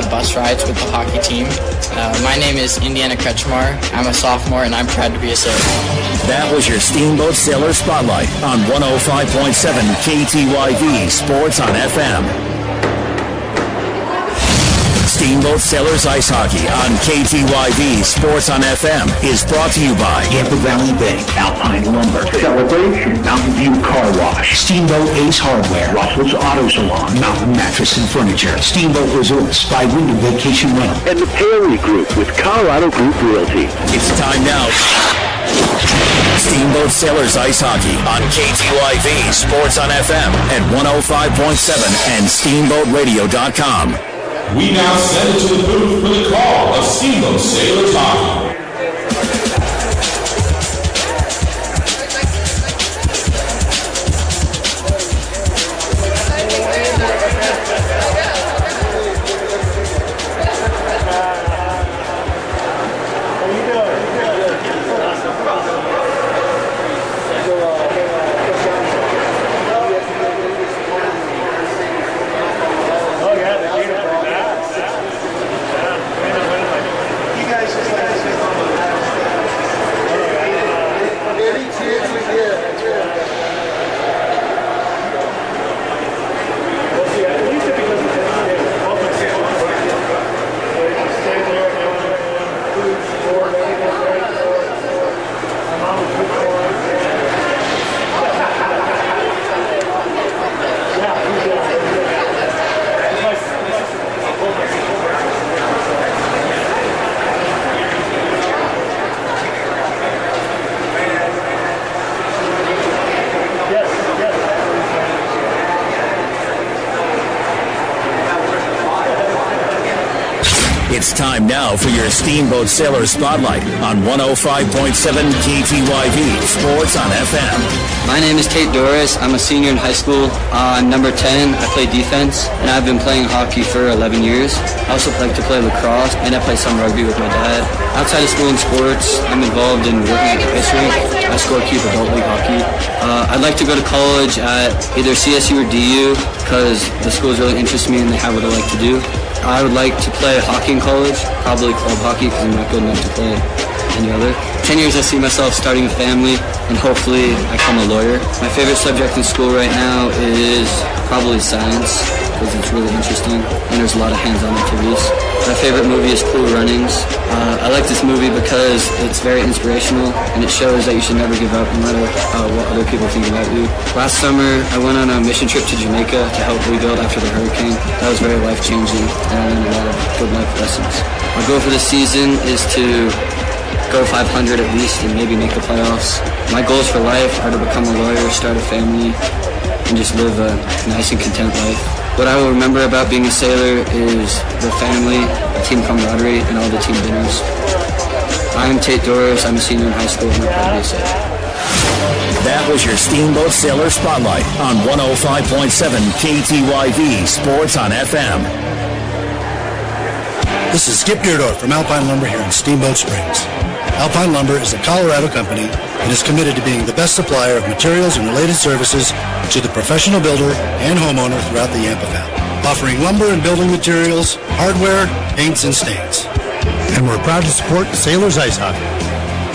bus rides with the hockey team. My name is Indiana Kretschmar. I'm a sophomore, and I'm proud to be a Sailor. That was your Steamboat Sailor Spotlight on 105.7 KTYV Sports on FM. Steamboat Sailors Ice Hockey on KTYV Sports on FM is brought to you by Tampa Valley Bank, Alpine Lumber, Celebration, Mountain View Car Wash, Steamboat Ace Hardware, Russell's Auto Salon, Mountain Mattress and Furniture, Steamboat Resorts by Wyndham Vacation Rental, and the Paley Group with Colorado Group Realty. It's time now. Steamboat Sailors Ice Hockey on KTYV Sports on FM at 105.7 and SteamboatRadio.com. We now send it to the booth for the call of Steamboat Sailors Hockey. It's time now for your Steamboat Sailor Spotlight on 105.7 KTYV Sports on FM. My name is Tate Doris. I'm a senior in high school. I'm number 10. I play defense, and I've been playing hockey for 11 years. I also like to play lacrosse, and I play some rugby with my dad. Outside of school and sports, I'm involved in working at the ice rink. I scorekeep adult league hockey. I'd like to go to college at either CSU or DU because the schools really interest me and they have what I like to do. I would like to play hockey in college, probably club hockey because I'm not good enough to play any other. 10 years I see myself starting a family and hopefully I become a lawyer. My favorite subject in school right now is probably science because it's really interesting and there's a lot of hands-on activities. My favorite movie is Cool Runnings. I like this movie because it's very inspirational and it shows that you should never give up no matter what other people think about you. Last summer, I went on a mission trip to Jamaica to help rebuild after the hurricane. That was very life-changing and I learned a lot of good life lessons. My goal for this season is to go 500 at least and maybe make the playoffs. My goals for life are to become a lawyer, start a family, and just live a nice and content life. What I will remember about being a sailor is the family, the team camaraderie, and all the team dinners. I'm Tate Doris. I'm a senior in high school and I'm proud to be a sailor. That was your Steamboat Sailor Spotlight on 105.7 KTYV Sports on FM. This is Skip Deardorff from Alpine Lumber here in Steamboat Springs. Alpine Lumber is a Colorado company and is committed to being the best supplier of materials and related services to the professional builder and homeowner throughout the Yampa Valley, offering lumber and building materials, hardware, paints, and stains. And we're proud to support Sailors Ice Hockey.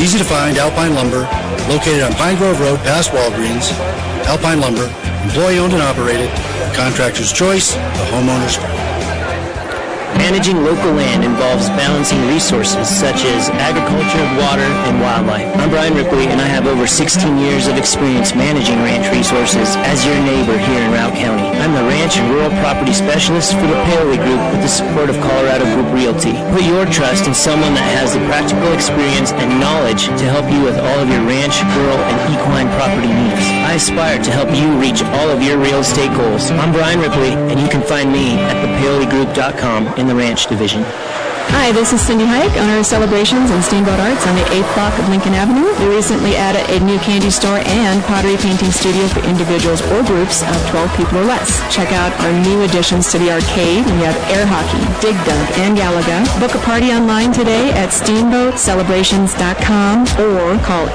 Easy to find Alpine Lumber, located on Pine Grove Road past Walgreens. Alpine Lumber, employee-owned and operated, contractor's choice, the homeowner's friend. Managing local land involves balancing resources such as agriculture, water, and wildlife. I'm Brian Ripley, and I have over 16 years of experience managing ranch resources as your neighbor here in Routt County. I'm the Ranch and Rural Property Specialist for the Paley Group with the support of Colorado Group Realty. Put your trust in someone that has the practical experience and knowledge to help you with all of your ranch, rural, and equine property needs. I aspire to help you reach all of your real estate goals. I'm Brian Ripley, and you can find me at thepaleygroup.com in the ranch division. Hi, this is Cindy Hike, owner of Celebrations and Steamboat Arts on the 8th block of Lincoln Avenue. We recently added a new candy store and pottery painting studio for individuals or groups of 12 people or less. Check out our new additions to the arcade. We have air hockey, dig dug, and Galaga. Book a party online today at steamboatcelebrations.com or call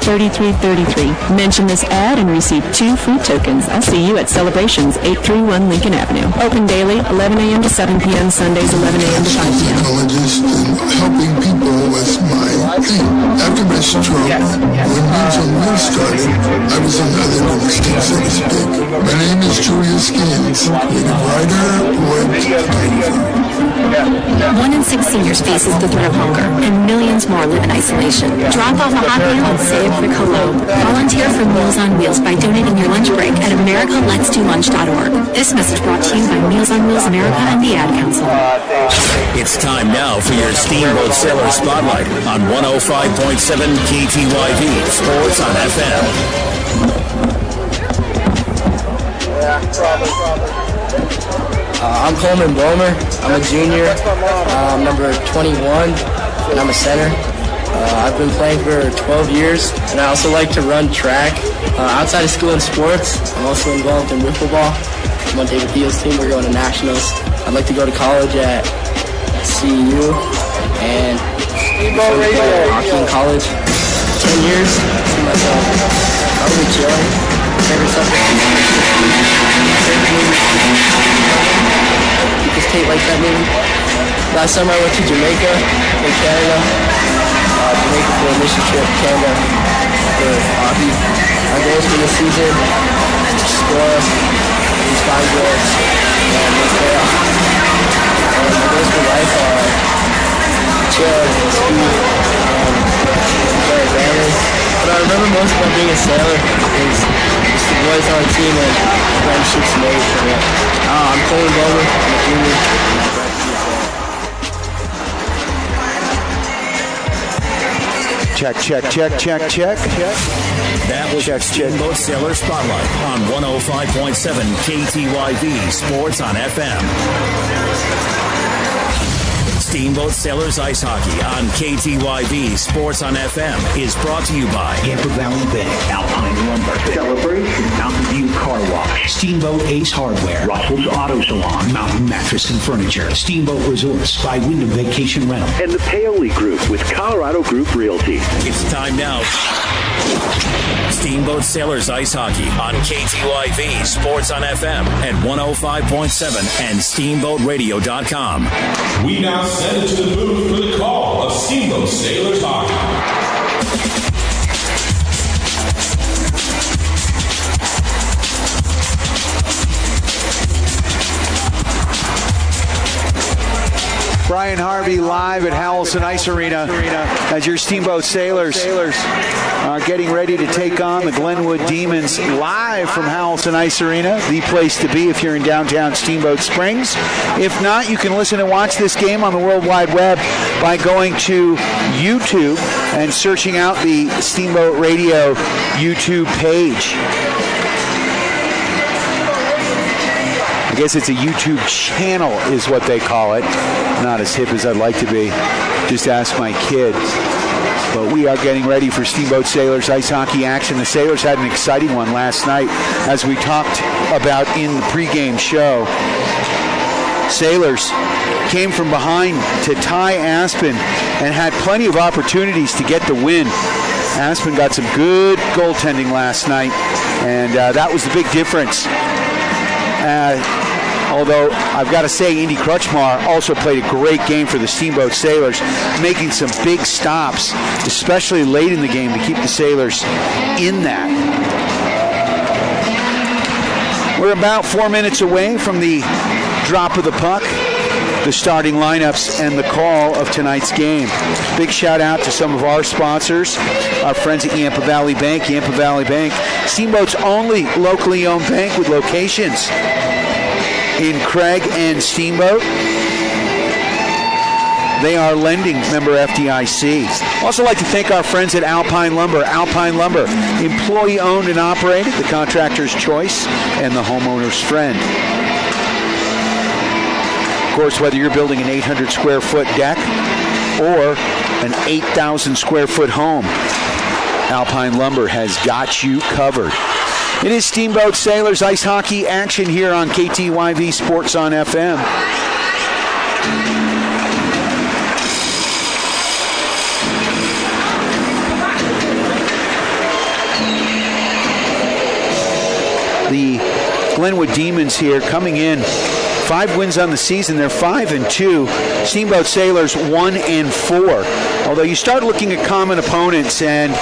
879-3333. Mention this ad and receive 2 free tokens. I'll see you at Celebrations, 831 Lincoln Avenue. Open daily, 11 a.m. to 7 p.m., Sundays 11 a.m. to 5 p.m. Psychologist and helping people was my thing. After my stroke, when Meals on Wheels started, I was another in the state, so to speak. My name is Julia Skins, creative writer, poet, photographer. 1 in 6 seniors faces the threat of hunger, and millions more live in isolation. Drop off a hot meal and save the globe. Volunteer for Meals on Wheels by donating your lunch break at americaletsdolunch.org. This message brought to you by Meals on Wheels America and the Ad Council. It's time now for your Steamboat Sailor Spotlight on 105.7 KTYV Sports on FM. I'm Coleman Blomer. I'm a junior. I'm number 21, and I'm a center. I've been playing for 12 years, and I also like to run track. Outside of school and sports, I'm also involved in wiffle ball. I'm on David Thiel's team. We're going to nationals. I'd like to go to college at CU, and hockey in college. 10 years. See myself probably chilling. Favorite subject. Because Kate likes that movie. Last summer I went to Jamaica in Canada. Jamaica for a mission trip, Canada for hockey. Our goals for this season is to score these 5 goals and make playoffs. And my goals for life are chill, speed, enjoy family. What I remember most about being a sailor is just the boys on the team and friendships made from it. I'm Coleman Blomer. I'm a junior. Check. That was your Steamboat Sailor Spotlight on 105.7 KTYV Sports on FM. Steamboat Sailors Ice Hockey on KTYV Sports on FM is brought to you by Yampa Valley Bank, Alpine Lumber, Celebration, Mountain View Car Wash, Steamboat Ace Hardware, Russell's Auto Salon, Mountain Mattress and Furniture, Steamboat Resorts by Wyndham Vacation Rental, and the Paoli Group with Colorado Group Realty. It's time now. Steamboat Sailors Ice Hockey on KTYV Sports on FM at 105.7 and SteamboatRadio.com. We now send it to the booth for the call of Steamboat Sailors Hockey. Brian Harvey live at Howelson Ice Arena as your Steamboat Sailors are getting ready to take on the Glenwood Demons live from Howelson Ice Arena, the place to be if you're in downtown Steamboat Springs. If not, you can listen and watch this game on the World Wide Web by going to YouTube and searching out the Steamboat Radio YouTube page. I guess it's a YouTube channel is what they call it. Not as hip as I'd like to be. Just ask my kid. But we are getting ready for Steamboat Sailors ice hockey action. The Sailors had an exciting one last night, as we talked about in the pregame show. Sailors came from behind to tie Aspen and had plenty of opportunities to get the win. Aspen got some good goaltending last night, and that was the big difference. Although I've got to say, Indy Crutchmar also played a great game for the Steamboat Sailors, making some big stops, especially late in the game, to keep the Sailors in that. We're about 4 minutes away from the drop of the puck, the starting lineups, and the call of tonight's game. Big shout out to some of our sponsors, our friends at Yampa Valley Bank. Yampa Valley Bank, Steamboat's only locally owned bank with locations in Craig and Steamboat. They are lending member FDIC. Also like to thank our friends at Alpine Lumber. Alpine Lumber, employee owned and operated, the contractor's choice and the homeowner's friend. course, whether you're building an 800 square foot deck or an 8,000 square foot home, Alpine Lumber has got you covered. It is Steamboat Sailors ice hockey action here on KTYV Sports on FM. The Glenwood Demons here coming in 5 wins on the season. They're 5-2. Steamboat Sailors 1-4. Although you start looking at common opponents, and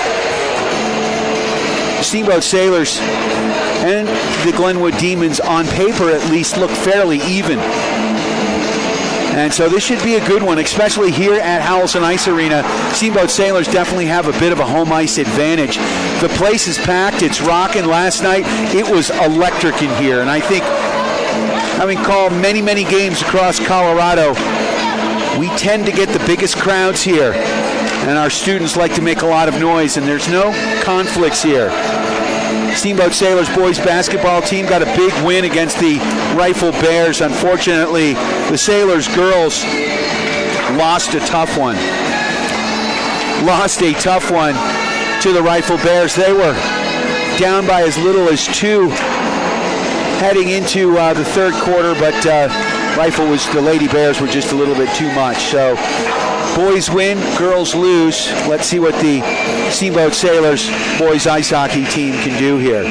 Steamboat Sailors and the Glenwood Demons on paper at least look fairly even. And so this should be a good one, especially here at Howelson Ice Arena. Steamboat Sailors definitely have a bit of a home ice advantage. The place is packed. It's rocking. Last night, it was electric in here. And I think, having called many, many games across Colorado, we tend to get the biggest crowds here. And our students like to make a lot of noise, and there's no conflicts here. Steamboat Sailors boys basketball team got a big win against the Rifle Bears. Unfortunately, the Sailors girls lost a tough one. To the Rifle Bears. They were down by as little as 2 heading into the third quarter, but the Lady Bears were just a little bit too much. So boys win, girls lose. Let's see what the Steamboat Sailors boys ice hockey team can do here.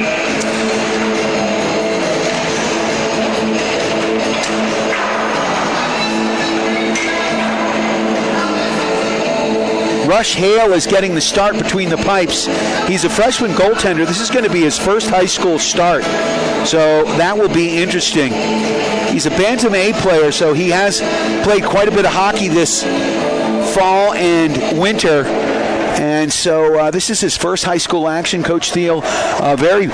Rush Hale is getting the start between the pipes. He's a freshman goaltender. This is going to be his first high school start, so that will be interesting. He's a Bantam A player, so he has played quite a bit of hockey this fall and winter, and so this is his first high school action. Coach Thiel very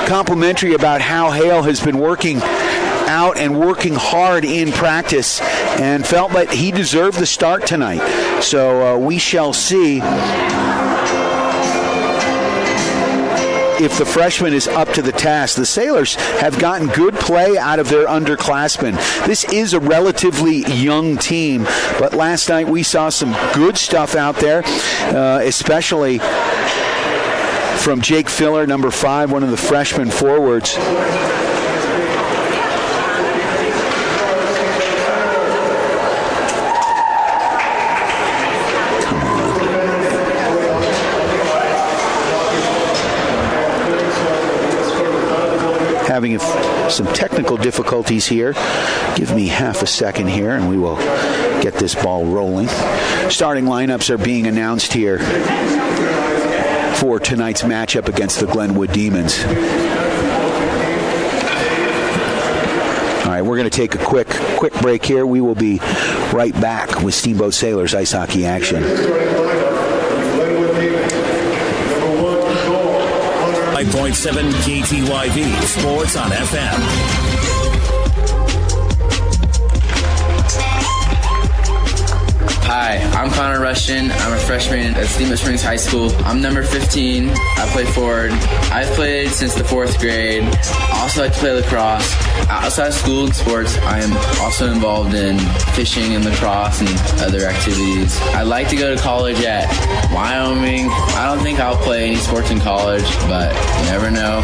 complimentary about how Hale has been working out and working hard in practice, and felt that he deserved the start tonight. So we shall see if the freshman is up to the task. The Sailors have gotten good play out of their underclassmen. This is a relatively young team, but last night we saw some good stuff out there, especially from Jake Filler, number 5, one of the freshman forwards. Having some technical difficulties here. Give me half a second here and we will get this ball rolling. Starting lineups are being announced here for tonight's matchup against the Glenwood Demons. All right, we're going to take a quick break here. We will be right back with Steamboat Sailors ice hockey action. 5.7 KTYV Sports on FM. Hi, I'm Connor Rushton. I'm a freshman at Steamboat Springs High School. I'm number 15. I play forward. I've played since the 4th grade. I also like to play lacrosse. Outside of school and sports, I am also involved in fishing and lacrosse and other activities. I'd like to go to college at Wyoming. I don't think I'll play any sports in college, but you never know.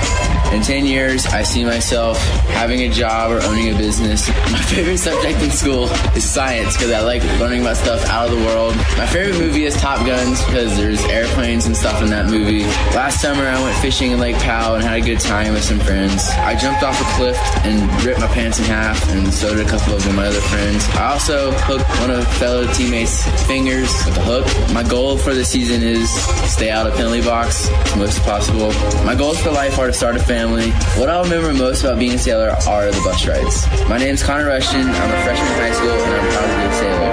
In 10 years, I see myself having a job or owning a business. My favorite subject in school is science because I like learning about stuff out of the world. My favorite movie is Top Guns because there's airplanes and stuff in that movie. Last summer, I went fishing in Lake Powell and had a good time with some friends. I jumped off a cliff and ripped my pants in half, and so did a couple of my other friends. I also hooked one of fellow teammates' fingers with a hook. My goal for the season is stay out of penalty box as much as possible. My goals for life are to start a family. What I remember most about being a sailor are the bus rides. My name's Connor Rushton. I'm a freshman in high school, and I'm proud to be a sailor.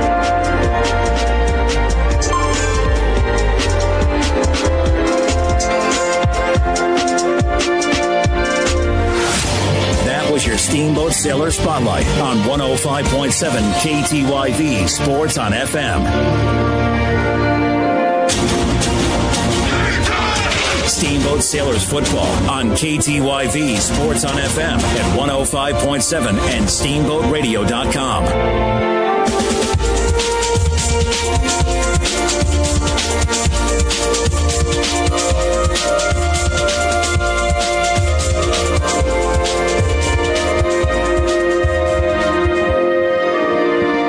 That was your Steamboat Sailor Spotlight on 105.7 KTYV Sports on FM. Steamboat Sailors football on KTYV Sports on FM at 105.7 and SteamboatRadio.com.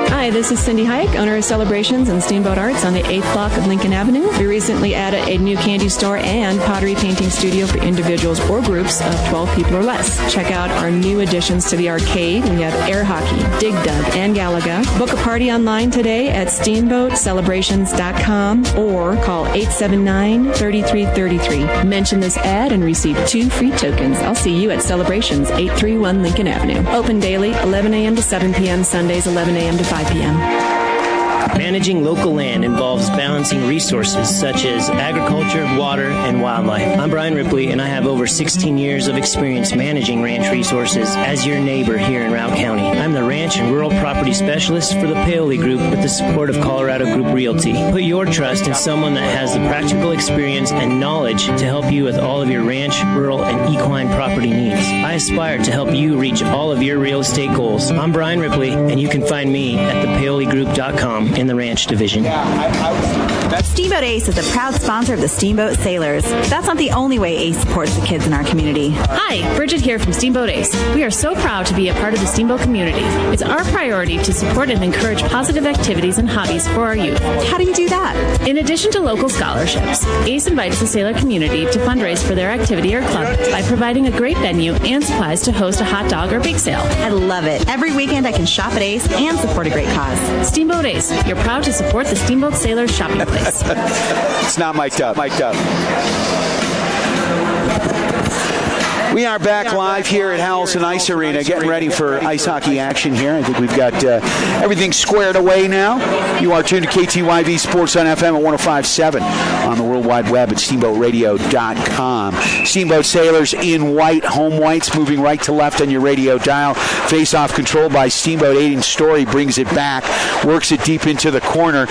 Hi, this is Cindy Hayek, owner of Celebrations and Steamboat Arts on the 8th block of Lincoln Avenue. We recently added a new candy store and pottery painting studio for individuals or groups of 12 people or less. Check out our new additions to the arcade. We have air hockey, dig dug, and Galaga. Book a party online today at steamboatcelebrations.com or call 879-3333. Mention this ad and receive 2 free tokens. I'll see you at Celebrations, 831 Lincoln Avenue. Open daily, 11 a.m. to 7 p.m., Sundays 11 a.m. to 5 p.m. Managing local land involves balancing resources such as agriculture, water, and wildlife. I'm Brian Ripley, and I have over 16 years of experience managing ranch resources as your neighbor here in Routt County. I'm the Ranch and Rural Property Specialist for the Paoli Group with the support of Colorado Group Realty. Put your trust in someone that has the practical experience and knowledge to help you with all of your ranch, rural, and equine property needs. I aspire to help you reach all of your real estate goals. I'm Brian Ripley, and you can find me at thepaoligroup.com in the Ranch Division. Steamboat Ace is a proud sponsor of the Steamboat Sailors. That's not the only way Ace supports the kids in our community. Hi, Bridget here from Steamboat Ace. We are so proud to be a part of the Steamboat community. It's our priority to support and encourage positive activities and hobbies for our youth. How do you do that? In addition to local scholarships, Ace invites the sailor community to fundraise for their activity or club by providing a great venue and supplies to host a hot dog or bake sale. I love it. Every weekend I can shop at Ace and support a great cause. Steamboat Ace, you're proud to support the Steamboat Sailors shopping place. It's not mic'd up. We are back live here at Howelson Ice Arena, getting ready for ice hockey action here. I think we've got everything squared away now. You are tuned to KTYV Sports on FM at 105.7 on the World Wide Web at SteamboatRadio.com. Steamboat Sailors in white, home whites, moving right to left on your radio dial. Face-off control by Steamboat. Aiden Story brings it back, works it deep into the corner,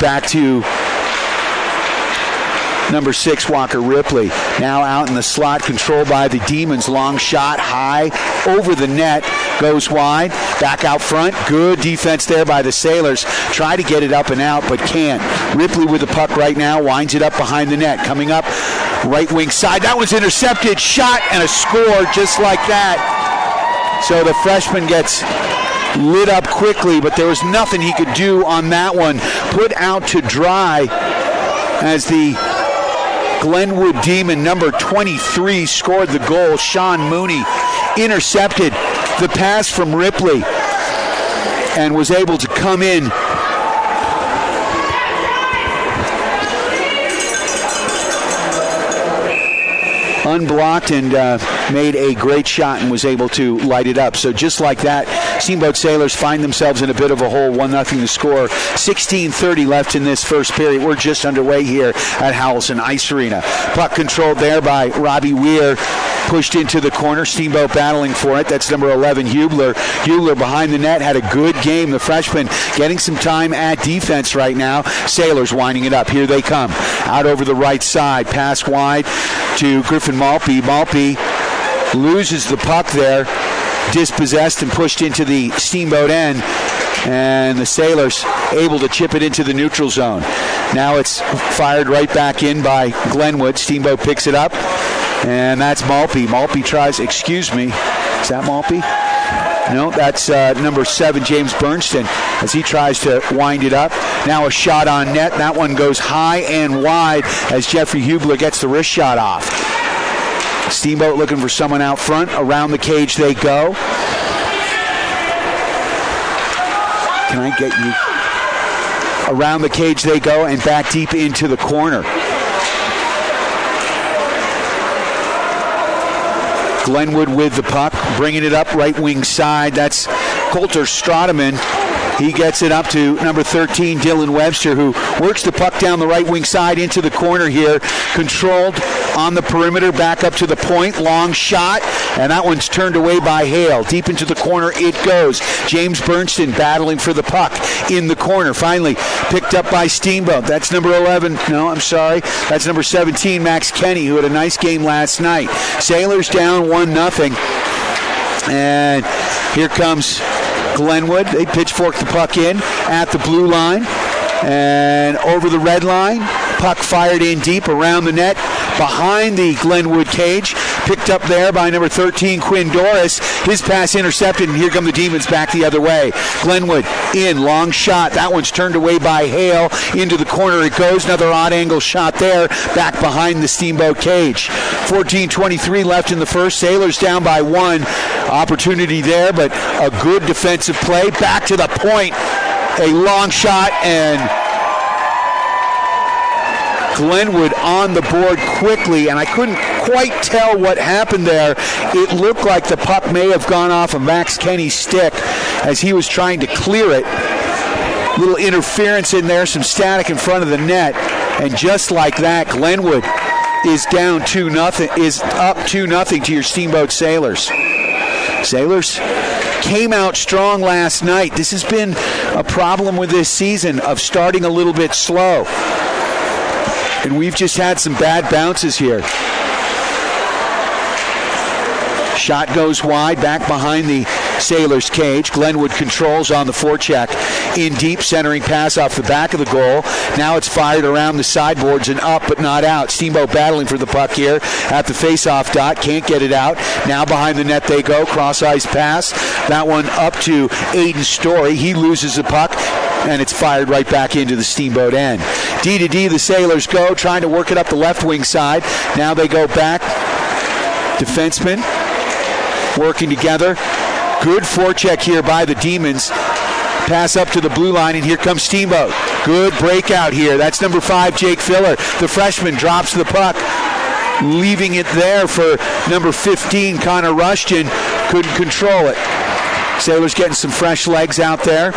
back to number 6, Walker Ripley. Now out in the slot, controlled by the Demons. Long shot, high, over the net, goes wide. Back out front, good defense there by the Sailors. Try to get it up and out, but can't. Ripley with the puck right now, winds it up behind the net. Coming up, right wing side. That was intercepted, shot, and a score just like that. So the freshman gets lit up quickly, but there was nothing he could do on that one. Put out to dry as the Glenwood Demon, number 23, scored the goal. Sean Mooney intercepted the pass from Ripley and was able to come in unblocked and made a great shot and was able to light it up. So just like that, Steamboat Sailors find themselves in a bit of a hole, 1-0 to score. 16:30 left in this first period. We're just underway here at Howelson Ice Arena. Puck controlled there by Robbie Weir. Pushed into the corner. Steamboat battling for it. That's number 11, Hubler. Hubler behind the net had a good game. The freshman getting some time at defense right now. Sailors winding it up. Here they come. Out over the right side. Pass wide to Griffin Malpe. Malpe loses the puck there. Dispossessed and pushed into the Steamboat end. And the Sailors able to chip it into the neutral zone. Now it's fired right back in by Glenwood. Steamboat picks it up. And that's Malpe. Malpe tries, excuse me, is that Malpe? No, that's number 7, James Bernston, as he tries to wind it up. Now a shot on net. That one goes high and wide as Jeffrey Hubler gets the wrist shot off. Steamboat looking for someone out front. Around the cage they go. Can I get you? Around the cage they go and back deep into the corner. Glenwood with the puck, bringing it up right wing side. That's Coulter Strodeman. He gets it up to number 13, Dylan Webster, who works the puck down the right wing side into the corner here. Controlled on the perimeter, back up to the point. Long shot, and that one's turned away by Hale. Deep into the corner it goes. James Bernstein battling for the puck in the corner. Finally picked up by Steamboat. That's number 11. No, I'm sorry. That's number 17, Max Kenny, who had a nice game last night. Sailors down 1-0. And here comes Glenwood. They pitchfork the puck in at the blue line and over the red line. Puck fired in deep around the net behind the Glenwood cage. Picked up there by number 13, Quinn Doris. His pass intercepted, and here come the Demons back the other way. Glenwood in, long shot. That one's turned away by Hale. Into the corner it goes. Another odd angle shot there. Back behind the Steamboat cage. 14:23 left in the first. Sailors down by 1. Opportunity there, but a good defensive play. Back to the point. A long shot, and Glenwood on the board quickly, and I couldn't quite tell what happened there. It looked like the puck may have gone off of Max Kenny's stick as he was trying to clear it. Little interference in there, some static in front of the net, and just like that, Glenwood is down 2-0, is up 2-0 to your Steamboat Sailors. Sailors came out strong last night. This has been a problem with this season of starting a little bit slow. And we've just had some bad bounces here. Shot goes wide, back behind the Sailors' cage. Glenwood controls on the forecheck. In deep, centering pass off the back of the goal. Now it's fired around the sideboards and up, but not out. Steamboat battling for the puck here at the face-off dot. Can't get it out. Now behind the net they go. Cross-ice pass. That one up to Aiden Story. He loses the puck, and it's fired right back into the Steamboat end. D to D, the Sailors go, trying to work it up the left wing side. Now they go back. Defensemen working together. Good forecheck here by the Demons. Pass up to the blue line, and here comes Steamboat. Good breakout here. That's number 5, Jake Filler. The freshman drops the puck, leaving it there for number 15, Connor Rushton. Couldn't control it. Sailors getting some fresh legs out there.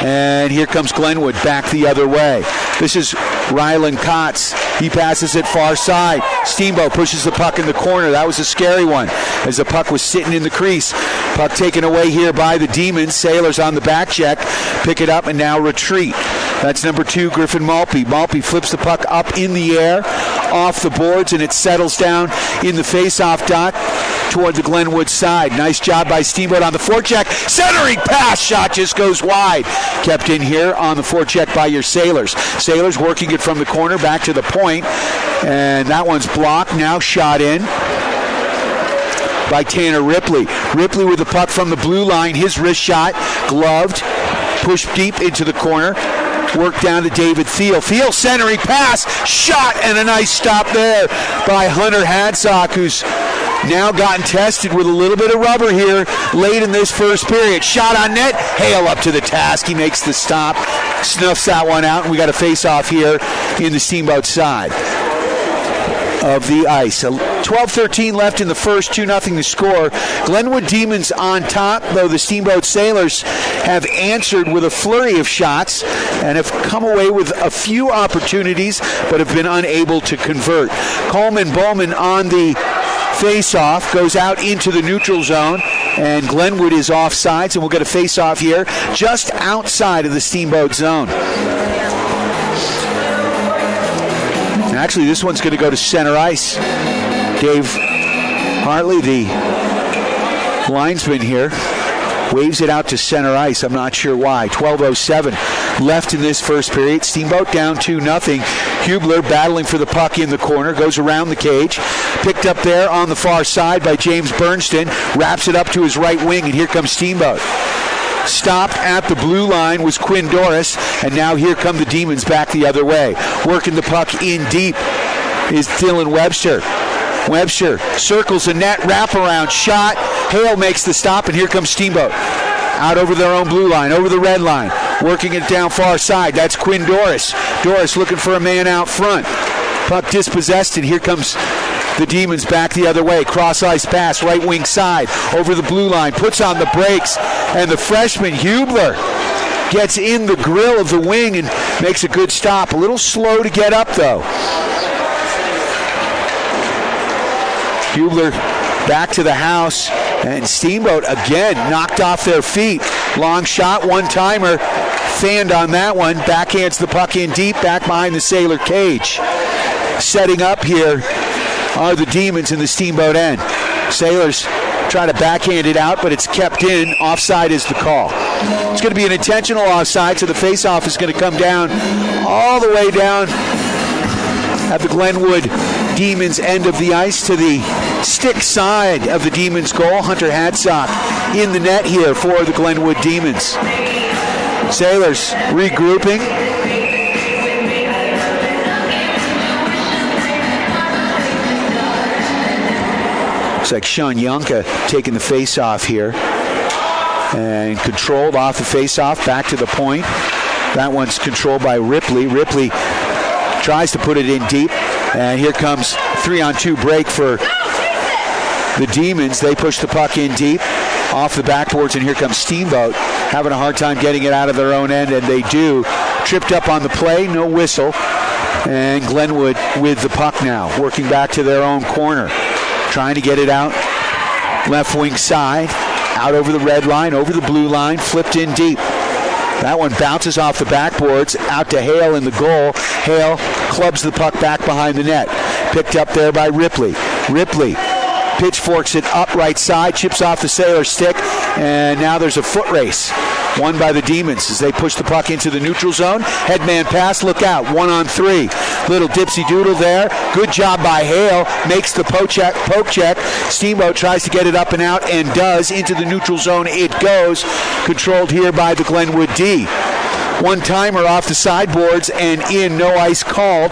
And here comes Glenwood back the other way. This is Rylan Kotz. He passes it far side. Steamboat pushes the puck in the corner. That was a scary one as the puck was sitting in the crease. Puck taken away here by the Demons. Sailors on the back check. Pick it up and now retreat. That's number 2, Griffin Malpe. Malpe flips the puck up in the air, off the boards, and it settles down in the face-off dot toward the Glenwood side. Nice job by Steamboat on the forecheck. Centering pass. Shot just goes wide. Kept in here on the forecheck by your Sailors. Sailors working it from the corner back to the point. And that one's blocked. Now shot in by Tanner Ripley. Ripley with the puck from the blue line. His wrist shot. Gloved. Pushed deep into the corner. Work down to David Thiel. Thiel centering pass. Shot, and a nice stop there by Hunter Hadsock, who's now gotten tested with a little bit of rubber here late in this first period. Shot on net. Hale up to the task. He makes the stop. Snuffs that one out, and we got a face-off here in the Steamboat side of the ice. 12-13 left in the first, 2-0 to score. Glenwood Demons on top, though the Steamboat Sailors have answered with a flurry of shots and have come away with a few opportunities but have been unable to convert. Coleman Bowman on the face-off goes out into the neutral zone, and Glenwood is offsides, and we'll get a face-off here just outside of the Steamboat zone. Actually, this one's going to go to center ice. Dave Hartley, the linesman here, waves it out to center ice. I'm not sure why. 12:07 left in this first period. Steamboat down 2-0. Hubler battling for the puck in the corner, goes around the cage. Picked up there on the far side by James Bernstein. Wraps it up to his right wing, and here comes Steamboat. Stopped at the blue line was Quinn Doris, and now here come the Demons back the other way. Working the puck in deep is Dylan Webster. Webster circles the net, wraparound shot. Hale makes the stop, and here comes Steamboat. Out over their own blue line, over the red line. Working it down far side. That's Quinn Doris. Doris looking for a man out front. Puck dispossessed, and here comes the Demons back the other way. Cross-ice pass, right wing side, over the blue line, puts on the brakes, and the freshman Hubler gets in the grill of the wing and makes a good stop. A little slow to get up, though. Hubler back to the house, and Steamboat again knocked off their feet. Long shot, one-timer, fanned on that one. Backhands the puck in deep, back behind the Sailor cage. Setting up here are the Demons in the Steamboat end. Sailors try to backhand it out, but it's kept in. Offside is the call. It's going to be an intentional offside, so the face-off is going to come down all the way down at the Glenwood Demons end of the ice to the stick side of the Demons goal. Hunter Hadsock in the net here for the Glenwood Demons. Sailors regrouping. Looks like Sean Yonka taking the face-off here. And controlled off the face-off, back to the point. That one's controlled by Ripley. Ripley tries to put it in deep. And here comes 3-on-2 break for the Demons. They push the puck in deep off the backboards, and here comes Steamboat having a hard time getting it out of their own end, and they do. Tripped up on the play, no whistle. And Glenwood with the puck now, working back to their own corner. Trying to get it out. Left wing side. Out over the red line, over the blue line, flipped in deep. That one bounces off the backboards, out to Hale in the goal. Hale clubs the puck back behind the net. Picked up there by Ripley. Ripley pitchforks it up right side, chips off the Sailor stick, and now there's a foot race. Won by the Demons as they push the puck into the neutral zone. Headman pass, look out, 1-on-3. Little dipsy doodle there. Good job by Hale. Makes the poke check. Steamboat tries to get it up and out and does. Into the neutral zone it goes. Controlled here by the Glenwood D. One-timer off the sideboards and in, no ice called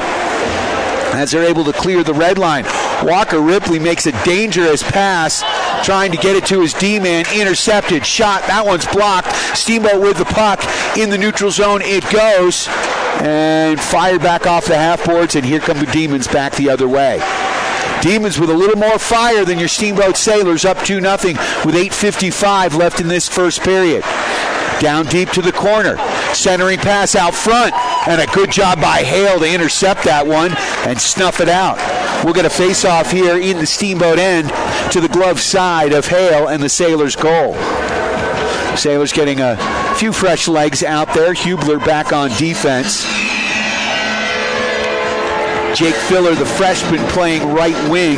as they're able to clear the red line. Walker Ripley makes a dangerous pass, trying to get it to his D-man. Intercepted, shot, that one's blocked. Steamboat with the puck in the neutral zone, it goes, and fired back off the half boards, and here come the Demons back the other way. Demons with a little more fire than your Steamboat Sailors, up 2-0 with 8:55 left in this first period. Down deep to the corner. Centering pass out front. And a good job by Hale to intercept that one and snuff it out. We'll get a face-off here in the Steamboat end to the glove side of Hale and the Sailors' goal. Sailors getting a few fresh legs out there. Hubler back on defense. Jake Filler, the freshman, playing right wing.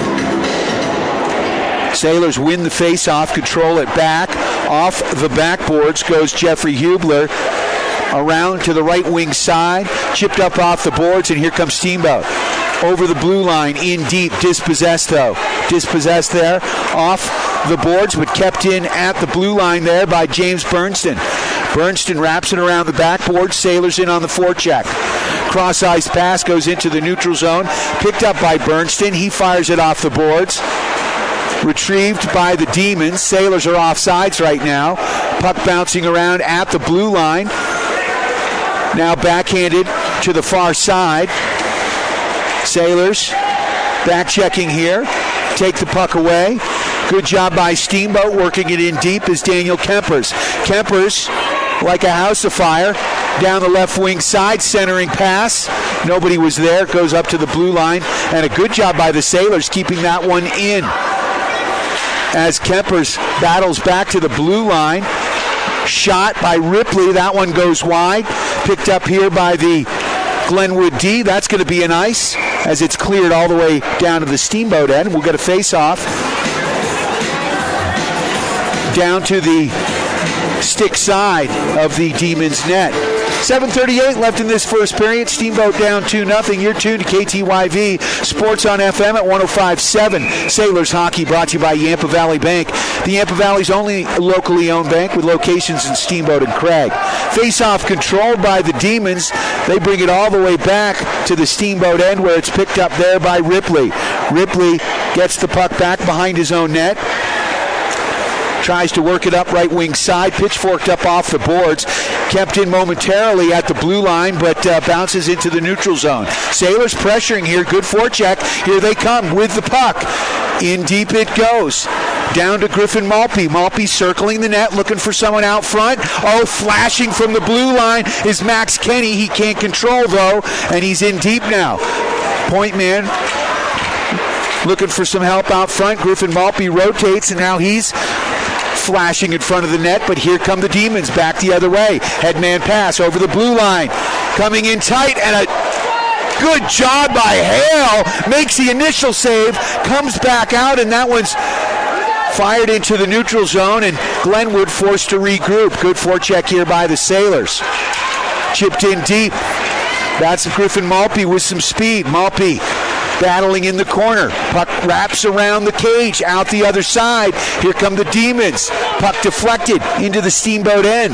Sailors win the face-off, control it back. Off the backboards goes Jeffrey Hubler. Around to the right wing side. Chipped up off the boards, and here comes Steamboat. Over the blue line, in deep, dispossessed though. Dispossessed there. Off the boards, but kept in at the blue line there by James Bernston. Bernston wraps it around the backboard. Sailors in on the forecheck. Cross-ice pass goes into the neutral zone. Picked up by Bernston. He fires it off the boards. Retrieved by the Demons. Sailors are off sides right now. Puck bouncing around at the blue line. Now backhanded to the far side. Sailors back checking here. Take the puck away. Good job by Steamboat. Working it in deep is Daniel Kempers. Kempers, like a house of fire, down the left wing side, centering pass. Nobody was there. Goes up to the blue line. And a good job by the Sailors keeping that one in. As Kempers battles back to the blue line. Shot by Ripley. That one goes wide. Picked up here by the Glenwood D. That's going to be an ice as it's cleared all the way down to the Steamboat end. We'll get a face-off. Down to the stick side of the Demons net. 7:38 left in this first period. Steamboat down 2-0. You're tuned to KTYV Sports on FM at 105.7. Sailors hockey brought to you by Yampa Valley Bank. The Yampa Valley's only locally owned bank with locations in Steamboat and Craig. Face-off controlled by the Demons. They bring it all the way back to the Steamboat end where it's picked up there by Ripley. Ripley gets the puck back behind his own net. tries to work it up right wing side, pitchforked up off the boards, kept in momentarily at the blue line, but bounces into the neutral zone. Sailors pressuring here, good forecheck. Here they come with the puck. In deep it goes. Down to Griffin Malpe. Malpe circling the net, looking for someone out front. Oh, flashing from the blue line is Max Kenny. He can't control, though, and he's in deep now. Point man looking for some help out front. Griffin Malpe rotates, and now he's flashing in front of the net, but here come the Demons back the other way. Headman pass over the blue line. Coming in tight, and a good job by Hale. Makes the initial save, comes back out, and that one's fired into the neutral zone, and Glenwood forced to regroup. Good forecheck here by the Sailors. Chipped in deep. That's Griffin Malpe with some speed. Malpe battling in the corner. Puck wraps around the cage, out the other side. Here come the Demons. Puck deflected into the Steamboat end.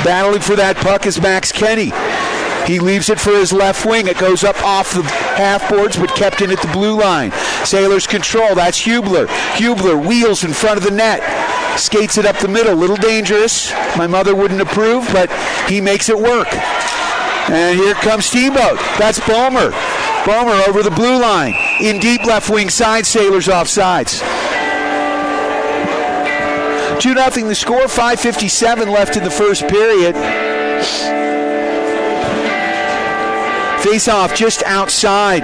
Battling for that puck is Max Kenny. He leaves it for his left wing. It goes up off the half boards, but kept in at the blue line. Sailors control. That's Hubler. Hubler wheels in front of the net. Skates it up the middle. Little dangerous. My mother wouldn't approve, but he makes it work. And here comes Steamboat. That's Bomer. Bomer over the blue line. In deep left wing side. Sailors off sides. 2-0 the score. 5:57 left in the first period. Face-off just outside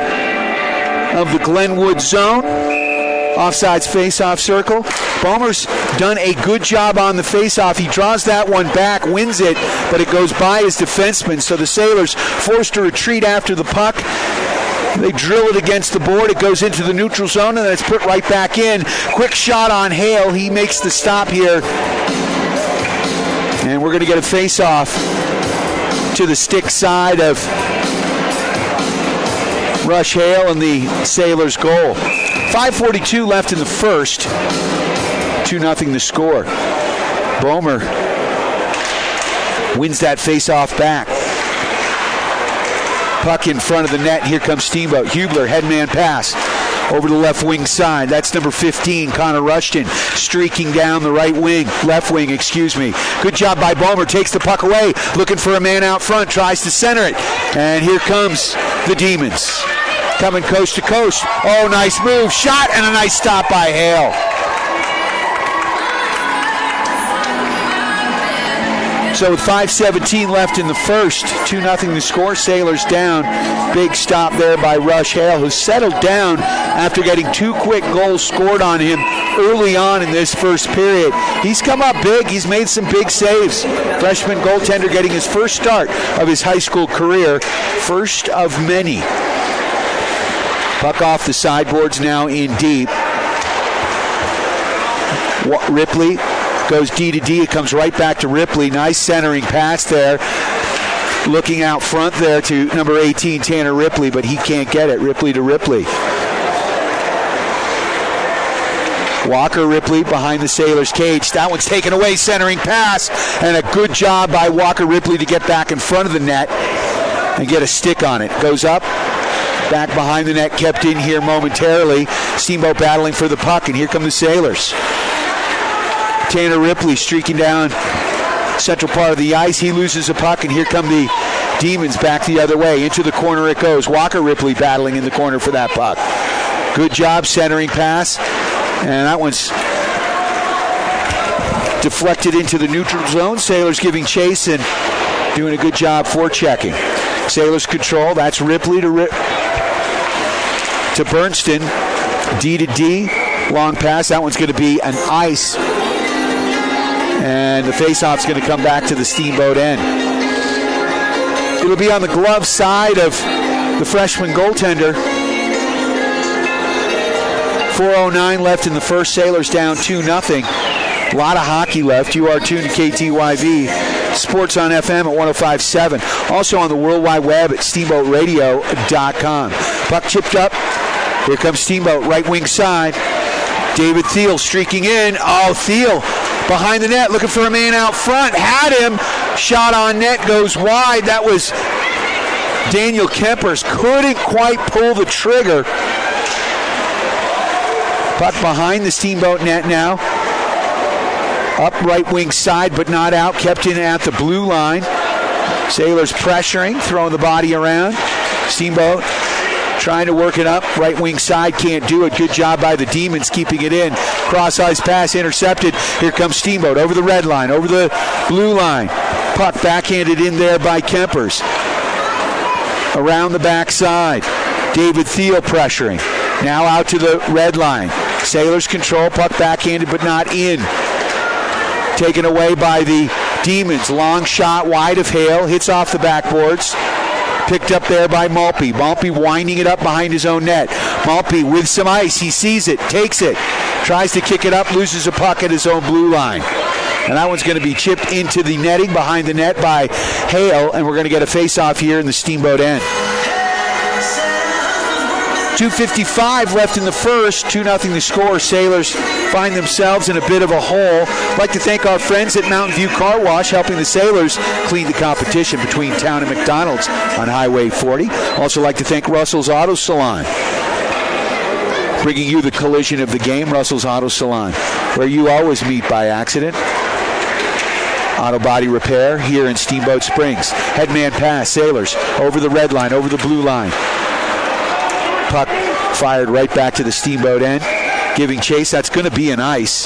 of the Glenwood zone. Offsides face-off circle. Bomer's done a good job on the face-off. He draws that one back, wins it, but it goes by his defenseman. So the Sailors forced to retreat after the puck. They drill it against the board. It goes into the neutral zone, and then it's put right back in. Quick shot on Hale. He makes the stop here. And we're going to get a face-off to the stick side of Rush Hale and the Sailors' goal. 5:42 left in the first. 2-0 the score. Bomer wins that face-off back. Puck in front of the net. Here comes Steamboat. Hubler, headman pass over the left wing side. That's number 15, Connor Rushton, streaking down the right wing, left wing, excuse me. Good job by Bomer. Takes the puck away, looking for a man out front, tries to center it. And here comes the Demons. Coming coast to coast. Oh, nice move. Shot and a nice stop by Hale. So with 5:17 left in the first, 2-0 the score. Sailors down. Big stop there by Rush Hale, who settled down after getting 2 quick goals scored on him early on in this first period. He's come up big. He's made some big saves. Freshman goaltender getting his first start of his high school career. First of many. Puck off the sideboards now in deep. Ripley goes D to D. It comes right back to Ripley. Nice centering pass there. Looking out front there to number 18, Tanner Ripley, but he can't get it. Ripley to Ripley. Walker Ripley behind the Sailors' cage. That one's taken away. Centering pass. And a good job by Walker Ripley to get back in front of the net and get a stick on it. Goes up. Back behind the net, kept in here momentarily. Steamboat battling for the puck, and here come the Sailors. Tanner Ripley streaking down central part of the ice. He loses a puck, and here come the Demons back the other way. Into the corner it goes. Walker Ripley battling in the corner for that puck. Good job centering pass, and that one's deflected into the neutral zone. Sailors giving chase and doing a good job forechecking. Sailors control. That's Ripley to Bernston. D to D. Long pass. That one's going to be an ice. And the faceoff's going to come back to the Steamboat end. It'll be on the glove side of the freshman goaltender. 4:09 left in the first. Sailors down 2-0. A lot of hockey left. You are tuned to KTYV. Sports on FM at 105.7. Also on the World Wide Web at steamboatradio.com. Puck chipped up. Here comes Steamboat, right wing side. David Thiel streaking in. Oh, Thiel behind the net, looking for a man out front. Had him. Shot on net, goes wide. That was Daniel Kempers. Couldn't quite pull the trigger. Puck behind the Steamboat net now. Up right wing side, but not out. Kept in at the blue line. Sailors pressuring, throwing the body around. Steamboat trying to work it up. Right wing side, can't do it. Good job by the Demons keeping it in. Cross-ice pass intercepted. Here comes Steamboat over the red line, over the blue line. Puck backhanded in there by Kempers. Around the backside. David Thiel pressuring. Now out to the red line. Sailors control. Puck backhanded but not in. Taken away by the Demons. Long shot wide of Hale. Hits off the backboards. Picked up there by Malpe. Malpe winding it up behind his own net. Malpe with some ice. He sees it. Takes it. Tries to kick it up. Loses a puck at his own blue line. And that one's going to be chipped into the netting behind the net by Hale. And we're going to get a face-off here in the Steamboat end. 2:55 left in the first. 2-0 the score. Sailors find themselves in a bit of a hole. I'd like to thank our friends at Mountain View Car Wash helping the Sailors clean the competition between Town and McDonald's on Highway 40. Also like to thank Russell's Auto Salon, bringing you the collision of the game. Russell's Auto Salon, where you always meet by accident. Auto body repair here in Steamboat Springs. Headman pass. Sailors over the red line, over the blue line. Puck fired right back to the Steamboat end. Giving chase. That's going to be an ice,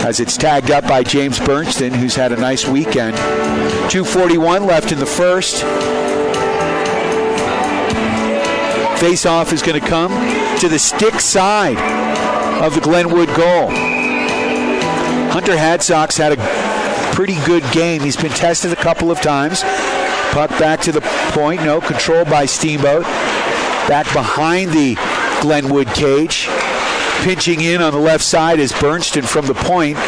as it's tagged up by James Bernston, who's had a nice weekend. 2:41 left in the first. Face-off is going to come to the stick side of the Glenwood goal. Hunter Hadsock's had a pretty good game. He's been tested a couple of times. Puck back to the point. No, controlled by Steamboat. Back behind the Glenwood cage. Pinching in on the left side is Bernston from the point.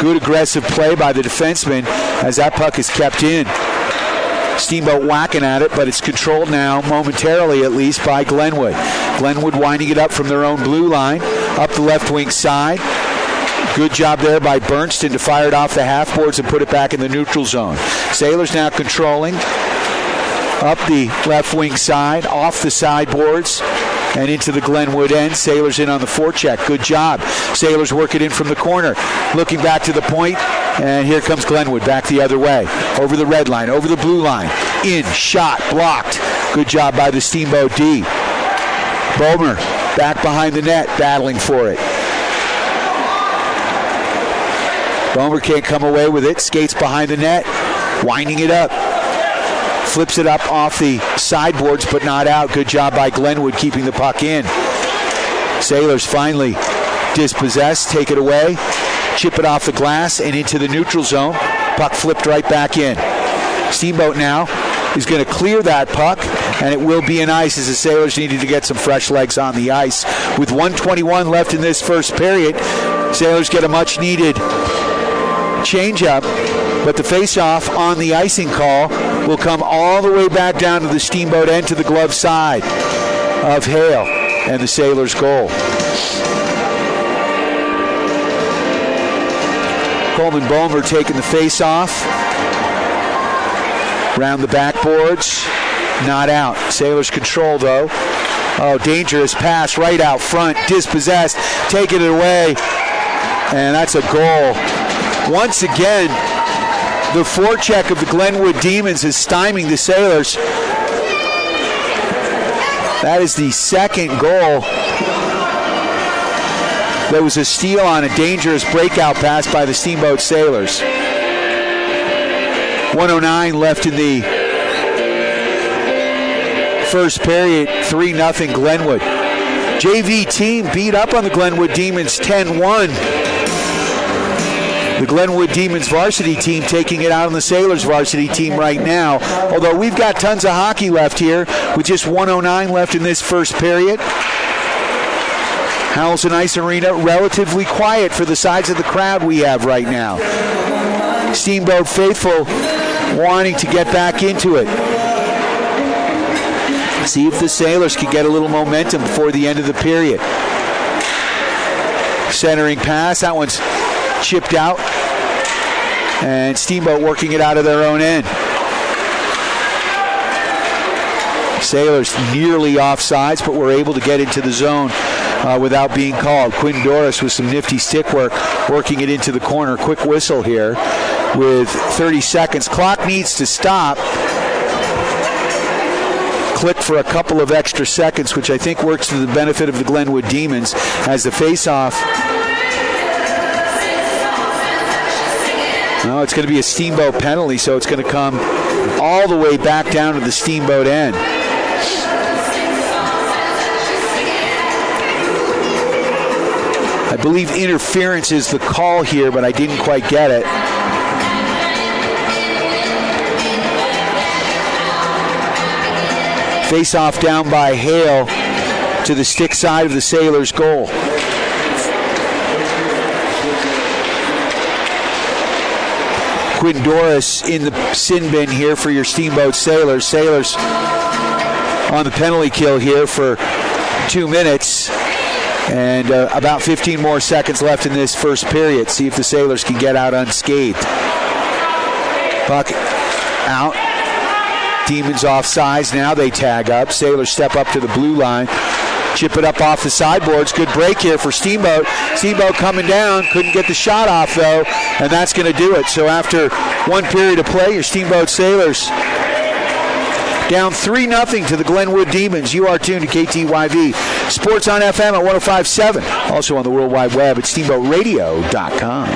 Good aggressive play by the defenseman as that puck is kept in. Steamboat whacking at it, but it's controlled now, momentarily at least, by Glenwood. Glenwood winding it up from their own blue line. Up the left wing side. Good job there by Bernston to fire it off the half boards and put it back in the neutral zone. Sailors now controlling. Up the left wing side, off the sideboards, and into the Glenwood end. Sailors in on the forecheck. Good job. Sailors work it in from the corner. Looking back to the point, and here comes Glenwood back the other way. Over the red line, over the blue line. In, shot, blocked. Good job by the Steamboat D. Bomer back behind the net, battling for it. Bomer can't come away with it. Skates behind the net, winding it up. Flips it up off the sideboards, but not out. Good job by Glenwood keeping the puck in. Sailors finally dispossessed, take it away, chip it off the glass and into the neutral zone. Puck flipped right back in. Steamboat now is going to clear that puck, and it will be an ice as the Sailors needed to get some fresh legs on the ice. With 1:21 left in this first period, Sailors get a much-needed change-up, but the face-off on the icing call will come all the way back down to the Steamboat end to the glove side of Hale and the Sailors' goal. Coleman Bomer taking the face-off. Round the backboards. Not out. Sailors control, though. Oh, dangerous pass right out front. Dispossessed. Taking it away. And that's a goal. Once again, the forecheck of the Glenwood Demons is stymieing the Sailors. That is the second goal. There was a steal on a dangerous breakout pass by the Steamboat Sailors. 1:09 left in the first period. 3-0 Glenwood. JV team beat up on the Glenwood Demons 10-1. The Glenwood Demons varsity team taking it out on the Sailors varsity team right now. Although we've got tons of hockey left here with just 1:09 left in this first period. Howells and Ice Arena relatively quiet for the size of the crowd we have right now. Steamboat faithful wanting to get back into it. See if the Sailors can get a little momentum before the end of the period. Centering pass, that one's chipped out, and Steamboat working it out of their own end. Sailors nearly offsides, but were able to get into the zone without being called. Quinn Doris with some nifty stick work, working it into the corner. Quick whistle here with 30 seconds. Clock needs to stop. Click for a couple of extra seconds, which I think works to the benefit of the Glenwood Demons as the face-off. No, it's going to be a Steamboat penalty, so it's going to come all the way back down to the Steamboat end. I believe interference is the call here, but I didn't quite get it. Face-off down by Hale to the stick side of the Sailors' goal. Quinn Doris in the sin bin here for your Steamboat Sailors. Sailors on the penalty kill here for 2 minutes. And about 15 more seconds left in this first period. See if the Sailors can get out unscathed. Puck out. Demons offsides. Now they tag up. Sailors step up to the blue line. Chip it up off the sideboards. Good break here for Steamboat. Steamboat coming down. Couldn't get the shot off, though. And that's going to do it. So after 1 period of play, your Steamboat Sailors down 3-0 to the Glenwood Demons. You are tuned to KTYV Sports on FM at 105.7. Also on the World Wide Web at SteamboatRadio.com.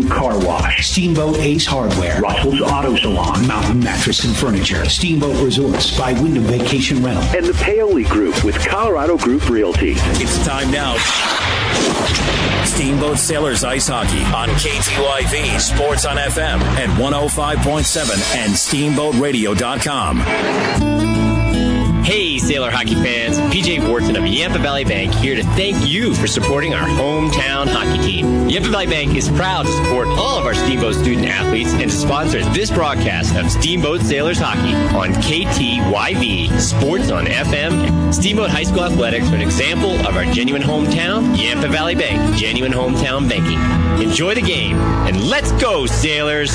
Car Wash, Steamboat Ace Hardware, Russell's Auto Salon, Mountain Mattress and Furniture, Steamboat Resorts by Wyndham Vacation Rental, and the Paoli Group with Colorado Group Realty. It's time now. Steamboat Sailors Ice Hockey on KTYV Sports on FM at 105.7 and SteamboatRadio.com. Hey, Sailor hockey fans. PJ Wharton of Yampa Valley Bank here to thank you for supporting our hometown hockey team. Yampa Valley Bank is proud to support all of our Steamboat student athletes and to sponsor this broadcast of Steamboat Sailors Hockey on KTYV Sports on FM. Steamboat High School Athletics are an example of our genuine hometown. Yampa Valley Bank, genuine hometown banking. Enjoy the game, and let's go, Sailors!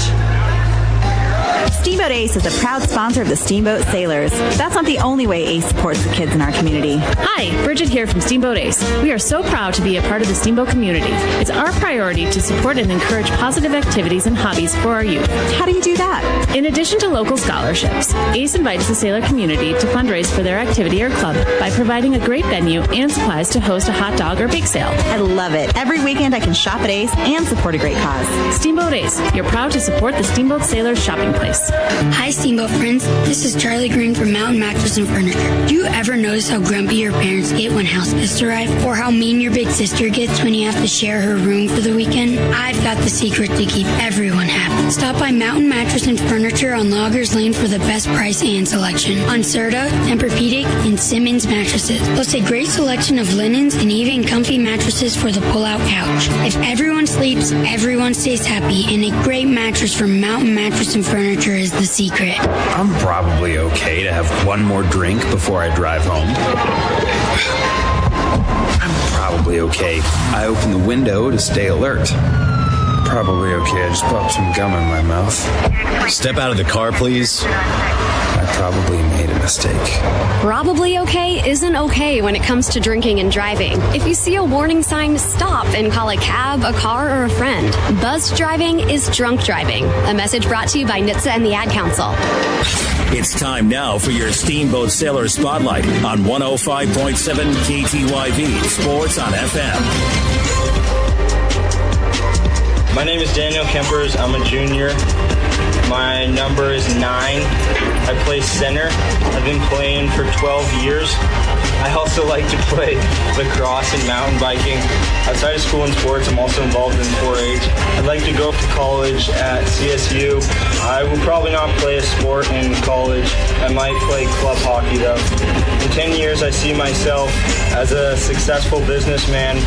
Steamboat Ace is a proud sponsor of the Steamboat Sailors. That's not the only way Ace supports the kids in our community. Hi, Bridget here from Steamboat Ace. We are so proud to be a part of the Steamboat community. It's our priority to support and encourage positive activities and hobbies for our youth. How do you do that? In addition to local scholarships, Ace invites the Sailor community to fundraise for their activity or club by providing a great venue and supplies to host a hot dog or bake sale. I love it. Every weekend I can shop at Ace and support a great cause. Steamboat Ace, you're proud to support the Steamboat Sailors shopping place. Hi, Steamboat friends. This is Charlie Green from Mountain Mattress and Furniture. Do you ever notice how grumpy your parents get when house guests arrive? Or how mean your big sister gets when you have to share her room for the weekend? I've got the secret to keep everyone happy. Stop by Mountain Mattress and Furniture on Loggers Lane for the best price and selection on Serta, Tempur-Pedic, and Simmons mattresses. Plus a great selection of linens and even comfy mattresses for the pull-out couch. If everyone sleeps, everyone stays happy, and a great mattress from Mountain Mattress and Furniture is the secret. I'm probably okay to have one more drink before I drive home. I'm probably okay. I open the window to stay alert. Probably okay. I just popped some gum in my mouth. Step out of the car, please. I probably made a mistake. Probably okay isn't okay when it comes to drinking and driving. If you see a warning sign, stop and call a cab, a car, or a friend. Buzzed driving is drunk driving. A message brought to you by NHTSA and the Ad Council. It's time now for your Steamboat Sailor Spotlight on 105.7 KTYV Sports on FM. My name is Daniel Kempers. I'm a junior. My number is 9. I play center. I've been playing for 12 years. I also like to play lacrosse and mountain biking. Outside of school and sports, I'm also involved in 4-H. I'd like to go to college at CSU. I will probably not play a sport in college. I might play club hockey, though. In 10 years, I see myself as a successful businessman.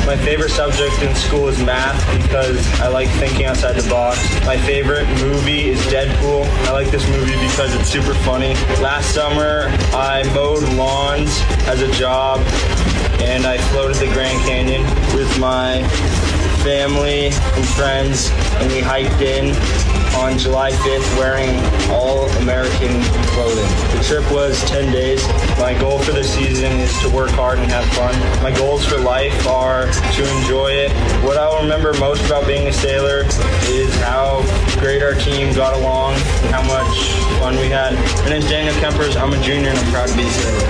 My favorite subject in school is math because I like thinking outside the box. My favorite movie is Deadpool. I like this movie because it's super funny. Last summer, I mowed lawns as a job, and I floated the Grand Canyon with my family and friends, and we hiked in on July 5th wearing all-American clothing. The trip was 10 days. My goal for the season is to work hard and have fun. My goals for life are to enjoy it. What I'll remember most about being a sailor is how great our team got along and how much fun we had. My name's Daniel Kempers. I'm a junior and I'm proud to be a sailor.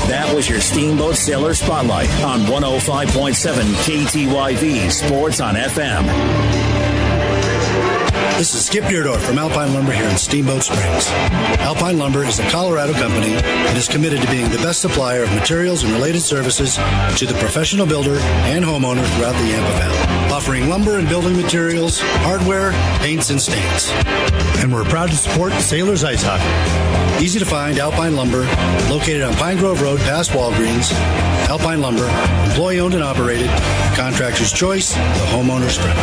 That was your Steamboat Sailor Spotlight on 105.7 KTYV Sports on FM. This is Skip Deerdorf from Alpine Lumber here in Steamboat Springs. Alpine Lumber is a Colorado company and is committed to being the best supplier of materials and related services to the professional builder and homeowner throughout the Yampa Valley, offering lumber and building materials, hardware, paints, and stains. And we're proud to support Sailors Ice Hockey. Easy to find Alpine Lumber, located on Pine Grove Road past Walgreens. Alpine Lumber, employee-owned and operated, contractor's choice, the homeowner's friend.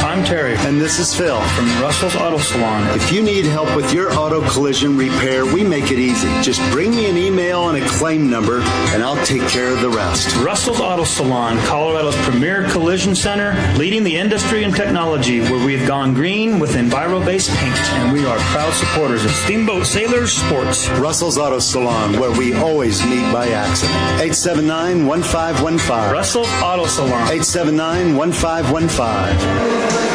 I'm Terry. And this is Phil from Russell's Auto Salon. If you need help with your auto collision repair, we make it easy. Just bring me an email and a claim number, and I'll take care of the rest. Russell's Auto Salon, Colorado's premier collision center, leading the industry in technology, where we have gone green with Enviro-based paint, and we are proud supporters of Steamboat Sailors Sports. Russell's Auto Salon, where we always meet by accident. 879-1515. Russell's Auto Salon. 879-1515.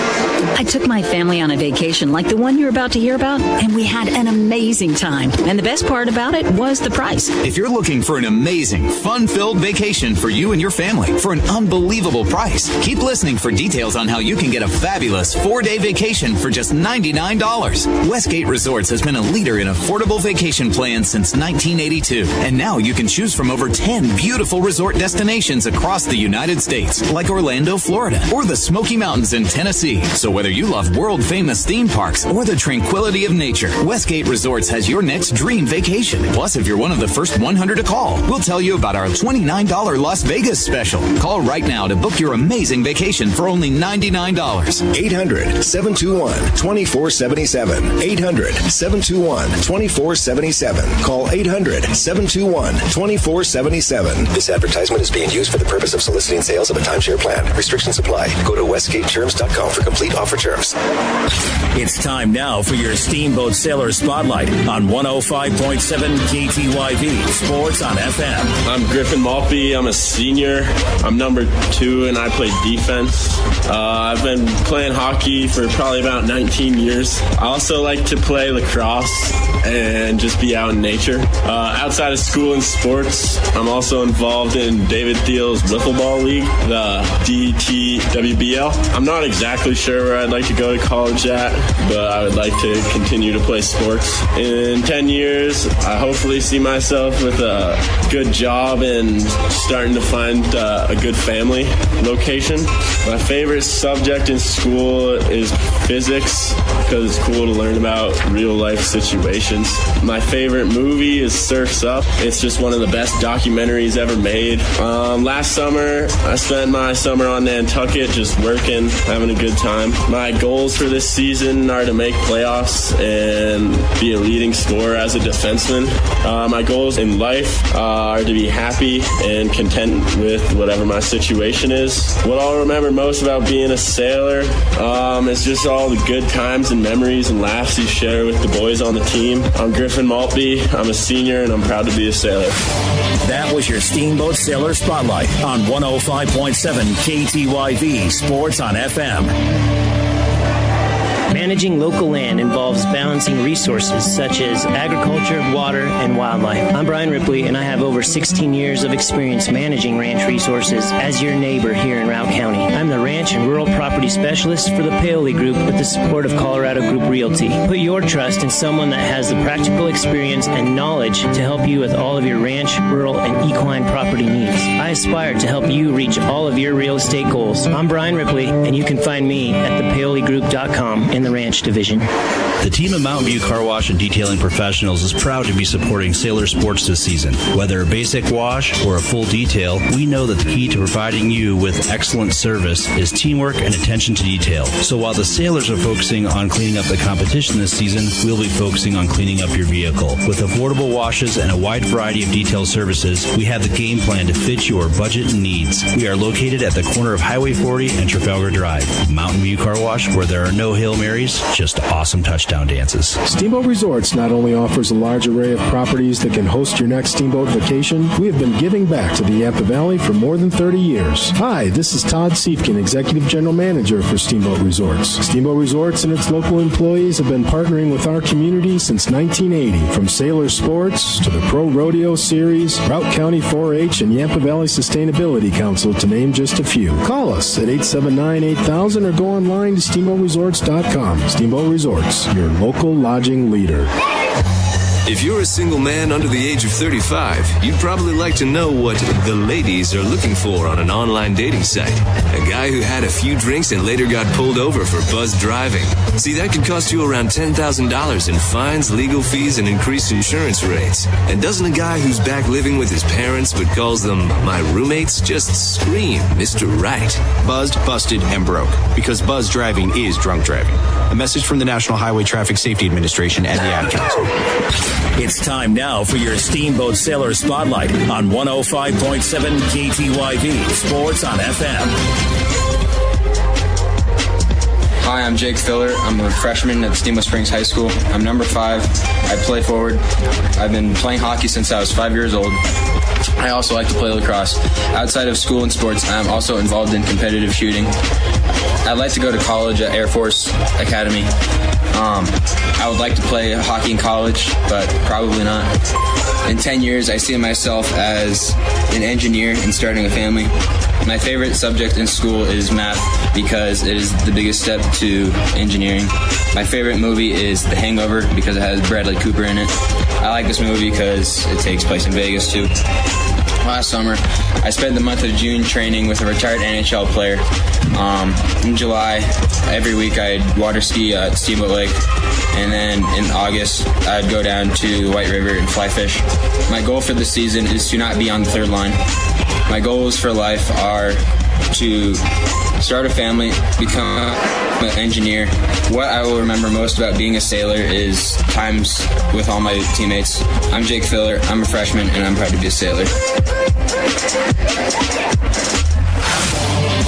I took my family on a vacation like the one you're about to hear about, and we had an amazing time. And the best part about it was the price. If you're looking for an amazing, fun-filled vacation for you and your family for an unbelievable price, keep listening for details on how you can get a fabulous 4-day vacation for just $99. Westgate Resorts has been a leader in affordable vacation plans since 1982. And now you can choose from over 10 beautiful resort destinations across the United States, like Orlando, Florida, or the Smoky Mountains in Tennessee. So whether you love world-famous theme parks or the tranquility of nature, Westgate Resorts has your next dream vacation. Plus, if you're one of the first 100 to call, we'll tell you about our $29 Las Vegas special. Call right now to book your amazing vacation for only $99. 800-721-2477. 800-721-2477. Call 800-721-2477. This advertisement is being used for the purpose of soliciting sales of a timeshare plan. Restrictions apply. Go to westgateterms.com for complete offer terms. It's time now for your Steamboat Sailor Spotlight on 105.7 KTYV Sports on FM. I'm Griffin Maltby. I'm a senior. I'm number 2, and I play defense. I've been playing hockey for probably about 19 years. I also like to play lacrosse and just be out in nature. Outside of school and sports, I'm also involved in David Thiel's Wiffle Ball League, the DTWBL. I'm not exactly sure where I'd like to go to college at, but I would like to continue to play sports. In 10 years, I hopefully see myself with a good job and starting to find a good family location. My favorite subject in school is physics because it's cool to learn about real life situations. My favorite movie is Surf's Up. It's just one of the best documentaries ever made. Last summer, I spent my summer on Nantucket just working, having a good time. My goals for this season are to make playoffs and be a leading scorer as a defenseman. My goals in life are to be happy and content with whatever my situation is. What I'll remember most about being a sailor is just all the good times and memories and laughs you share with the boys on the team. I'm Griffin Maltby. I'm a senior, and I'm proud to be a sailor. That was your Steamboat Sailor Spotlight on 105.7 KTYV Sports on FM. Managing local land involves balancing resources such as agriculture, water, and wildlife. I'm Brian Ripley, and I have over 16 years of experience managing ranch resources as your neighbor here in Routt County. I'm the Ranch and Rural Property Specialist for the Paoli Group with the support of Colorado Group Realty. Put your trust in someone that has the practical experience and knowledge to help you with all of your ranch, rural, and equine property needs. I aspire to help you reach all of your real estate goals. I'm Brian Ripley, and you can find me at thepaoligroup.com in the Ranch Division. The team of Mountain View Car Wash and Detailing Professionals is proud to be supporting Sailor Sports this season. Whether a basic wash or a full detail, we know that the key to providing you with excellent service is teamwork and attention to detail. So while the Sailors are focusing on cleaning up the competition this season, we'll be focusing on cleaning up your vehicle. With affordable washes and a wide variety of detail services, we have the game plan to fit your budget and needs. We are located at the corner of Highway 40 and Trafalgar Drive. Mountain View Car Wash, where there are no Hail Marys, just awesome touchdown dances. Steamboat Resorts not only offers a large array of properties that can host your next steamboat vacation, we have been giving back to the Yampa Valley for more than 30 years. Hi, this is Todd Siefkin, Executive General Manager for Steamboat Resorts. Steamboat Resorts and its local employees have been partnering with our community since 1980, from Sailor Sports to the Pro Rodeo Series, Route County 4-H, and Yampa Valley Sustainability Council, to name just a few. Call us at 879-8000 or go online to steamboatresorts.com. Steamboat Resorts, your local lodging leader. If you're a single man under the age of 35, you'd probably like to know what the ladies are looking for on an online dating site. A guy who had a few drinks and later got pulled over for buzzed driving. See, that could cost you around $10,000 in fines, legal fees, and increased insurance rates. And doesn't a guy who's back living with his parents but calls them my roommates just scream Mr. Right? Buzzed, busted, and broke. Because buzzed driving is drunk driving. A message from the National Highway Traffic Safety Administration and the Ad Council. It's time now for your Steamboat Sailor Spotlight on 105.7 KTYV Sports on FM. Hi, I'm Jake Filler. I'm a freshman at Steamboat Springs High School. I'm number 5. I play forward. I've been playing hockey since I was 5 years old. I also like to play lacrosse. Outside of school and sports, I'm also involved in competitive shooting. I'd like to go to college at Air Force Academy. I would like to play hockey in college, but probably not. In 10 years, I see myself as an engineer and starting a family. My favorite subject in school is math because it is the biggest step to engineering. My favorite movie is The Hangover because it has Bradley Cooper in it. I like this movie because it takes place in Vegas too. Last summer, I spent the month of June training with a retired NHL player. In July, every week I'd water ski at Steamboat Lake. And then in August, I'd go down to White River and fly fish. My goal for this season is to not be on the third line. My goals for life are to start a family, become an engineer. What I will remember most about being a sailor is times with all my teammates. I'm Jake Filler, I'm a freshman, and I'm proud to be a sailor.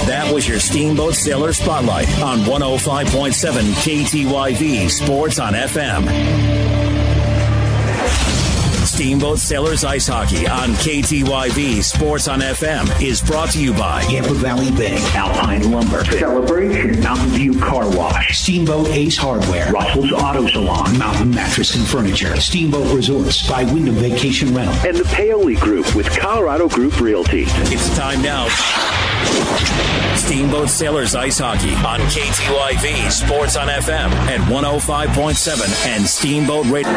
That was your Steamboat Sailor Spotlight on 105.7 KTYV Sports on FM. Steamboat Sailors Ice Hockey on KTYV Sports on FM is brought to you by Yampa Valley Bank, Alpine Lumber, Celebration, Mountain View Car Wash, Steamboat Ace Hardware, Russell's Auto Salon, Mountain Mattress and Furniture, Steamboat Resorts by Wyndham Vacation Rental, and the Paoli Group with Colorado Group Realty. It's time now. Steamboat Sailors Ice Hockey on KTYV Sports on FM at 105.7 and Steamboat Radio.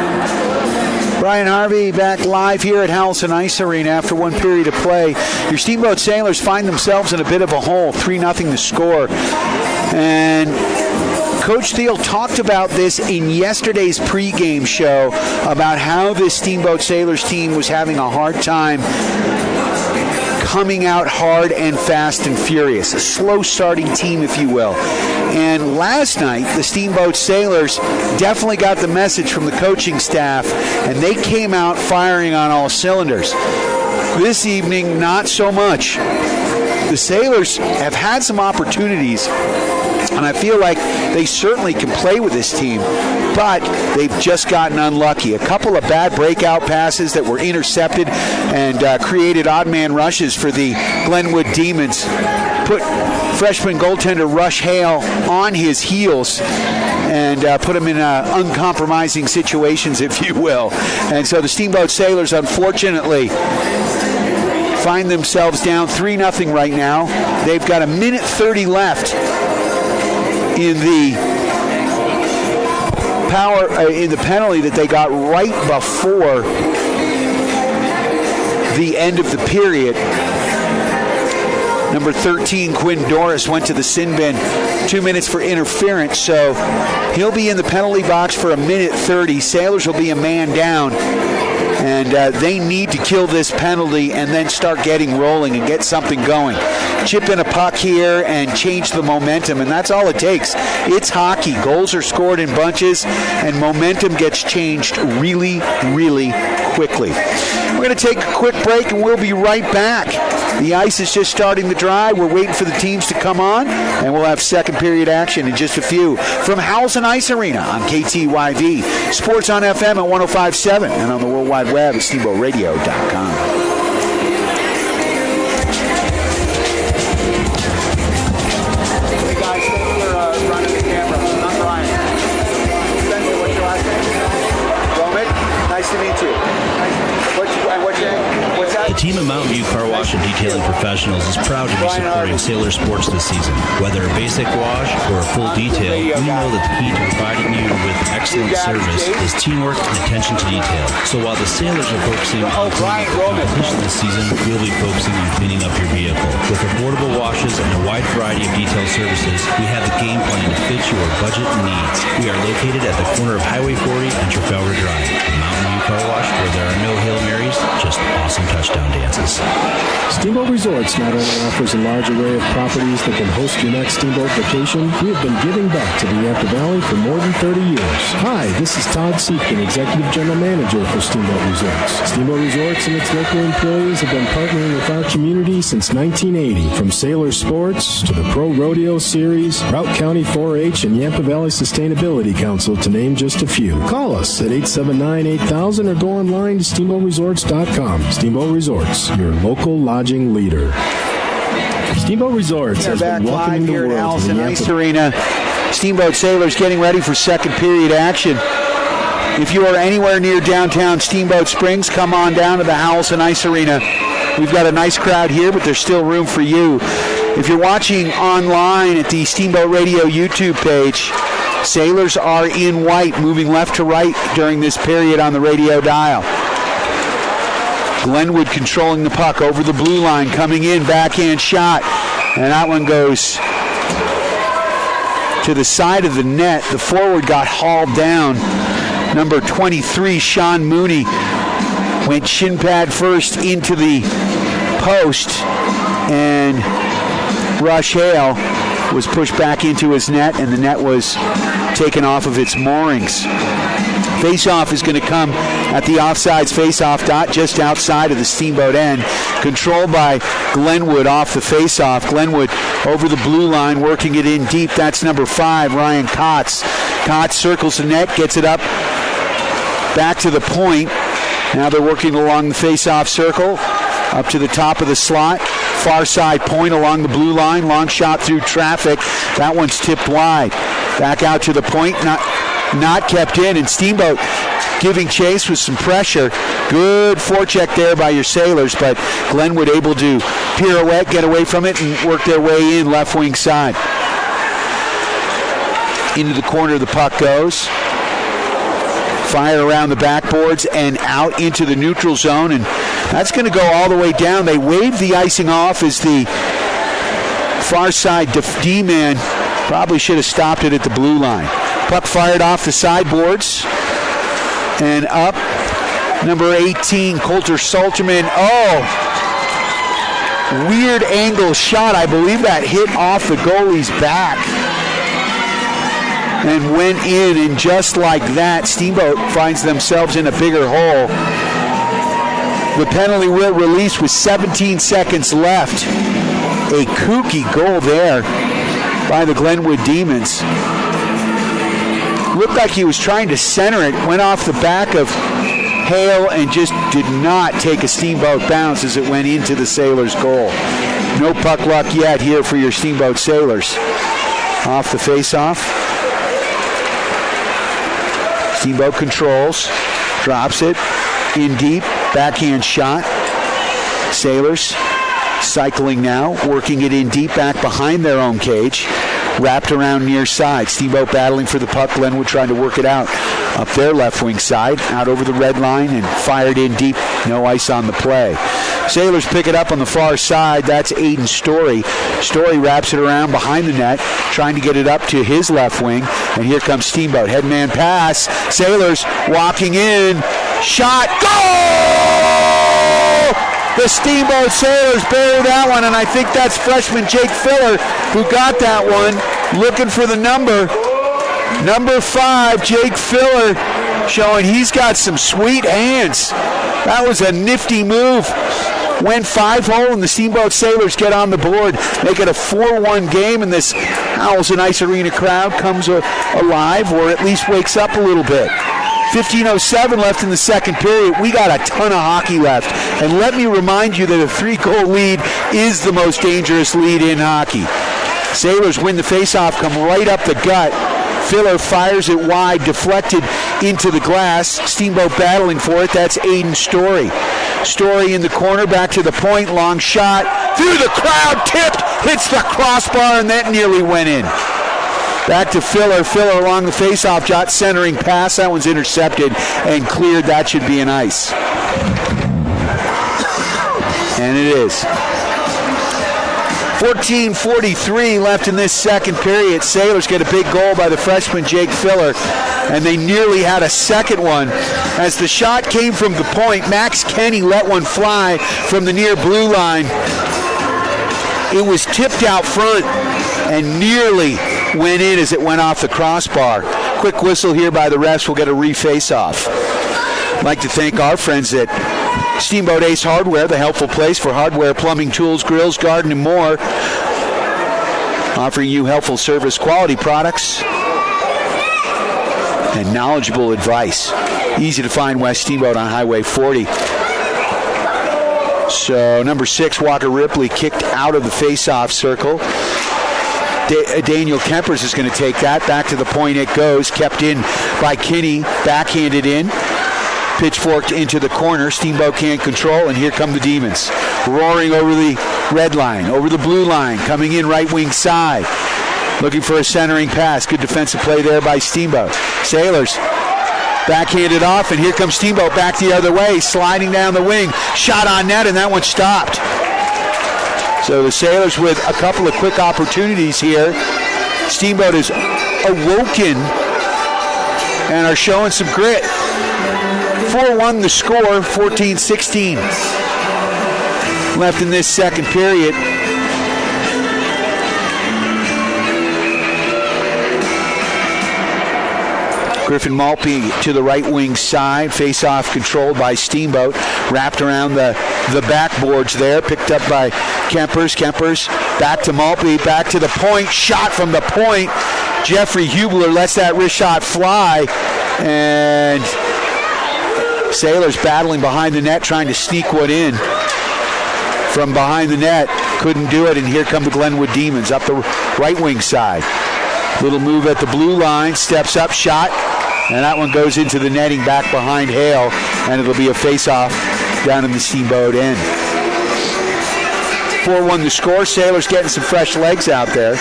Brian Harvey back live here at Howelson Ice Arena after one period of play. Your Steamboat Sailors find themselves in a bit of a hole, 3-0 to score. And Coach Thiel talked about this in yesterday's pregame show about how this Steamboat Sailors team was having a hard time coming out hard and fast and furious. A slow-starting team, if you will. And last night, the Steamboat Sailors definitely got the message from the coaching staff, and they came out firing on all cylinders. This evening, not so much. The Sailors have had some opportunities, and I feel like they certainly can play with this team, but they've just gotten unlucky. A couple of bad breakout passes that were intercepted and created odd man rushes for the Glenwood Demons. Put freshman goaltender Rush Hale on his heels and put him in uncompromising situations, if you will. And so the Steamboat Sailors, unfortunately, find themselves down 3-0 right now. They've got a minute 30 left in the penalty that they got right before the end of the period. Number 13, Quinn Doris, went to the sin bin. 2 minutes for interference, so he'll be in the penalty box for 1:30. Sailors will be a man down, and they need to kill this penalty and then start getting rolling and get something going. Chip in a puck here and change the momentum, and that's all it takes. It's hockey. Goals are scored in bunches, and momentum gets changed really, really quickly. We're going to take a quick break, and we'll be right back. The ice is just starting to dry. We're waiting for the teams to come on, and we'll have second period action in just a few. From Howells and Ice Arena on KTYV, Sports on FM at 105.7, and on the World Wide Web at SteamboatRadio.com. The team of Mountain View Car Wash and Detailing Professionals is proud to be supporting Sailor Sports this season. Whether a basic wash or a full detail, we know that the key to providing you with excellent service is teamwork and attention to detail. So while the Sailors are focusing on cleaning up the competition this season, we'll be focusing on cleaning up your vehicle. With affordable washes and a wide variety of detail services, we have a game plan to fit your budget and needs. We are located at the corner of Highway 40 and Trafalgar Drive. Mountain View Car Wash, where there are no Hail Marys, just awesome touchdown dances. Steamboat Resorts not only offers a large array of properties that can host your next Steamboat vacation, we have been giving back to the Yampa Valley for more than 30 years. Hi, this is Todd Siefkin, Executive General Manager for Steamboat Resorts. Steamboat Resorts and its local employees have been partnering with our community since 1980. From Sailor Sports to the Pro Rodeo Series, Route County 4-H, and Yampa Valley Sustainability Council, to name just a few. Call us at 879-8000 or go online to steamboatresorts.com. Steamboat Resorts, your local lodging leader. Steamboat Resorts has been welcoming the world to Howells the and Yampa Ice Arena. Steamboat Sailors getting ready for second period action. If you are anywhere near downtown Steamboat Springs, come on down to the Howells and Ice Arena. We've got a nice crowd here, but there's still room for you. If you're watching online at the Steamboat Radio YouTube page, Sailors are in white, moving left to right during this period on the radio dial. Glenwood controlling the puck over the blue line, coming in, backhand shot, and that one goes to the side of the net. The forward got hauled down. Number 23, Sean Mooney, went shin pad first into the post, and Rush Hale was pushed back into his net, and the net was taken off of its moorings. Face-off is going to come at the offsides face-off dot just outside of the Steamboat end. Controlled by Glenwood off the face-off. Glenwood over the blue line, working it in deep. That's number 5, Ryan Kotz. Kotz circles the net, gets it up back to the point. Now they're working along the face-off circle, up to the top of the slot. Far side point along the blue line. Long shot through traffic. That one's tipped wide. Back out to the point. Not kept in, and Steamboat giving chase with some pressure. Good forecheck there by your Sailors, but Glenwood able to pirouette, get away from it, and work their way in left wing side. Into the corner the puck goes. Fire around the backboards and out into the neutral zone, and that's going to go all the way down. They waved the icing off as the far side D-man probably should have stopped it at the blue line. Puck fired off the sideboards and up. Number 18, Coulter Salterman. Oh, weird angle shot. I believe that hit off the goalie's back and went in, and just like that, Steamboat finds themselves in a bigger hole. The penalty will release with 17 seconds left. A kooky goal there by the Glenwood Demons. Looked like he was trying to center it, went off the back of Hale and just did not take a Steamboat bounce as it went into the Sailors' goal. No puck luck yet here for your Steamboat Sailors. Off the face-off. Steamboat controls, drops it in deep, backhand shot. Sailors cycling now, working it in deep back behind their own cage. Wrapped around near side. Steamboat battling for the puck. Glenwood trying to work it out up their left wing side. Out over the red line and fired in deep. No ice on the play. Sailors pick it up on the far side. That's Aiden Story. Story wraps it around behind the net, trying to get it up to his left wing. And here comes Steamboat. Headman pass. Sailors walking in. Shot. Goal! The Steamboat Sailors bury that one, and I think that's freshman Jake Filler who got that one. Looking for the number. Number 5, Jake Filler, showing he's got some sweet hands. That was a nifty move. Went 5-hole, and the Steamboat Sailors get on the board. Make it a 4-1 game, and this Owls and Ice Arena crowd comes alive, or at least wakes up a little bit. 15:07 left in the second period. We got a ton of hockey left. And let me remind you that a 3-goal lead is the most dangerous lead in hockey. Sailors win the faceoff, come right up the gut. Filler fires it wide, deflected into the glass. Steamboat battling for it. That's Aiden Story. Story in the corner, back to the point, long shot. Through the crowd, tipped, hits the crossbar, and that nearly went in. Back to Filler. Filler along the faceoff, jot centering pass. That one's intercepted and cleared. That should be an ice. And it is. 14:43 left in this second period. Sailors get a big goal by the freshman Jake Filler, and they nearly had a second one. As the shot came from the point, Max Kenny let one fly from the near blue line. It was tipped out front and nearly went in as it went off the crossbar. Quick whistle here by the refs. We'll get a re-face-off. I'd like to thank our friends at Steamboat Ace Hardware, the helpful place for hardware, plumbing, tools, grills, garden, and more. Offering you helpful service, quality products, and knowledgeable advice. Easy to find West Steamboat on Highway 40. So number 6, Walker Ripley, kicked out of the face-off circle. Daniel Kempers is going to take that. Back to the point it goes. Kept in by Kinney. Backhanded in. Pitchforked into the corner. Steamboat can't control, and here come the Demons. Roaring over the red line, over the blue line, coming in right wing side. Looking for a centering pass. Good defensive play there by Steamboat. Sailors backhanded off, and here comes Steamboat back the other way, sliding down the wing. Shot on net, and that one stopped. So the Sailors with a couple of quick opportunities here. Steamboat is awoken and are showing some grit. 4-1 the score, 14-16 left in this second period. Griffin Maltby to the right wing side. Face-off controlled by Steamboat. Wrapped around the backboards there. Picked up by Kempers. Kempers back to Maltby. Back to the point. Shot from the point. Jeffrey Hubler lets that wrist shot fly. And Sailors battling behind the net, trying to sneak one in from behind the net. Couldn't do it, and here come the Glenwood Demons up the right wing side. Little move at the blue line, steps up, shot, and that one goes into the netting back behind Hale, and it'll be a face-off down in the Steamboat end. 4-1 the score. Sailors getting some fresh legs out there.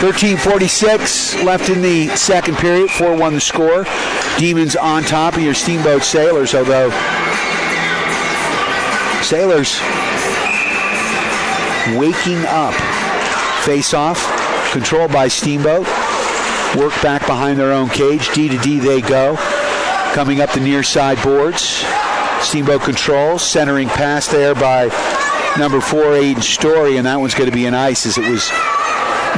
.46 left in the second period. 4-1 the score. Demons on top of your Steamboat Sailors, although Sailors waking up. Face-off, controlled by Steamboat. Work back behind their own cage. D to D they go. Coming up the near side boards. Steamboat controls. Centering pass there by number 4, Aiden Story, and that one's going to be an ice as it was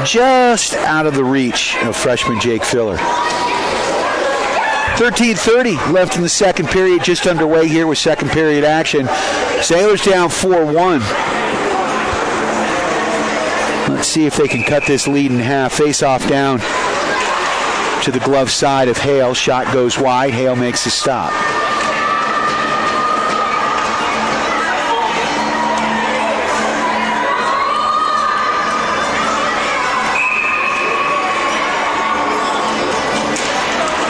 just out of the reach of freshman Jake Filler. 13:30 left in the second period, just underway here with second period action. Sailors down 4-1. Let's see if they can cut this lead in half. Face off down to the glove side of Hale. Shot goes wide. Hale makes the stop.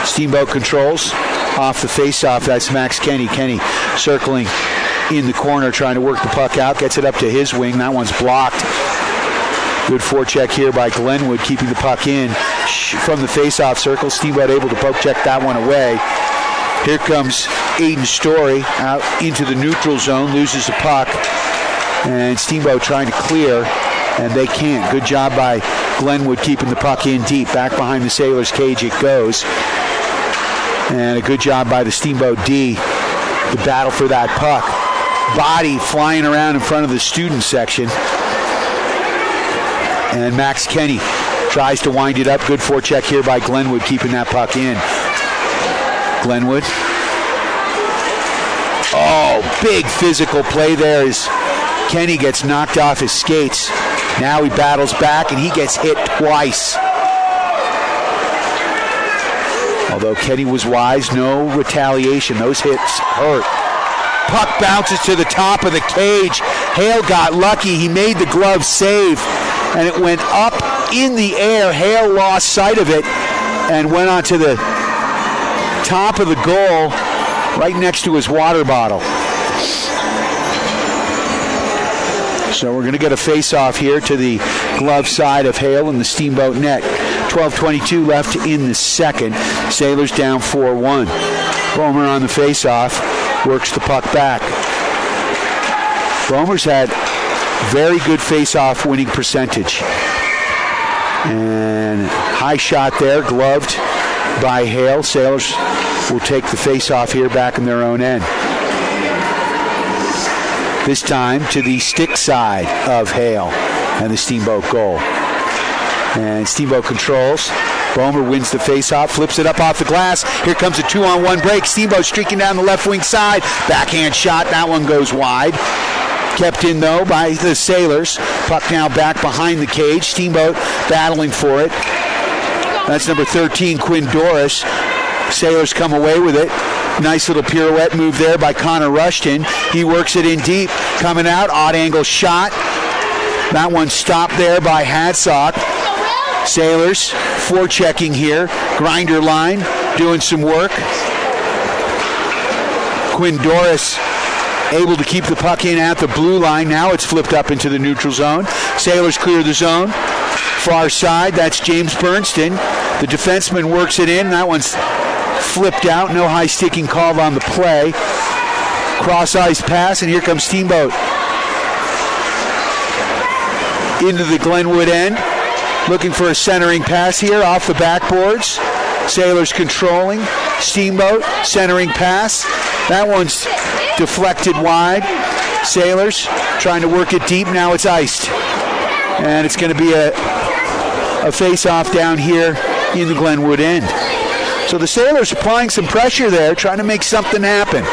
Steamboat controls off the face-off. That's Max Kenny. Kenny circling in the corner, trying to work the puck out. Gets it up to his wing. That one's blocked Good forecheck here by Glenwood, keeping the puck in from the face-off circle. Steamboat able to poke check that one away. Here comes Aiden Story out into the neutral zone, loses the puck. And Steamboat trying to clear, and they can't. Good job by Glenwood keeping the puck in deep. Back behind the Sailors' cage it goes. And a good job by the Steamboat D to battle for that puck. Body flying around in front of the student section. And Max Kenny tries to wind it up. Good forecheck here by Glenwood, keeping that puck in. Glenwood. Oh, big physical play there as Kenny gets knocked off his skates. Now he battles back and he gets hit twice. Although Kenny was wise, no retaliation. Those hits hurt. Puck bounces to the top of the cage. Hale got lucky. He made the glove save, and it went up in the air. Hale lost sight of it and went onto the top of the goal right next to his water bottle. So we're going to get a face-off here to the glove side of Hale in the Steamboat net. 12:22 left in the second. Sailors down 4-1. Bomer on the face-off. Works the puck back. Bomer's had very good face-off winning percentage. And high shot there, gloved by Hale. Sailors will take the face-off here back in their own end. This time to the stick side of Hale and the Steamboat goal. And Steamboat controls. Bomer wins the face-off, flips it up off the glass. Here comes a 2-on-1 break. Steamboat streaking down the left wing side. Backhand shot, that one goes wide. Kept in, though, by the Sailors. Puck now back behind the cage. Steamboat battling for it. That's number 13, Quinn Doris. Sailors come away with it. Nice little pirouette move there by Connor Rushton. He works it in deep. Coming out, odd angle shot. That one stopped there by Hadsock. Sailors forechecking here. Grinder line doing some work. Quinn Doris able to keep the puck in at the blue line. Now it's flipped up into the neutral zone. Sailors clear the zone. Far side, that's James Bernston. The defenseman works it in. That one's flipped out. No high sticking call on the play. Cross ice pass, and here comes Steamboat. Into the Glenwood end. Looking for a centering pass here off the backboards. Sailors controlling. Steamboat centering pass. That one's deflected wide. Sailors trying to work it deep. Now it's iced. And it's going to be a face-off down here in the Glenwood end. So the Sailors applying some pressure there, trying to make something happen.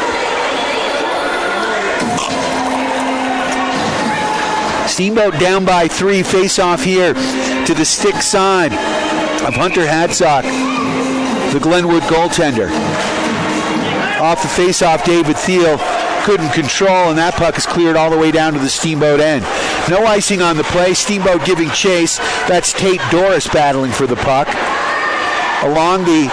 Steamboat down by 3, face-off here to the stick side of Hunter Hadsock, the Glenwood goaltender. Off the face-off, David Thiel couldn't control, and that puck is cleared all the way down to the Steamboat end. No icing on the play. Steamboat giving chase. That's Tate Doris battling for the puck. Along the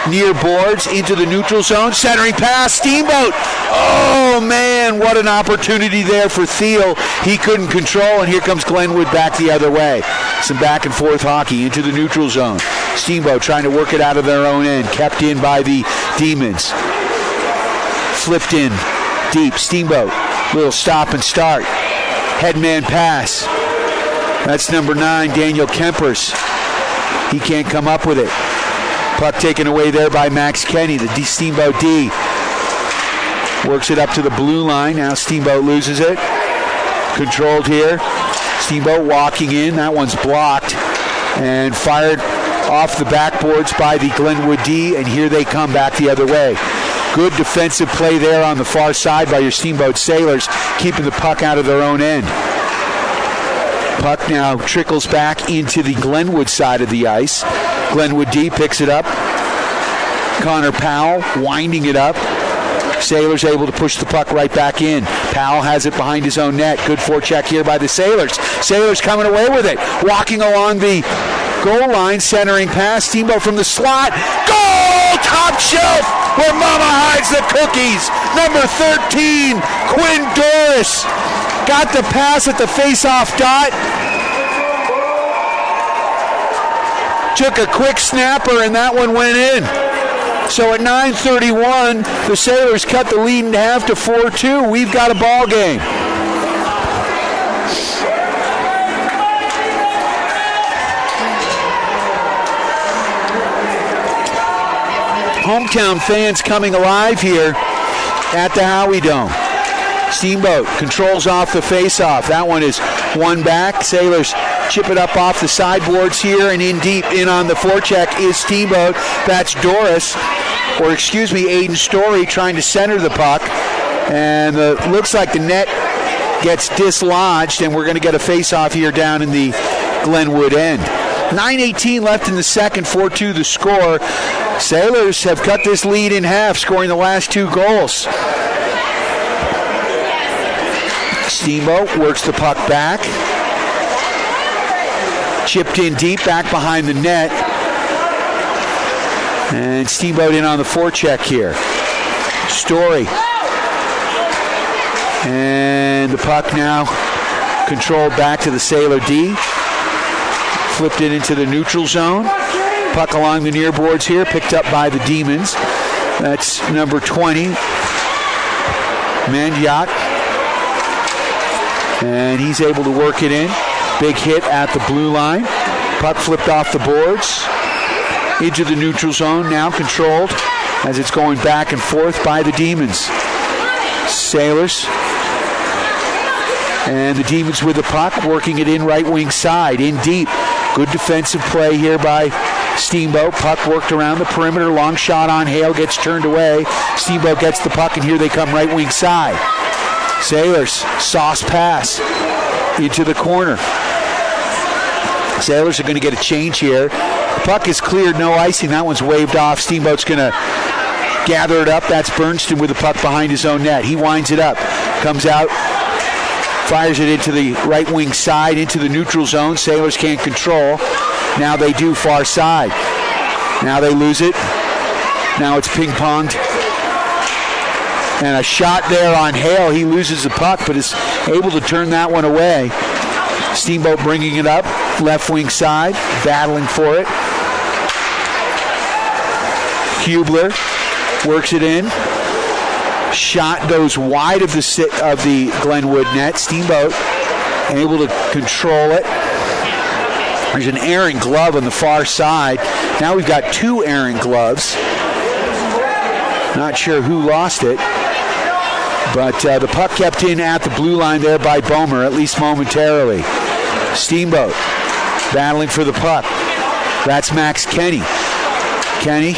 near boards into the neutral zone. Centering pass. Steamboat. Oh, man, what an opportunity there for Thiel. He couldn't control, and here comes Glenwood back the other way. Some back and forth hockey into the neutral zone. Steamboat trying to work it out of their own end. Kept in by the Demons. Flipped in deep. Steamboat. Little stop and start. Headman pass. That's number 9, Daniel Kempers. He can't come up with it. Puck taken away there by Max Kenny, the Steamboat D. Works it up to the blue line. Now Steamboat loses it. Controlled here. Steamboat walking in. That one's blocked. And fired off the backboards by the Glenwood D. And here they come back the other way. Good defensive play there on the far side by your Steamboat Sailors, keeping the puck out of their own end. Puck now trickles back into the Glenwood side of the ice. Glenwood D picks it up. Connor Powell winding it up. Sailors able to push the puck right back in. Powell has it behind his own net. Good forecheck here by the Sailors. Sailors coming away with it. Walking along the goal line, centering pass. Steamboat from the slot. Goal! Top shelf where Mama hides the cookies. Number 13, Quinn Doris. Got the pass at the face-off dot. took a quick snapper, and that one went in. So at 9:31, the Sailors cut the lead in half to 4-2. We've got a ball game. Hometown fans coming alive here at the Howie Dome. Steamboat controls off the face-off. That one is one back. Sailors chip it up off the sideboards here, and in deep, in on the forecheck is Steamboat. That's Aiden Story trying to center the puck. And looks like the net gets dislodged, and we're going to get a face-off here down in the Glenwood end. 9:18 left in the second, 4-2 the score. Sailors have cut this lead in half, scoring the last two goals. Steamboat works the puck back. Chipped in deep, back behind the net. And Steamboat in on the forecheck here. Story. And the puck now controlled back to the Sailor D. Flipped it into the neutral zone. Puck along the near boards here, picked up by the Demons. That's number 20, Mandiak. And he's able to work it in. Big hit at the blue line. Puck flipped off the boards into the neutral zone, now controlled as it's going back and forth by the Demons. Sailors. And the Demons with the puck, working it in right wing side, in deep. Good defensive play here by Steamboat. Puck worked around the perimeter. Long shot on Hale, gets turned away. Steamboat gets the puck, and here they come right wing side. Sailors, sauce pass into the corner. Sailors are going to get a change here. The puck is cleared, no icing. That one's waved off. Steamboat's going to gather it up. That's Bernston with the puck behind his own net. He winds it up, comes out, fires it into the right wing side, into the neutral zone. Sailors can't control. Now they do, far side. Now they lose it. Now it's ping-ponged. And a shot there on Hale. He loses the puck, but is able to turn that one away. Steamboat bringing it up, left wing side, battling for it. Hubler works it in. Shot goes wide of the Glenwood net. Steamboat able to control it. There's an errant glove on the far side. Now we've got two errant gloves. Not sure who lost it. But the puck kept in at the blue line there by Bomer, at least momentarily. Steamboat battling for the puck. That's Max Kenny. Kenny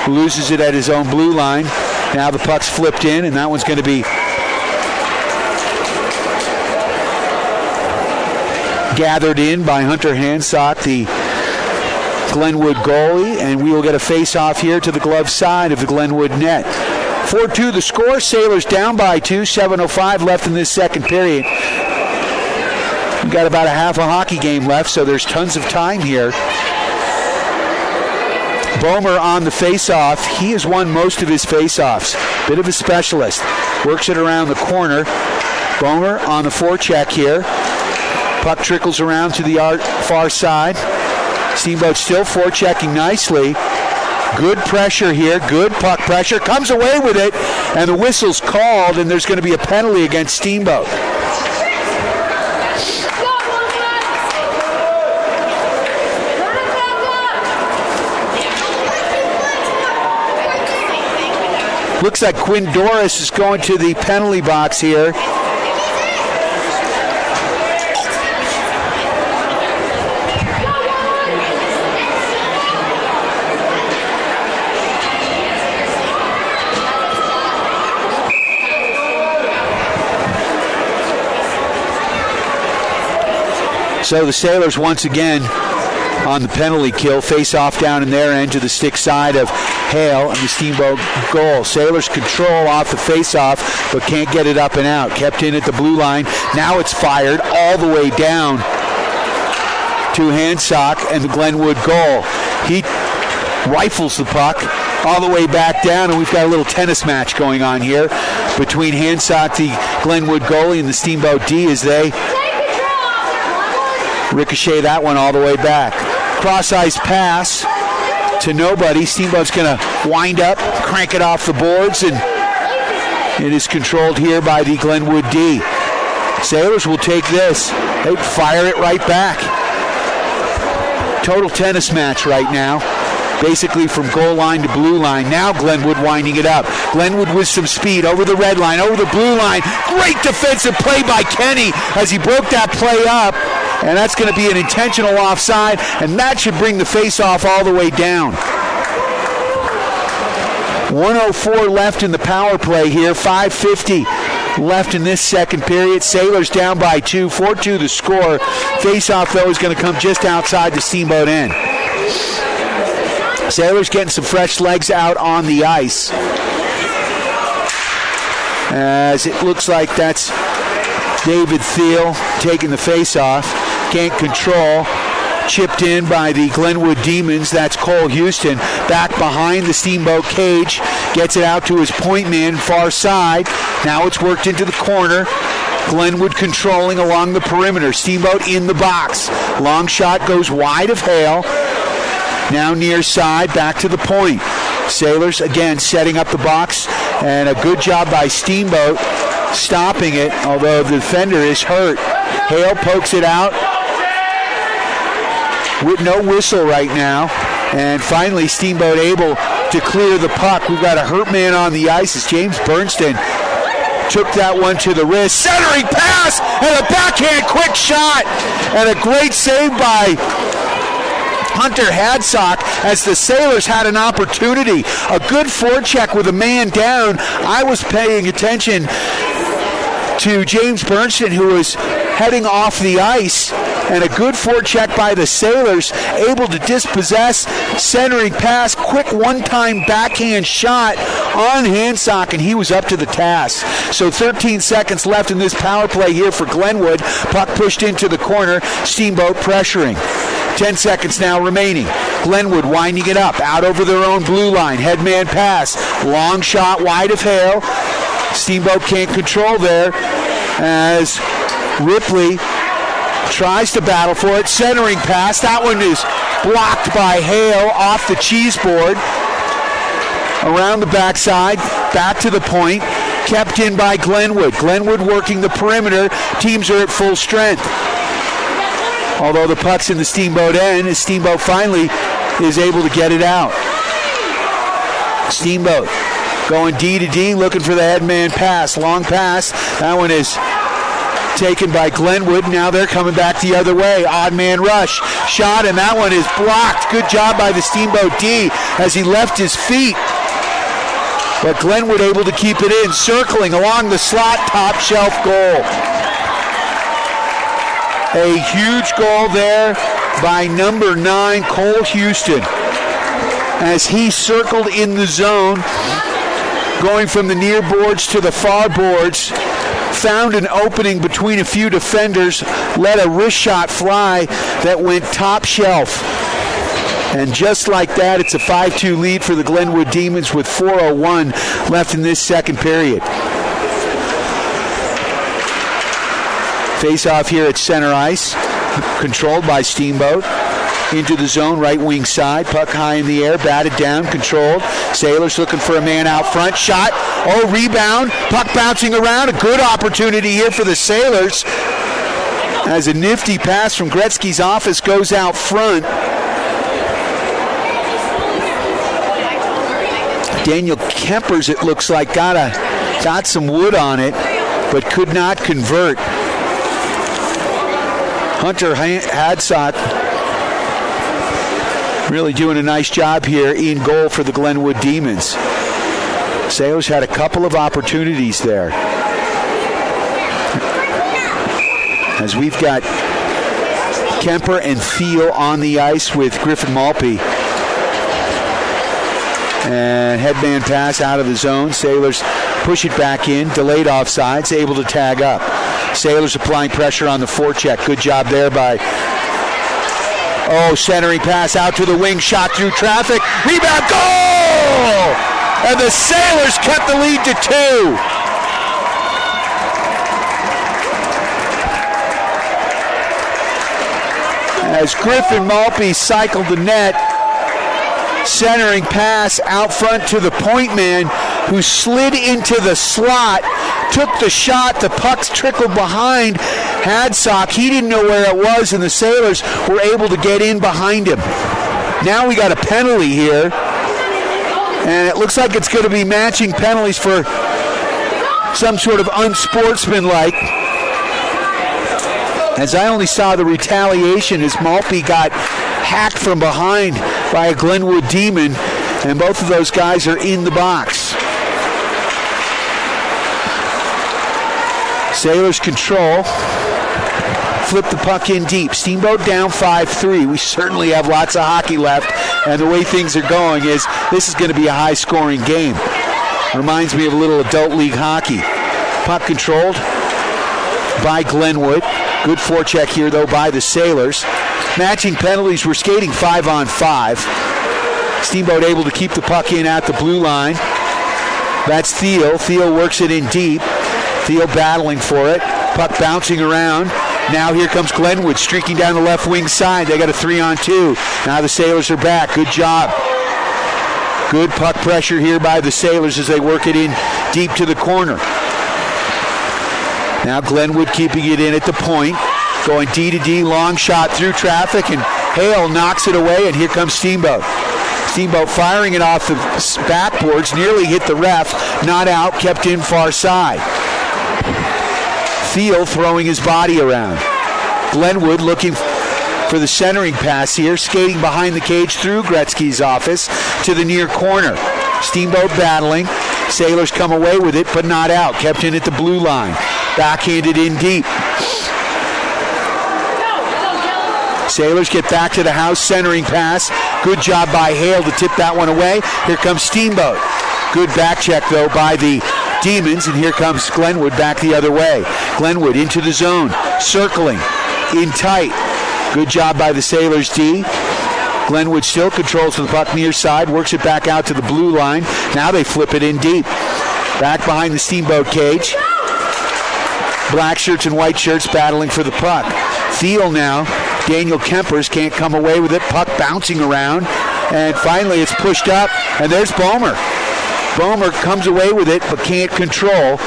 loses it at his own blue line. Now the puck's flipped in, and that one's going to be gathered in by Hunter Hansock, the Glenwood goalie, and we will get a face-off here to the glove side of the Glenwood net. 4-2 the score. Sailors down by 2. 7:05 left in this second period. We've got about a half a hockey game left, so there's tons of time here. Bomer on the face-off. He has won most of his face-offs. Bit of a specialist. Works it around the corner. Bomer on the forecheck here. Puck trickles around to the far side. Steamboat still forechecking nicely. Good pressure here. Good puck pressure. Comes away with it, and the whistle's called, and there's going to be a penalty against Steamboat. Looks like Quinn Doris is going to the penalty box here. So the Sailors once again on the penalty kill, face off down in their end to the stick side of Hale and the Steamboat goal. Sailors control off the face-off, but can't get it up and out. Kept in at the blue line. Now it's fired all the way down to Hansock and the Glenwood goal. He rifles the puck all the way back down, and we've got a little tennis match going on here between Hansock, the Glenwood goalie, and the Steamboat D as they ricochet that one all the way back. Cross-ice pass to nobody. Steamboat's going to wind up, crank it off the boards, and it is controlled here by the Glenwood D. Sailors will take this. They fire it right back. Total tennis match right now. Basically from goal line to blue line. Now Glenwood winding it up. Glenwood with some speed over the red line, over the blue line. Great defensive play by Kenny as he broke that play up. And that's going to be an intentional offside, and that should bring the face-off all the way down. 1:04 left in the power play here. 5:50 left in this second period. Sailors down by 2. 4-2 the score. Face-off, though, is going to come just outside the Steamboat end. Sailors getting some fresh legs out on the ice. As it looks like that's David Thiel taking the face-off. Can't control. Chipped in by the Glenwood Demons. That's Cole Houston. Back behind the Steamboat cage. Gets it out to his point man, far side. Now it's worked into the corner. Glenwood controlling along the perimeter. Steamboat in the box. Long shot goes wide of Hale. Now near side, back to the point. Sailors again setting up the box. And a good job by Steamboat stopping it, although the defender is hurt. Hale pokes it out with no whistle right now. And finally, Steamboat able to clear the puck. We've got a hurt man on the ice as James Bernstein took that one to the wrist. Centering pass and a backhand quick shot. And a great save by Hunter Hadsock as the Sailors had an opportunity. A good forecheck with a man down. I was paying attention to James Bernstein, who was heading off the ice, and a good forecheck by the Sailors, able to dispossess, centering pass, quick one-time backhand shot on Hadsock, and he was up to the task. So 13 seconds left in this power play here for Glenwood. Puck pushed into the corner, Steamboat pressuring. 10 seconds now remaining. Glenwood winding it up, out over their own blue line. Headman pass, long shot wide of Hale. Steamboat can't control there as Ripley tries to battle for it. Centering pass. That one is blocked by Hale off the cheese board. Around the backside, back to the point. Kept in by Glenwood. Glenwood working the perimeter. Teams are at full strength. Although the puck's in the Steamboat end, as Steamboat finally is able to get it out. Steamboat going D to D, looking for the headman pass. Long pass. That one is taken by Glenwood. Now they're coming back the other way. Odd man rush. Shot, and that one is blocked. Good job by the Steamboat D as he left his feet. But Glenwood able to keep it in, circling along the slot, top shelf goal. A huge goal there by number 9, Cole Houston, as he circled in the zone, going from the near boards to the far boards, found an opening between a few defenders, let a wrist shot fly that went top shelf. And just like that, it's a 5-2 lead for the Glenwood Demons with 4:01 left in this second period. Face-off here at center ice, controlled by Steamboat. Into the zone, right wing side. Puck high in the air, batted down, controlled. Sailors looking for a man out front. Shot. Oh, rebound. Puck bouncing around. A good opportunity here for the Sailors, as a nifty pass from Gretzky's office goes out front. Daniel Kempers, it looks like, got some wood on it, but could not convert. Hunter Hadsock really doing a nice job here in goal for the Glenwood Demons. Sailors had a couple of opportunities there. As we've got Kemper and Thiel on the ice with Griffin Malpe. And headman pass out of the zone. Sailors push it back in. Delayed offsides. Able to tag up. Sailors applying pressure on the forecheck. Good job there by... Oh, centering pass out to the wing. Shot through traffic. Rebound. Goal! And the Sailors kept the lead to 2. as Griffin Maltby cycled the net. Centering pass out front to the point man, who slid into the slot, took the shot. The puck's trickled behind Hadsock. He didn't know where it was, and the Sailors were able to get in behind him. Now we got a penalty here, and it looks like it's going to be matching penalties for some sort of unsportsmanlike. As I only saw the retaliation as Maltby got hacked from behind by a Glenwood Demon, and both of those guys are in the box. Sailors control. Flip the puck in deep. Steamboat down 5-3. We certainly have lots of hockey left, and the way things are going is this is going to be a high-scoring game. Reminds me of a little adult league hockey. Puck controlled by Glenwood. Good forecheck here, though, by the Sailors. Matching penalties, we're skating 5-on-5. Steamboat able to keep the puck in at the blue line. That's Thiel. Thiel works it in deep. Thiel battling for it. Puck bouncing around. Now here comes Glenwood streaking down the left wing side. They got a 3-on-2. Now the Sailors are back. Good job. Good puck pressure here by the Sailors as they work it in deep to the corner. Now Glenwood keeping it in at the point. Going D to D, long shot through traffic, and Hale knocks it away, and here comes Steamboat. Steamboat firing it off the backboards, nearly hit the ref, not out, kept in far side. Thiel throwing his body around. Glenwood looking for the centering pass here, skating behind the cage through Gretzky's office to the near corner. Steamboat battling. Sailors come away with it, but not out. Kept in at the blue line. Backhanded in deep. Sailors get back to the house, centering pass. Good job by Hale to tip that one away. Here comes Steamboat. Good back check, though, by the Demons, and here comes Glenwood back the other way. Glenwood into the zone, circling, in tight. Good job by the Sailors D. Glenwood still controls the puck near side, works it back out to the blue line. Now they flip it in deep. Back behind the Steamboat cage. Black shirts and white shirts battling for the puck. Thiel now. Daniel Kempers can't come away with it. Puck bouncing around. And finally it's pushed up. And there's Boehmer. Boehmer comes away with it but can't control.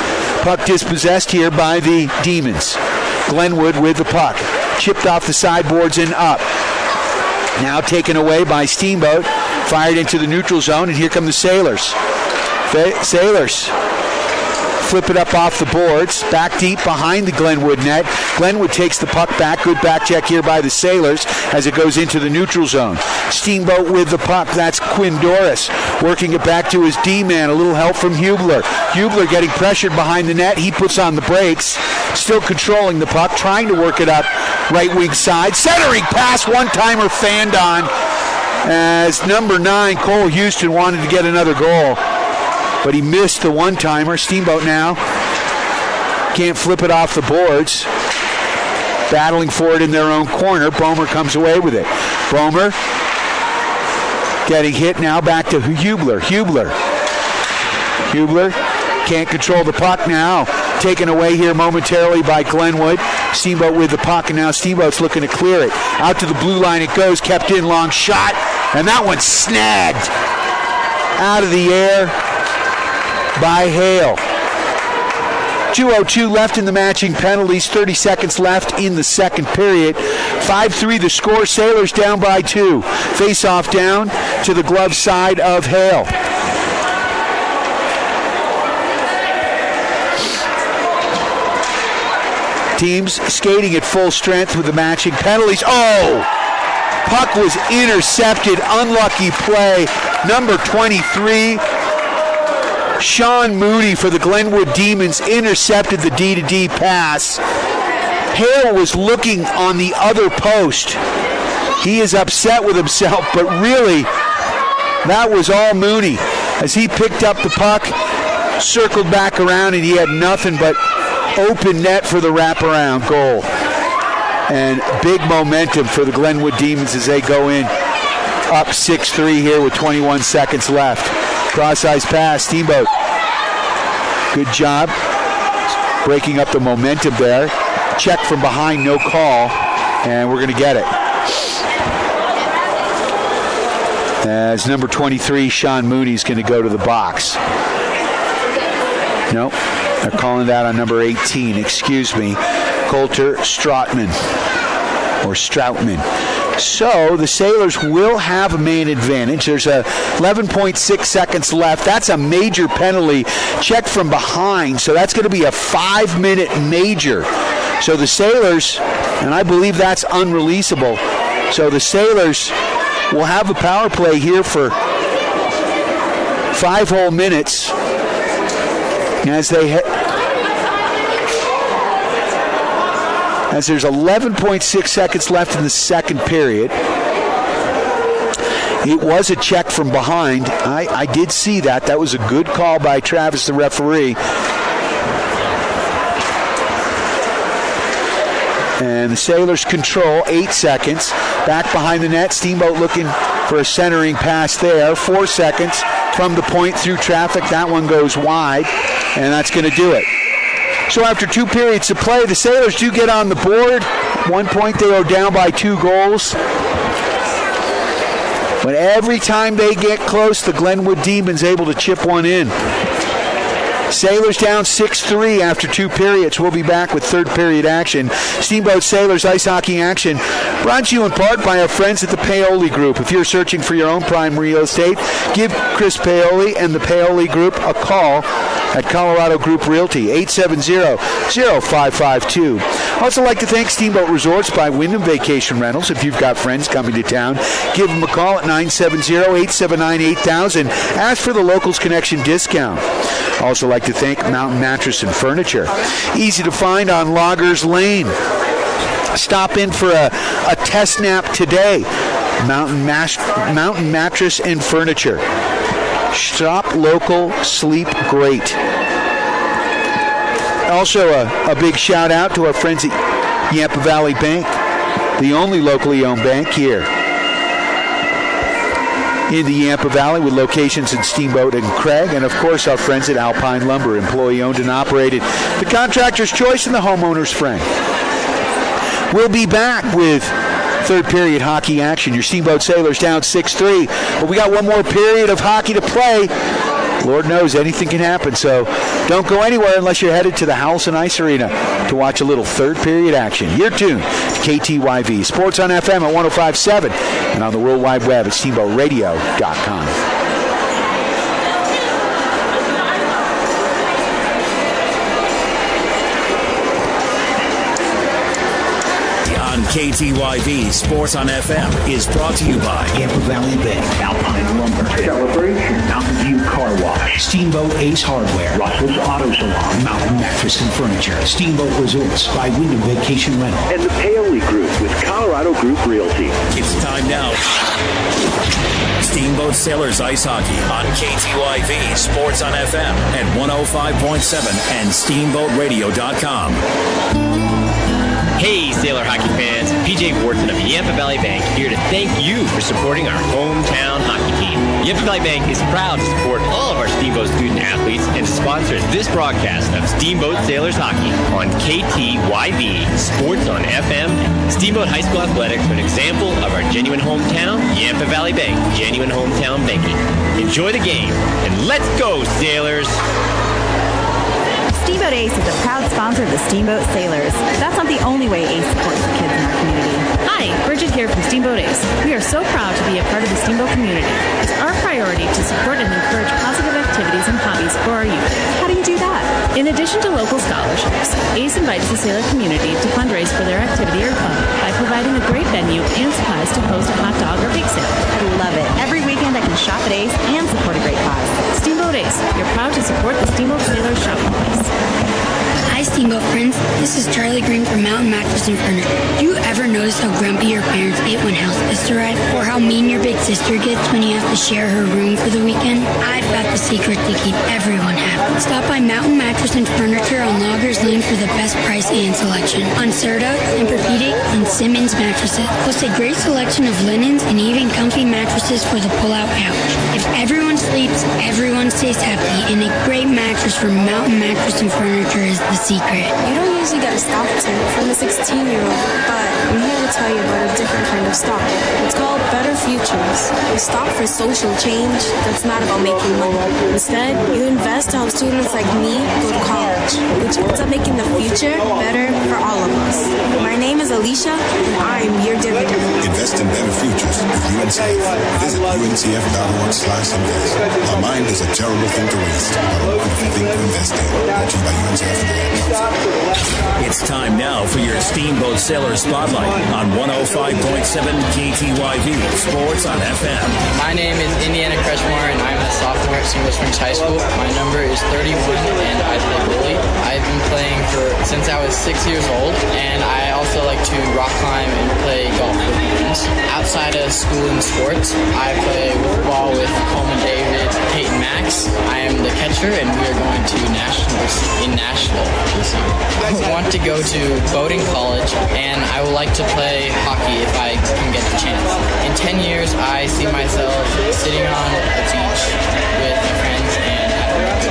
Puck dispossessed here by the Demons. Glenwood with the puck. Chipped off the sideboards and up. Now taken away by Steamboat. Fired into the neutral zone. And here come the Sailors. Sailors flip it up off the boards, back deep behind the Glenwood net. Glenwood takes the puck back. Good back check here by the Sailors as it goes into the neutral zone. Steamboat with the puck. That's Quinn Doris working it back to his D-man. A little help from Hubler. Hubler getting pressured behind the net. He puts on the brakes. Still controlling the puck, trying to work it up right wing side. Centering pass, one-timer fanned on as number 9, Cole Houston, wanted to get another goal. But he missed the one-timer. Steamboat now can't flip it off the boards. Battling for it in their own corner. Boehmer comes away with it. Boehmer getting hit now back to Hubler. Hubler can't control the puck now. Taken away here momentarily by Glenwood. Steamboat with the puck, and now Steamboat's looking to clear it. Out to the blue line it goes. Kept in, long shot. And that one's snagged out of the air by Hale. 2:02 left in the matching penalties. 30 seconds left in the second period. 5-3 the score. Sailors down by 2. Face-off down to the glove side of Hale. Teams skating at full strength with the matching penalties. Oh! Puck was intercepted. Unlucky play. Number 23. Sean Moody for the Glenwood Demons intercepted the D-to-D pass. Hale was looking on the other post. He is upset with himself, but really, that was all Mooney. As he picked up the puck, circled back around, and he had nothing but open net for the wraparound goal. And big momentum for the Glenwood Demons as they go in up 6-3 here with 21 seconds left. Cross-ice pass, Steamboat. Good job breaking up the momentum there. Check from behind, no call, and we're going to get it. As number 23, Sean Mooney's going to go to the box. Nope, they're calling that on number 18. Excuse me, Coulter Stroutman. So the Sailors will have a man advantage. There's 11.6 seconds left. That's a major penalty. Check from behind. So that's going to be a 5-minute major. So the Sailors, and I believe that's unreleasable. So the Sailors will have a power play here for 5 whole minutes as there's 11.6 seconds left in the second period. It was a check from behind. I did see that. That was a good call by Travis, the referee. And the Sailors control 8 seconds. Back behind the net, Steamboat looking for a centering pass there. 4 seconds from the point through traffic. That one goes wide, and that's going to do it. So after 2 periods of play, the Sailors do get on the board. 1 point, they are down by 2 goals. But every time they get close, the Glenwood Demons able to chip one in. Sailors down 6-3 after 2 periods. We'll be back with third period action. Steamboat Sailors ice hockey action brought to you in part by our friends at the Paoli Group. If you're searching for your own prime real estate, give Chris Paoli and the Paoli Group a call at Colorado Group Realty, 870-0552. Also like to thank Steamboat Resorts by Wyndham Vacation Rentals. If you've got friends coming to town, give them a call at 970-879-8000. Ask for the Locals Connection discount. Also like to thank Mountain Mattress and Furniture. Easy to find on Loggers Lane. Stop in for a test nap today. Mountain Mattress and Furniture. Shop local, sleep great. Also a big shout out to our friends at Yampa Valley Bank, the only locally owned bank here in the Yampa Valley with locations in Steamboat and Craig, and of course our friends at Alpine Lumber, employee owned and operated, the contractor's choice and the homeowner's friend. We'll be back with third period hockey action. Your Steamboat Sailors down 6-3, but we got one more period of hockey to play. Lord knows anything can happen, so don't go anywhere unless you're headed to the Howelson Ice Arena to watch a little third period action. You're tuned to KTYV Sports on FM at 105.7 and on the World Wide Web at steamboatradio.com. KTYV Sports on FM is brought to you by Yampa Valley Bank, Alpine Lumber, Celebration, Mountain View Car Wash, Steamboat Ace Hardware, Russell's Auto Salon, Mountain Mattress and Furniture, Steamboat Resorts by Wyndham Vacation Rental, and the Paoli Group with Colorado Group Realty. It's time now. Steamboat Sailors Ice Hockey on KTYV Sports on FM at 105.7 and steamboatradio.com. Hey, Sailor hockey fans, PJ Wharton of Yampa Valley Bank here to thank you for supporting our hometown hockey team. Yampa Valley Bank is proud to support all of our Steamboat student athletes and to sponsor this broadcast of Steamboat Sailors Hockey on KTYV Sports on FM. Steamboat High School Athletics are an example of our genuine hometown, Yampa Valley Bank, genuine hometown banking. Enjoy the game, and let's go, Sailors! Steamboat Ace is a proud sponsor of the Steamboat Sailors. That's not the only way Ace supports the kids in our community. Hi, Bridget here from Steamboat Ace. We are so proud to be a part of the Steamboat community. It's our priority to support and encourage positive activities and hobbies for our youth. How do you do that? In addition to local scholarships, Ace invites the sailor community to fundraise for their activity or club by providing a great venue and supplies to host a hot dog or bake sale. I love it. Every weekend I can shop at Ace and support a great cause. Steamboat Ace, you're proud to support the Steamboat Sailors shopping place. Hi, Steamboat friends. This is Charlie Green from Mountain Mattress and Furniture. Do you ever notice how grumpy your parents get when house guests arrive? Or how mean your big sister gets when you have to share her room for the weekend? I've got the secret to keep everyone happy. Stop by Mountain Mattress and Furniture on Loggers Lane for the best price and selection on Serta, Tempur-Pedic, and Simmons mattresses. Plus a great selection of linens and even comfy mattresses for the pull-out couch. If everyone sleeps, everyone stays happy, and a great mattress from Mountain Mattress and Furniture is the secret. You don't usually get a stock tip from a 16-year-old, but I'm here to tell tell you about a different kind of stop. It's called Better Futures. A stop for social change that's not about making money. Instead, you invest to help students like me go to college, which ends up making the future better for all of us. My name is Alicia, and I'm your dividend. Invest in better futures with UNCF. Visit uncf.org/invest. Our mind is a terrible thing to waste, but a wonderful thing to invest in. Brought to you by UNCF and the Ad Council. It's time now for your Steamboat Sailor Spotlight on 105.7 KTYV Sports on FM. My name is Indiana Kretschmar, and I'm a sophomore at Steamboat Springs High School. My number is 31, and I play goalie. I've been playing since I was 6 years old, and I also like to rock climb and play golf with friends. Outside of school and sports, I play ball with Coleman David, Peyton Max. I am the catcher, and we are going to nationals in Nashville this year. I want to go to boating college, and I would like to play hockey if I can get the chance. In 10 years, I see myself sitting on a beach with my friends and having a good day.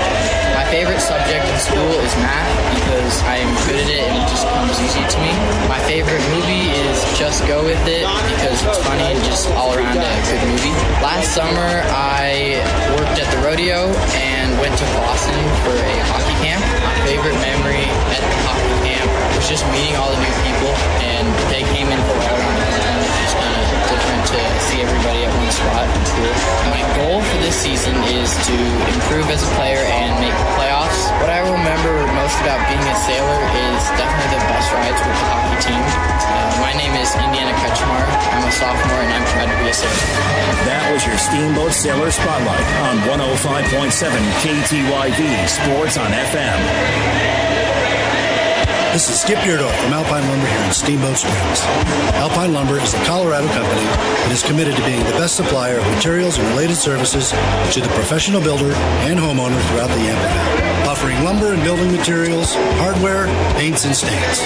My favorite subject in school is math because I am good at it and it just comes easy to me. My favorite movie is Just Go With It because it's funny and just all around a good movie. Last summer, I worked at the rodeo and went to Boston for a hockey camp. My favorite memory at the hockey camp was just meeting all the new people, and they came in from all around the planet. It's kind of different to see everybody at one spot. It's cool. My goal for this season is to improve as a player and make the playoffs. What I remember most about being a sailor is definitely the bus rides with the hockey team. My name is Indiana Kretschmar. I'm a sophomore, and I'm proud to be a sailor. That was your Steamboat Sailor Spotlight on 105.7 KTYV Sports on FM. This is Skip Yurdo from Alpine Lumber here in Steamboat Springs. Alpine Lumber is a Colorado company that is committed to being the best supplier of materials and related services to the professional builder and homeowner throughout the Yampa Valley, offering lumber and building materials, hardware, paints, and stains.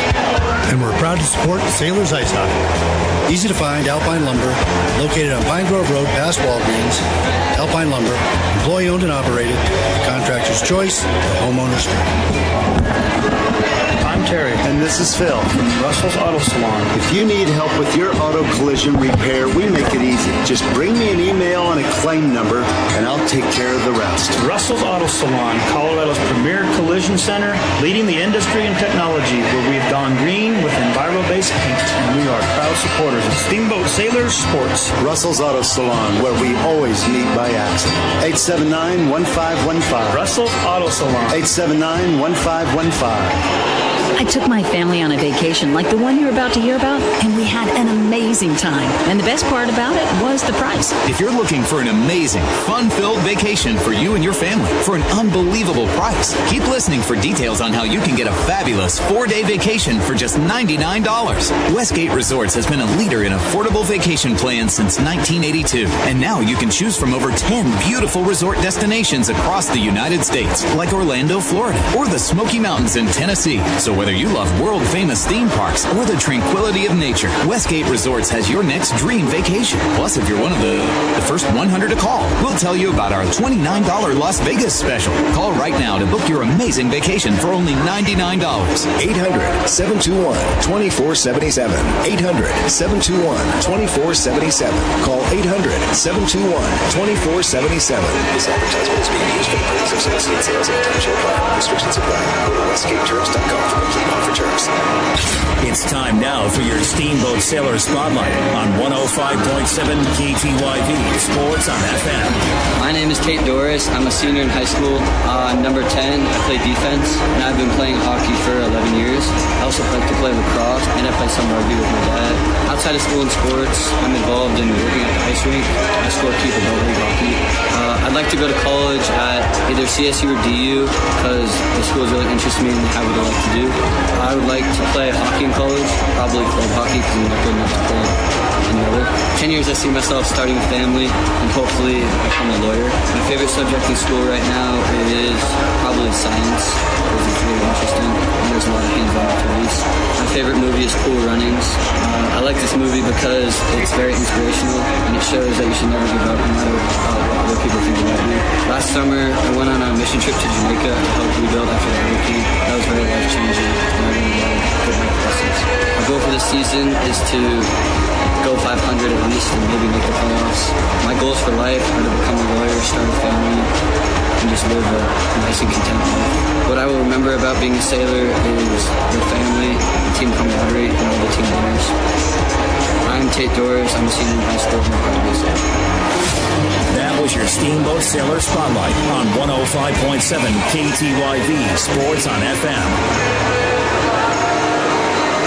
And we're proud to support Sailors Ice Hockey. Easy to find Alpine Lumber, located on Pine Grove Road past Walgreens. Alpine Lumber, employee owned and operated, the contractor's choice, the homeowner's friend. I'm Terry. And this is Phil from Russell's Auto Salon. If you need help with your auto collision repair, we make it easy. Just bring me an email and a claim number, and I'll take care of the rest. Russell's Auto Salon, Colorado's premier collision center, leading the industry in technology, where we've gone green with Enviro-based paint, and we are proud supporters of Steamboat Sailors Sports. Russell's Auto Salon, where we always meet by accident. 879-1515. Russell's Auto Salon. 879-1515. I took my family on a vacation like the one you're about to hear about, and we had an amazing time. And the best part about it was the price. If you're looking for an amazing, fun-filled vacation for you and your family for an unbelievable price, keep listening for details on how you can get a fabulous 4-day vacation for just $99. Westgate Resorts has been a leader in affordable vacation plans since 1982. And now you can choose from over 10 beautiful resort destinations across the United States, like Orlando, Florida, or the Smoky Mountains in Tennessee. So whether you love world-famous theme parks or the tranquility of nature, Westgate Resorts has your next dream vacation. Plus, if you're one of the first 100 to call, we'll tell you about our $29 Las Vegas special. Call right now to book your amazing vacation for only $99. 800-721-2477. 800-721-2477. Call 800-721-2477. This advertisement is being used for the purpose of soliciting sales of a timeshare plan. Restrictions apply. Go to westgateterms.com for complete offer terms. It's time now for your Steamboat Sailor Spotlight on 105.7 KTYV Sports on FM. My name is Tate Doris. I'm a senior in high school. I'm number 10. I play defense, and I've been playing hockey for 11 years. I also like to play lacrosse, and I play some rugby with my dad. Outside of school and sports, I'm involved in working at the ice rink. I scorekeep adult league hockey. I'd like to go to college at either CSU or DU because the schools really interest me and I would like to do. I would like to play hockey in college, probably club hockey because I'm not good enough to play another. 10 years I see myself starting a family and hopefully become a lawyer. My favorite subject in school right now is probably science because it's really interesting and there's a lot of hands-on activities. My favorite movie is Cool Runnings. I like to this movie because it's very inspirational and it shows that you should never give up no matter what other people think about you. Last summer, I went on a mission trip to Jamaica to help rebuild after the hurricane. That was very life-changing and I learned a lot of good life lessons. My goal for this season is to go 500 at least and maybe make the playoffs. My goals for life are to become a lawyer, start a family, and just live a nice and content life. What I will remember about being a sailor is the family, the team camaraderie, and all the team winners. I'm Tate Doris. I'm a senior in high school. I'm proud to be a sailor. That was your Steamboat Sailor Spotlight on 105.7 KTYV Sports on FM.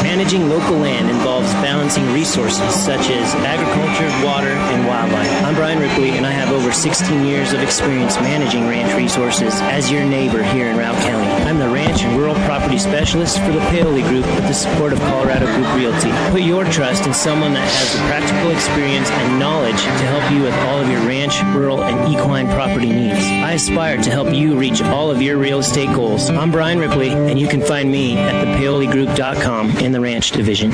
Managing local land involves balancing resources such as agriculture, water, and wildlife. I'm Brian Ripley, and I have over 16 years of experience managing ranch resources as your neighbor here in Routt County. I'm the Ranch and Rural Property Specialist for the Paoli Group with the support of Colorado Group Realty. Put your trust in someone that has the practical experience and knowledge to help you with all of your ranch, rural, and equine property needs. I aspire to help you reach all of your real estate goals. I'm Brian Ripley, and you can find me at thepaoligroup.com in the Ranch Division.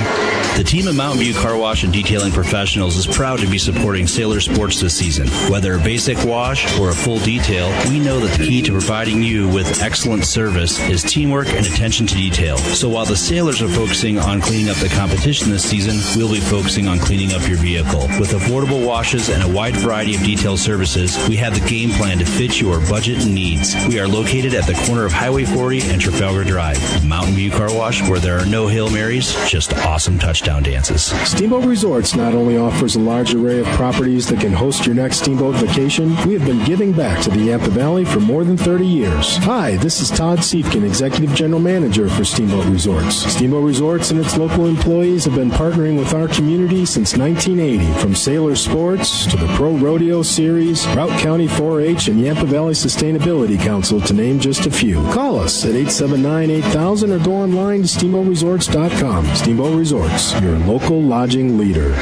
The team of Mountain View Car Wash and Detailing Professionals is proud to be supporting Sailor Sports this season. Whether a basic wash or a full detail, we know that the key to providing you with excellent service is teamwork and attention to detail. So while the Sailors are focusing on cleaning up the competition this season, we'll be focusing on cleaning up your vehicle. With affordable washes and a wide variety of detail services, we have the game plan to fit your budget and needs. We are located at the corner of Highway 40 and Trafalgar Drive. Mountain View Car Wash, where there are no Hail Marys, just awesome touchdown dances. Steamboat Resorts not only offers a large array of properties that can host your next steamboat vacation, we have been giving back to the Yampa Valley for more than 30 years. Hi, this is Todd Siefkin, Executive General Manager for Steamboat Resorts. Steamboat Resorts and its local employees have been partnering with our community since 1980, from Sailor Sports to the Pro Rodeo Series, Routt County 4-H, and Yampa Valley Sustainability Council, to name just a few. Call us at 879-8000 or go online to steamboatresorts.com. Steamboat Resorts, your local lodging leader.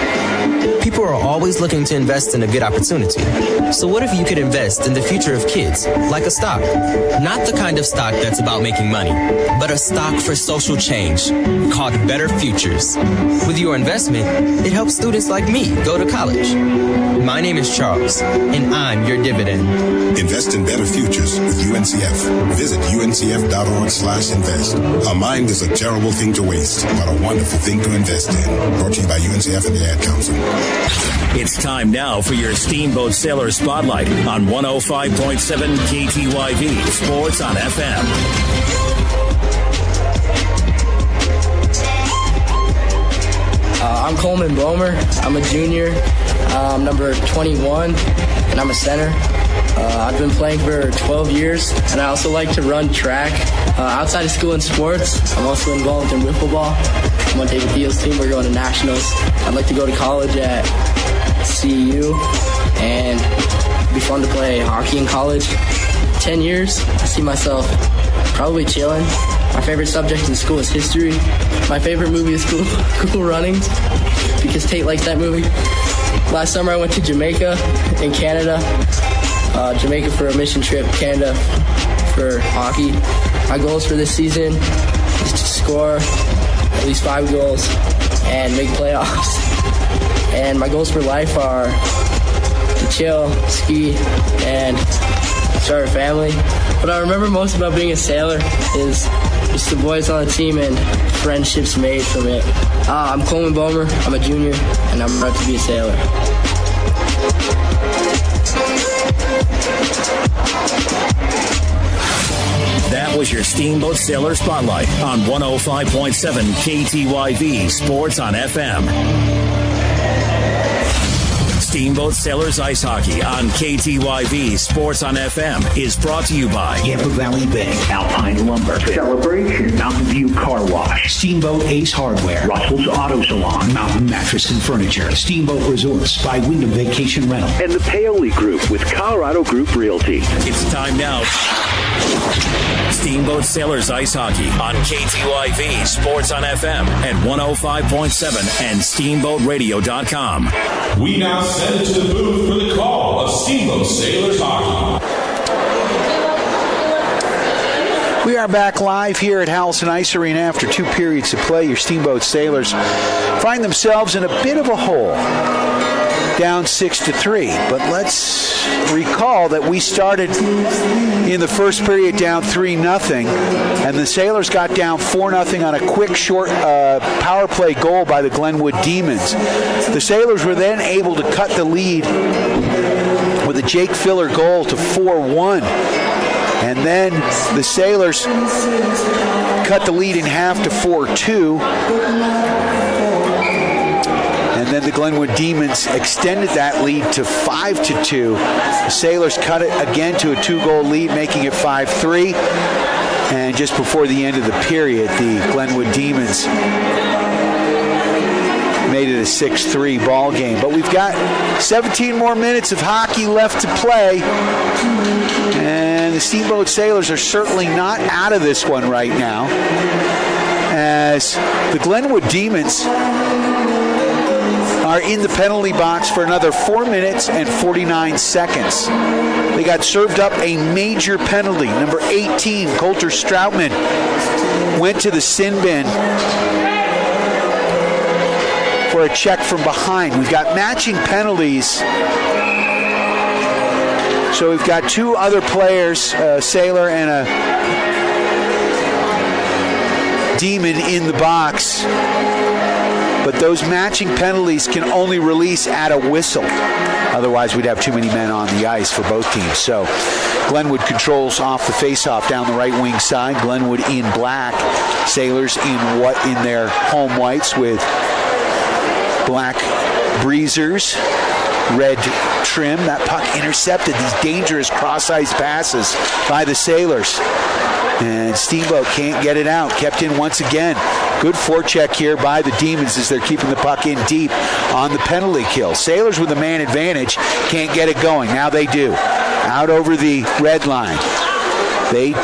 People are always looking to invest in a good opportunity. So what if you could invest in the future of kids, like a stock? Not the kind of stock that's about making money, but a stock for social change called Better Futures. With your investment, it helps students like me go to college. My name is Charles, and I'm your dividend. Invest in better futures with UNCF. Visit uncf.org/invest. A mind is a terrible thing to waste, but a wonderful thing to invest in. Brought to you by UNCF and the Ad Council. It's time now for your Steamboat Sailor Spotlight on 105.7 KTYV Sports on FM. I'm Coleman Bomer. I'm a junior. I'm number 21, and I'm a center. I've been playing for 12 years, and I also like to run track. Outside of school and sports, I'm also involved in wiffle ball. I'm on David Thiel's team. We're going to nationals. I'd like to go to college at CU, and it'd be fun to play hockey in college. 10 years, I see myself probably chilling. My favorite subject in school is history. My favorite movie is Cool Runnings, because Tate likes that movie. Last summer I went to Jamaica in Canada. Jamaica for a mission trip, Canada for hockey. My goals for this season is to score at least 5 goals and make playoffs. And my goals for life are to chill, ski, and start a family. What I remember most about being a sailor is just the boys on the team and friendships made from it. I'm Coleman Bomer. I'm a junior, and I'm proud to be a sailor. That was your Steamboat Sailor Spotlight on 105.7 KTYV Sports on FM. Steamboat Sailors Ice Hockey on KTYV Sports on FM is brought to you by Yampa Valley Bank, Alpine Lumber, Celebration, Mountain View Car Wash, Steamboat Ace Hardware, Russell's Auto Salon, Mountain Mattress and Furniture, Steamboat Resorts by Wyndham Vacation Rental, and the Paoli Group with Colorado Group Realty. It's time now. Steamboat Sailors Ice Hockey on KTYV Sports on FM at 105.7 and SteamboatRadio.com. We now send it to the booth for the call of Steamboat Sailors Hockey. We are back live here at Howelson Ice Arena after 2 periods of play. Your Steamboat Sailors find themselves in a bit of a hole, down 6-3. But let's recall that we started in the first period down 3-0, and the Sailors got down 4-0 on a quick, short power play goal by the Glenwood Demons. The Sailors were then able to cut the lead with a Jake Filler goal to 4-1. And then the Sailors cut the lead in half to 4-2. And then the Glenwood Demons extended that lead to 5-2. The Sailors cut it again to a 2-goal lead, making it 5-3. And just before the end of the period, the Glenwood Demons made it a 6-3 ball game. But we've got 17 more minutes of hockey left to play. And the Steamboat Sailors are certainly not out of this one right now, as the Glenwood Demons are in the penalty box for another 4 minutes and 49 seconds. They got served up a major penalty. Number 18, Coulter Stroutman, went to the sin bin for a check from behind. We've got matching penalties. So we've got 2 other players, a Sailor and a Demon, in the box. But those matching penalties can only release at a whistle. Otherwise, we'd have too many men on the ice for both teams. So Glenwood controls off the faceoff down the right wing side. Glenwood in black, Sailors in their home whites with black breezers, red trim. That puck intercepted these dangerous cross-ice passes by the Sailors. And Steamboat can't get it out. Kept in once again. Good forecheck here by the Demons as they're keeping the puck in deep on the penalty kill. Sailors with a man advantage can't get it going. Now they do. Out over the red line. They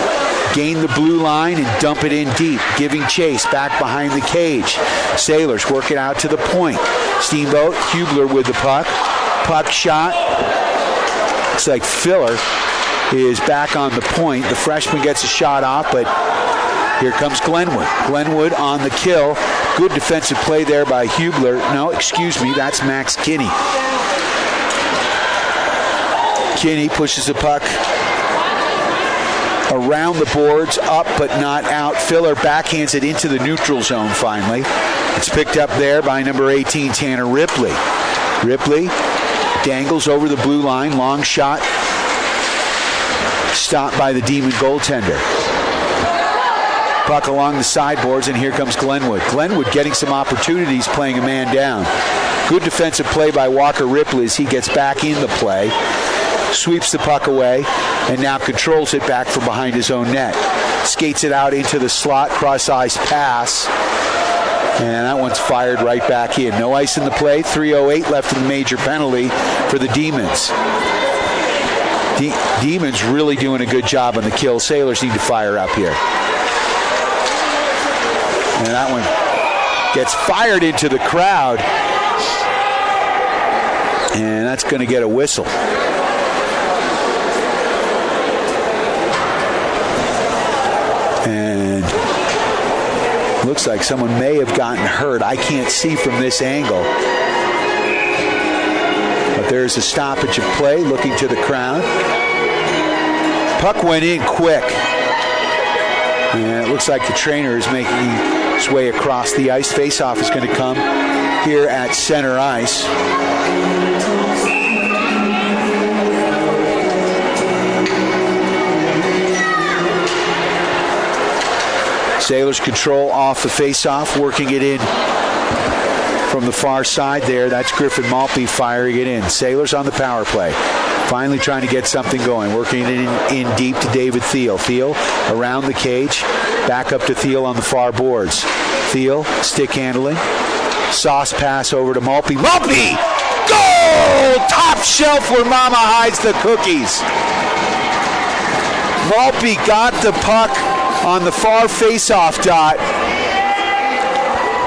gain the blue line and dump it in deep, giving chase back behind the cage. Sailors work it out to the point. Steamboat, Hubler with the puck. Puck shot. Looks like Filler is back on the point. The freshman gets a shot off, but here comes Glenwood. Glenwood on the kill. Good defensive play there by Hubler. No, excuse me, that's Max Kinney. Kinney pushes the puck around the boards, up but not out. Filler backhands it into the neutral zone finally. It's picked up there by number 18, Tanner Ripley. Ripley dangles over the blue line. Long shot. Stopped by the Demon goaltender. Puck along the sideboards, and here comes Glenwood. Glenwood getting some opportunities, playing a man down. Good defensive play by Walker Ripley as he gets back in the play. Sweeps the puck away, and now controls it back from behind his own net. Skates it out into the slot, cross-ice pass. And that one's fired right back in. No ice in the play. 3:08 left in the major penalty for the Demons. Demons really doing a good job on the kill. Sailors need to fire up here. And that one gets fired into the crowd. And that's going to get a whistle. And looks like someone may have gotten hurt. I can't see from this angle. But there's a stoppage of play, looking to the crowd. Puck went in quick. And it looks like the trainer is making his way across the ice. Face-off is going to come here at center ice. Sailors control off the face-off, working it in from the far side there. That's Griffin Maltby firing it in. Sailors on the power play. Finally trying to get something going. Working it in deep to David Thiel. Thiel around the cage. Back up to Thiel on the far boards. Thiel, stick handling. Sauce pass over to Maltby. Maltby! Goal! Top shelf where Mama hides the cookies. Maltby got the puck on the far face-off dot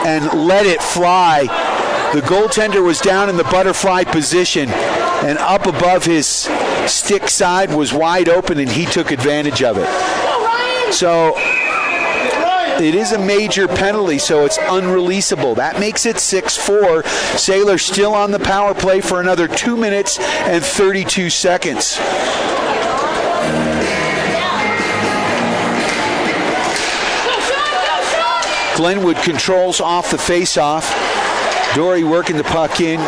and let it fly. The goaltender was down in the butterfly position, and up above his stick side was wide open, and he took advantage of it. So it is a major penalty, so it's unreleasable. That makes it 6-4. Sailors still on the power play for another 2 minutes and 32 seconds. Glenwood controls off the face-off. Dory working the puck in.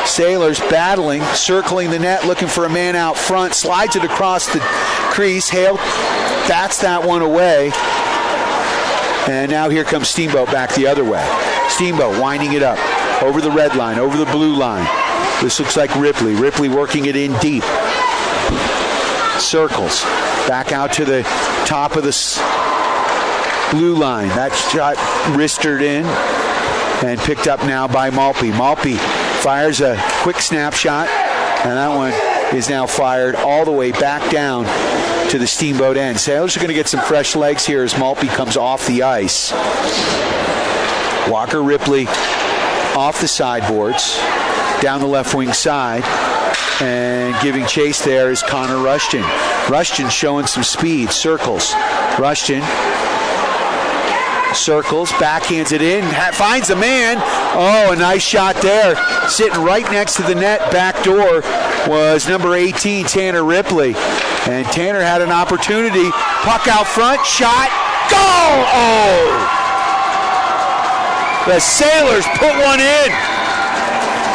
Sailors battling, circling the net, looking for a man out front. Slides it across the crease. Hale bats that one away. And now here comes Steamboat back the other way. Steamboat winding it up over the red line, over the blue line. This looks like Ripley. Ripley working it in deep. Circles. Back out to the top of the blue line. That shot wristed in and picked up now by Malpe. Malpe fires a quick snapshot, and that one is now fired all the way back down to the Steamboat end. Sailors are going to get some fresh legs here as Malpe comes off the ice. Walker Ripley off the sideboards, down the left wing side, and giving chase there is Connor Rushton. Rushton showing some speed, circles. Rushton circles, backhands it in, finds a man. Oh, a nice shot there. Sitting right next to the net, back door, was number 18, Tanner Ripley. And Tanner had an opportunity. Puck out front, shot, goal! Oh! The Sailors put one in.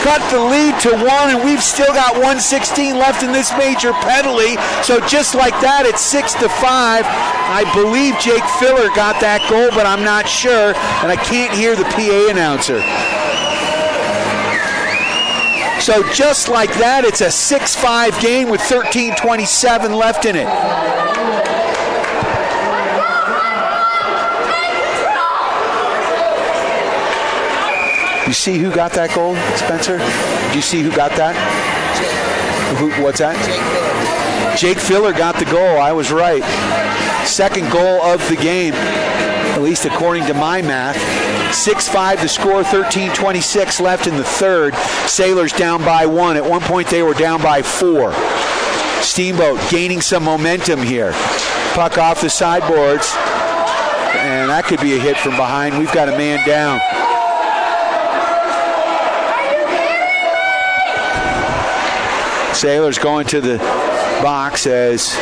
Cut the lead to 1, and we've still got 1:16 left in this major penalty. So just like that, it's 6-5. I believe Jake Filler got that goal, but I'm not sure, and I can't hear the PA announcer. So just like that, it's a 6-5 game with 13:27 left in it. You see who got that goal, Spencer? Do you see who got that? What's that? Jake Filler got the goal. I was right. Second goal of the game, at least according to my math. 6-5 to score, 13:26 left in the third. Sailors down by 1. At one point they were down by 4. Steamboat gaining some momentum here. Puck off the sideboards, and that could be a hit from behind. We've got a man down. Sailors going to the box as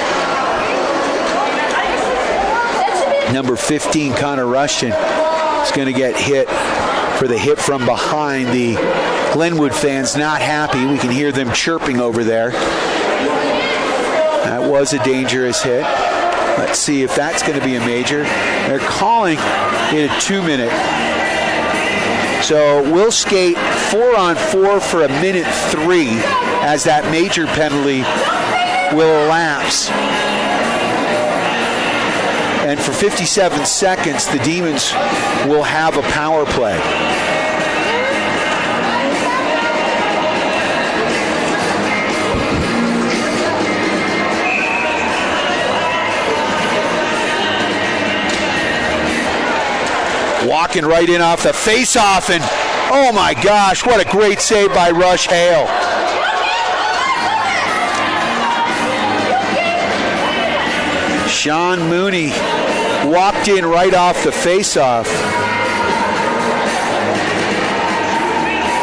number 15, Connor Rushton, is going to get hit for the hit from behind. The Glenwood fans not happy. We can hear them chirping over there. That was a dangerous hit. Let's see if that's going to be a major. They're calling it a 2-minute. So we'll skate 4-on-4 for 1:03 as that major penalty will elapse. And for 57 seconds, the Demons will have a power play. Walking right in off the face-off, and oh my gosh, what a great save by Rush Hale. Sean Mooney walked in right off the face-off.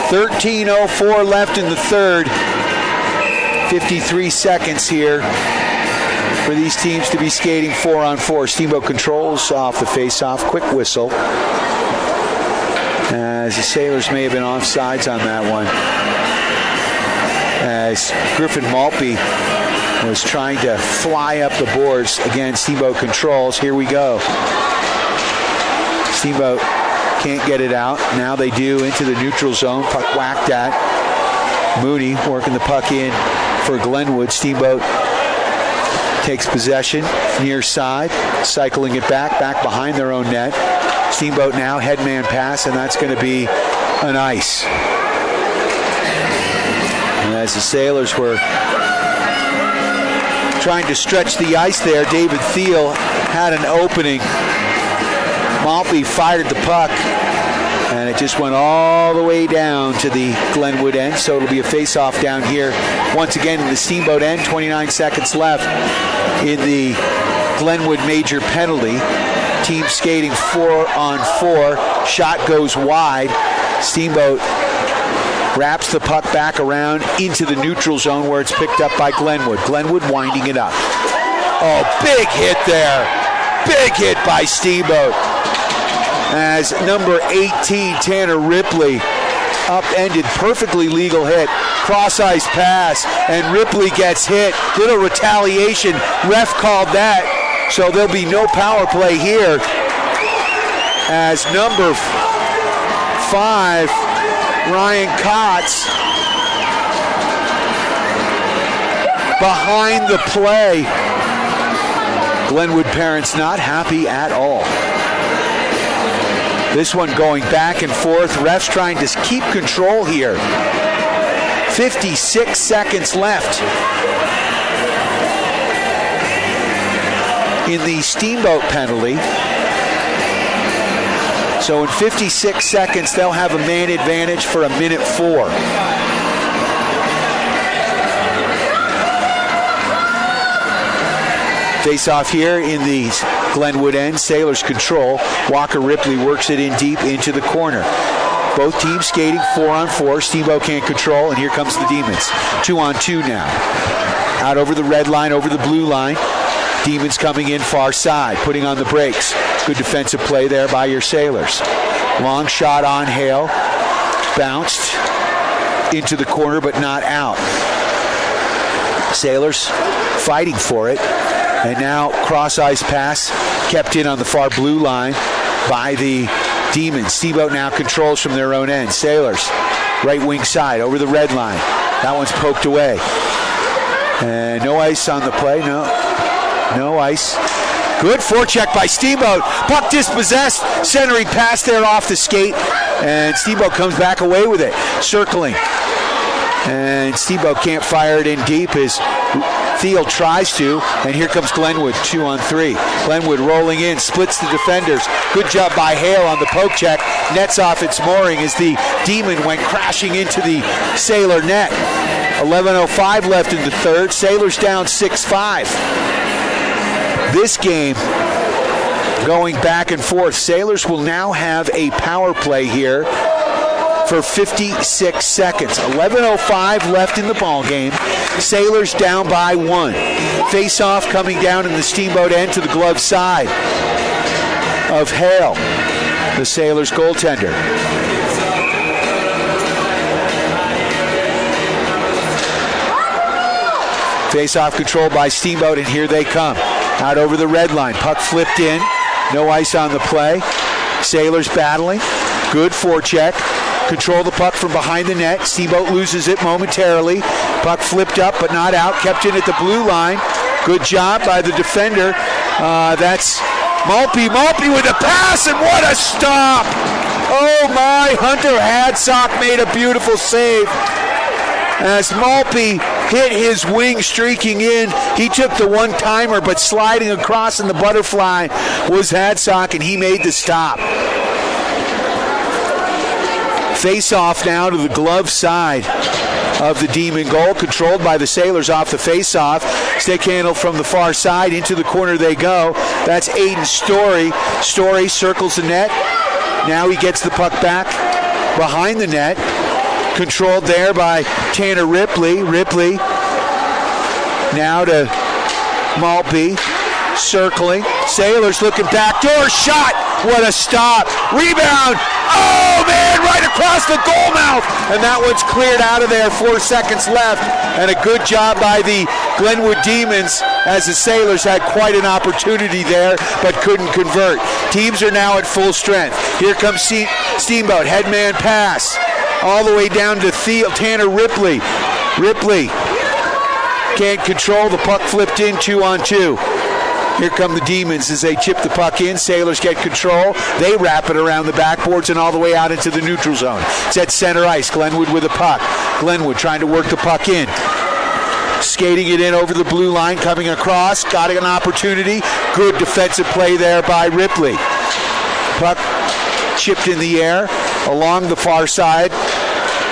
13:04 left in the third. 53 seconds here for these teams to be skating 4-on-4. Steamboat controls off the face-off. Quick whistle. As the Sailors may have been offsides on that one. As Griffin Malpe was trying to fly up the boards. Again, Steamboat controls. Here we go. Steamboat can't get it out. Now they do into the neutral zone. Puck whacked at. Mooney working the puck in for Glenwood. Steamboat takes possession near side, cycling it back behind their own net. Steamboat now headman pass, and that's going to be an ice. And as the Sailors were trying to stretch the ice there, David Thiel had an opening. Malpe fired the puck, And it just went all the way down to the Glenwood end, so it'll be a face-off down here once again in the Steamboat end. 29 seconds left in the Glenwood major penalty. Team skating 4-on-4. Shot goes wide. Steamboat wraps the puck back around into the neutral zone where it's picked up by Glenwood. Glenwood winding it up. Oh, big hit there. Big hit by Steamboat. As number 18, Tanner Ripley, upended, perfectly legal hit. Cross-ice pass, and Ripley gets hit. Little retaliation. Ref called that, so there'll be no power play here. As number 5, Ryan Kotz, behind the play. Glenwood parents not happy at all. This one going back and forth. Refs trying to keep control here. 56 seconds left in the Steamboat penalty. So in 56 seconds, they'll have a man advantage for a minute 4. Face-off here in the Glenwood end. Sailors control. Walker Ripley works it in deep into the corner. Both teams skating 4-on-4. Steamboat can't control, and here comes the Demons. 2-on-2 now. Out over the red line, over the blue line. Demons coming in far side, putting on the brakes. Good defensive play there by your Sailors. Long shot on Hale. Bounced into the corner, but not out. Sailors fighting for it. And now cross-ice pass kept in on the far blue line by the Demons. Steamboat now controls from their own end. Sailors, right wing side, over the red line. That one's poked away. And no ice on the play. No ice. Good forecheck by Steamboat. Puck dispossessed. Centering pass there off the skate. And Steamboat comes back away with it. Circling. And Steamboat can't fire it in deep as Thiel tries to, and here comes Glenwood, 2-on-3. Glenwood rolling in, splits the defenders. Good job by Hale on the poke check. Nets off its mooring as the Demon went crashing into the Sailor net. 11:05 left in the third. Sailors down 6-5. This game going back and forth. Sailors will now have a power play here for 56 seconds. 11:05 left in the ball game. Sailors down by 1. Face-off coming down in the Steamboat end to the glove side of Hale, the Sailors goaltender. Face-off controlled by Steamboat, and here they come. Out over the red line. Puck flipped in. No ice on the play. Sailors battling. Good forecheck. Control the puck from behind the net. Steamboat loses it momentarily. Puck flipped up but not out. Kept in at the blue line. Good job by the defender. That's Malpe. Malpe with a pass, and what a stop! Oh my, Hunter Hadsock made a beautiful save. As Malpe hit his wing streaking in, he took the one-timer, but sliding across in the butterfly was Hadsock, and he made the stop. Face-off now to the glove side of the Demon goal, controlled by the Sailors off the face-off. Stick handle from the far side, into the corner they go. That's Aiden Story. Story circles the net. Now he gets the puck back behind the net. Controlled there by Tanner Ripley. Ripley now to Malpe. Circling. Sailors looking backdoor shot. What a stop. Rebound. Oh, man, right across the goal mouth. And that one's cleared out of there. 4 seconds left. And a good job by the Glenwood Demons as the Sailors had quite an opportunity there but couldn't convert. Teams are now at full strength. Here comes Steamboat. Headman pass. All the way down to Tanner Ripley. Ripley can't control. The puck flipped in 2-on-2. Here come the Demons as they chip the puck in. Sailors get control. They wrap it around the backboards and all the way out into the neutral zone. It's at center ice. Glenwood with the puck. Glenwood trying to work the puck in. Skating it in over the blue line, coming across. Got an opportunity. Good defensive play there by Ripley. Puck chipped in the air along the far side.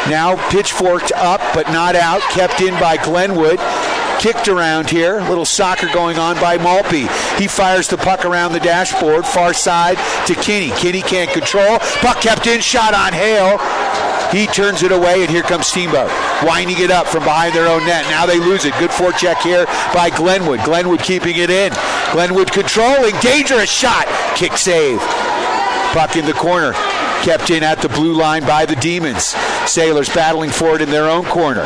Now pitchforked up, but not out. Kept in by Glenwood. Kicked around here. Little soccer going on by Maltby. He fires the puck around the dashboard. Far side to Kinney. Kinney can't control. Puck kept in. Shot on Hale. He turns it away, and here comes Steamboat. Winding it up from behind their own net. Now they lose it. Good forecheck here by Glenwood. Glenwood keeping it in. Glenwood controlling. Dangerous shot. Kick save. Puck in the corner. Kept in at the blue line by the Demons. Sailors battling for it in their own corner.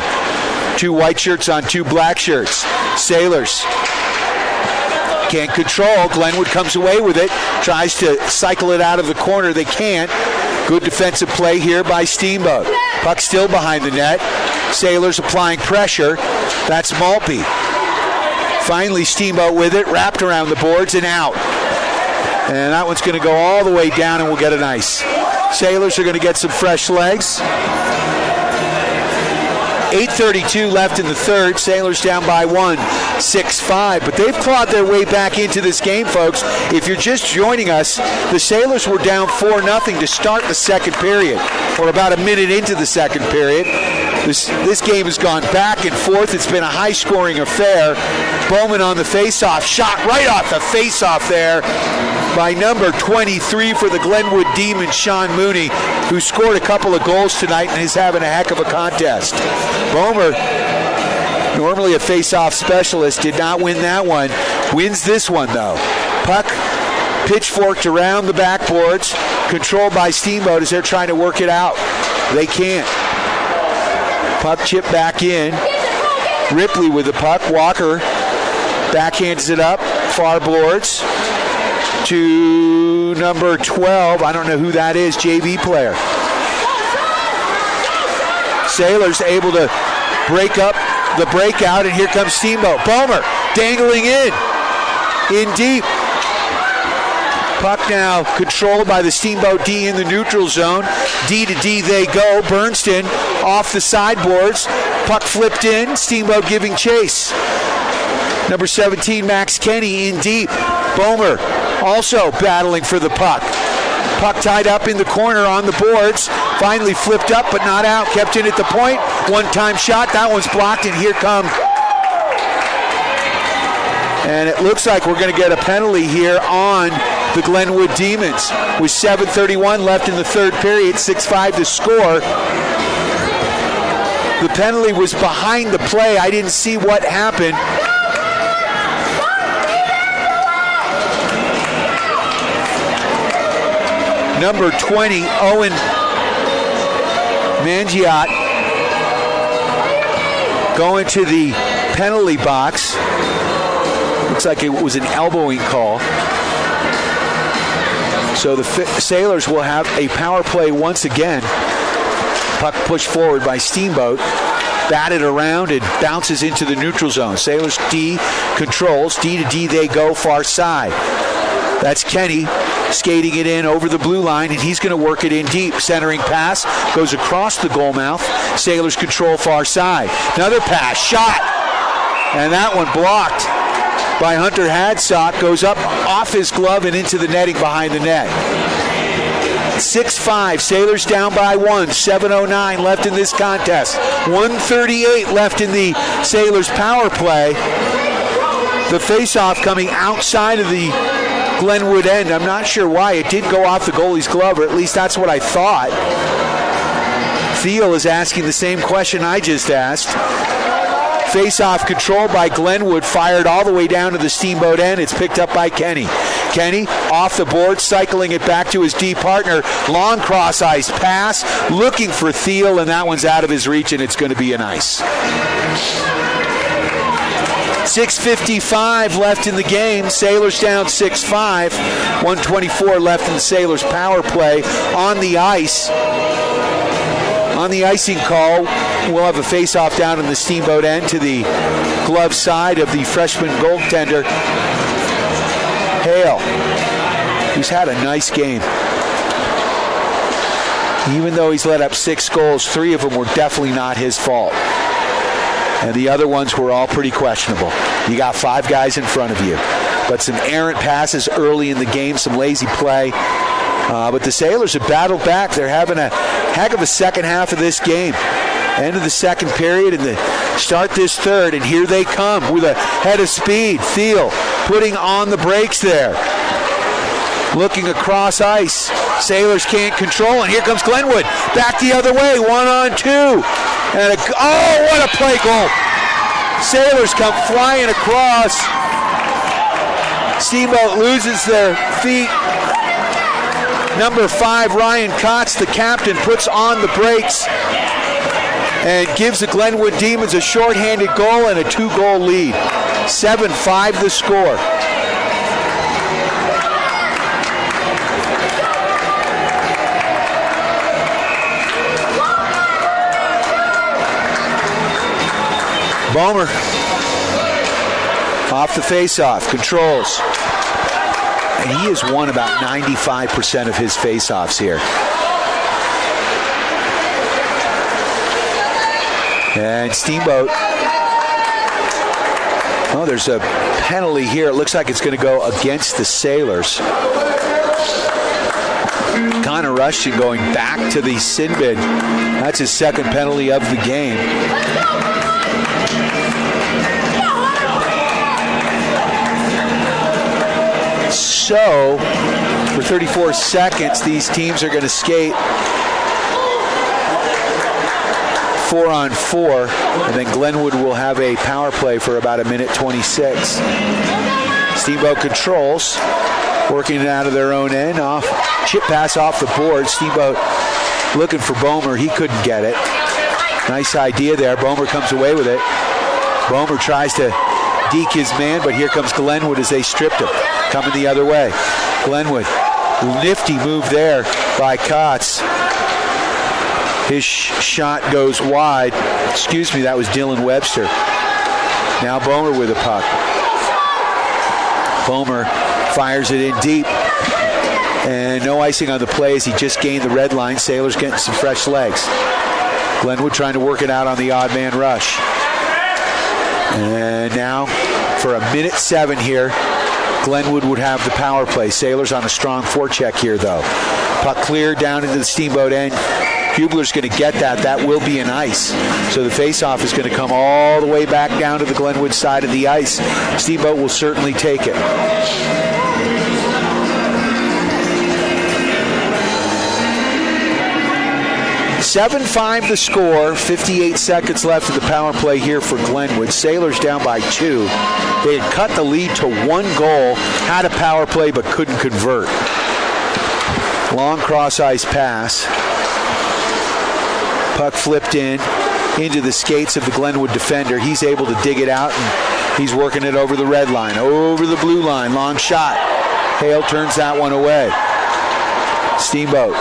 2 white shirts on 2 black shirts. Sailors can't control. Glenwood comes away with it. Tries to cycle it out of the corner. They can't. Good defensive play here by Steamboat. Puck still behind the net. Sailors applying pressure. That's Maltby. Finally Steamboat with it. Wrapped around the boards and out. And that one's going to go all the way down and we'll get an ice. Sailors are going to get some fresh legs. 8:32 left in the third. Sailors down by 1, 6-5. But they've clawed their way back into this game, folks. If you're just joining us, the Sailors were down 4-0 to start the second period, or about a minute into the second period. This game has gone back and forth. It's been a high-scoring affair. Bowman on the face-off. Shot right off the face-off there by number 23 for the Glenwood Demons, Sean Mooney, who scored a couple of goals tonight and is having a heck of a contest. Bomer, normally a face-off specialist, did not win that one. Wins this one, though. Puck pitchforked around the backboards, controlled by Steamboat as they're trying to work it out. They can't. Puck chipped back in. Ripley with the puck. Walker backhands it up. Far boards to number 12. I don't know who that is. JV player. Sailors able to break up the breakout, and here comes Steamboat. Bomer dangling in deep. Puck now controlled by the Steamboat D in the neutral zone. D to D they go. Bernston off the sideboards. Puck flipped in. Steamboat giving chase. Number 17, Max Kenny in deep. Bomer also battling for the puck. Puck tied up in the corner on the boards. Finally flipped up but not out. Kept in at the point. One-time shot. That one's blocked, and here come. And it looks like we're going to get a penalty here on the Glenwood Demons. With 7:31 left in the third period, 6-5 to score. The penalty was behind the play. I didn't see what happened. Number 20, Owen Mangiot, going to the penalty box. Looks like it was an elbowing call. So the Sailors will have a power play once again. Puck pushed forward by Steamboat. Batted around and bounces into the neutral zone. Sailors D controls. D to D they go, far side. That's Kenny skating it in over the blue line, and he's going to work it in deep. Centering pass goes across the goal mouth. Sailors control far side. Another pass, shot. And that one blocked by Hunter Hadsock. Goes up off his glove and into the netting behind the net. 6-5, Sailors down by 1. 7:09 left in this contest. 1:38 left in the Sailors power play. The face-off coming outside of the Glenwood end. I'm not sure why. It did go off the goalie's glove, or at least that's what I thought. Thiel is asking the same question I just asked. Face-off control by Glenwood, fired all the way down to the Steamboat end. It's picked up by Kenny. Kenny off the board, cycling it back to his D partner. Long cross-ice pass, looking for Thiel, and that one's out of his reach, and it's going to be an ice. 6:55 left in the game. Sailors down 6-5. 1:24 left in the Sailors power play. On the ice, on the icing call, we'll have a face-off down in the Steamboat end to the glove side of the freshman goaltender, Hale, who's had a nice game. Even though he's let up 6 goals, 3 of them were definitely not his fault. And the other ones were all pretty questionable. You got 5 guys in front of you. But some errant passes early in the game, some lazy play. But the Sailors have battled back. They're having a heck of a second half of this game. End of the second period and start this third, and here they come with a head of speed. Thiel putting on the brakes there. Looking across ice. Sailors can't control, and here comes Glenwood. Back the other way, 1-on-2. And what a play goal. Sailors come flying across. Steamboat loses their feet. Number 5, Ryan Kotz, the captain, puts on the brakes and gives the Glenwood Demons a shorthanded goal and a 2-goal lead. 7-5 the score. Bomer off the face-off, controls. And he has won about 95% of his face-offs here. And Steamboat. Oh, there's a penalty here. It looks like it's going to go against the Sailors. Connor Rushton going back to the sin bin. That's his second penalty of the game. So, for 34 seconds, these teams are going to skate 4-on-4, and then Glenwood will have a power play for about 1:26. Steamboat controls, working it out of their own end. Off chip pass off the board. Steamboat looking for Bomer. He couldn't get it. Nice idea there. Bomer comes away with it. Bomer tries to deke his man, but here comes Glenwood as they stripped him. Coming the other way. Glenwood, nifty move there by Kotz. His shot goes wide. Excuse me, that was Dylan Webster. Now Bomer with a puck. Bomer fires it in deep. And no icing on the play as he just gained the red line. Sailors getting some fresh legs. Glenwood trying to work it out on the odd man rush. And now for 1:07 here, Glenwood would have the power play. Sailors on a strong forecheck here, though. Puck cleared down into the Steamboat end. Hubler's going to get that. That will be an ice. So the faceoff is going to come all the way back down to the Glenwood side of the ice. Steamboat will certainly take it. $7-5 the score, 58 seconds left of the power play here for Glenwood. Sailors down by 2. They had cut the lead to 1 goal, had a power play but couldn't convert. Long cross-ice pass. Puck flipped into the skates of the Glenwood defender. He's able to dig it out, and he's working it over the red line, over the blue line. Long shot. Hale turns that one away. Steamboat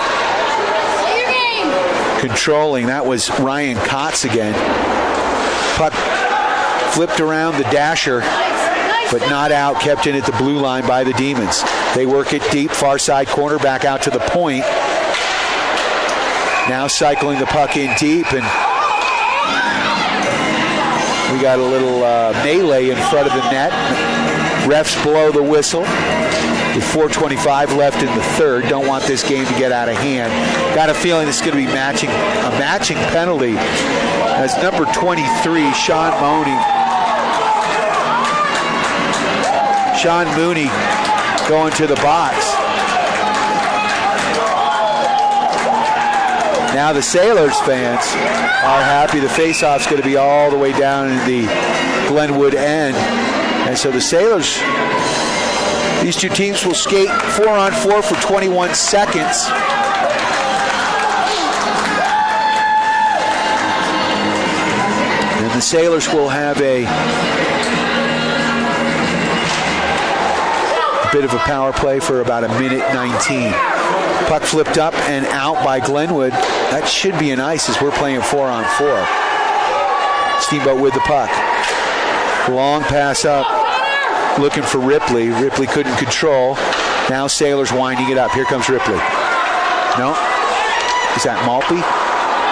controlling. That was Ryan Kotz again. Puck flipped around the dasher, but not out. Kept in at the blue line by the Demons. They work it deep, far side corner, back out to the point. Now cycling the puck in deep, and we got a little melee in front of the net. Refs blow the whistle. With 4:25 left in the third. Don't want this game to get out of hand. Got a feeling it's going to be a matching penalty as number 23, Sean Mooney going to the box. Now the Sailors fans are happy. The faceoff's going to be all the way down in the Glenwood end. And so the Sailors, these two teams will skate 4-on-4 for 21 seconds. And the Sailors will have a bit of a power play for about 1:19. Puck flipped up and out by Glenwood. That should be an ice as we're playing 4-on-4. Steamboat with the puck. Long pass up. Looking for Ripley. Ripley couldn't control. Now Sailors winding it up. Here comes Ripley. No. Is that Maltby?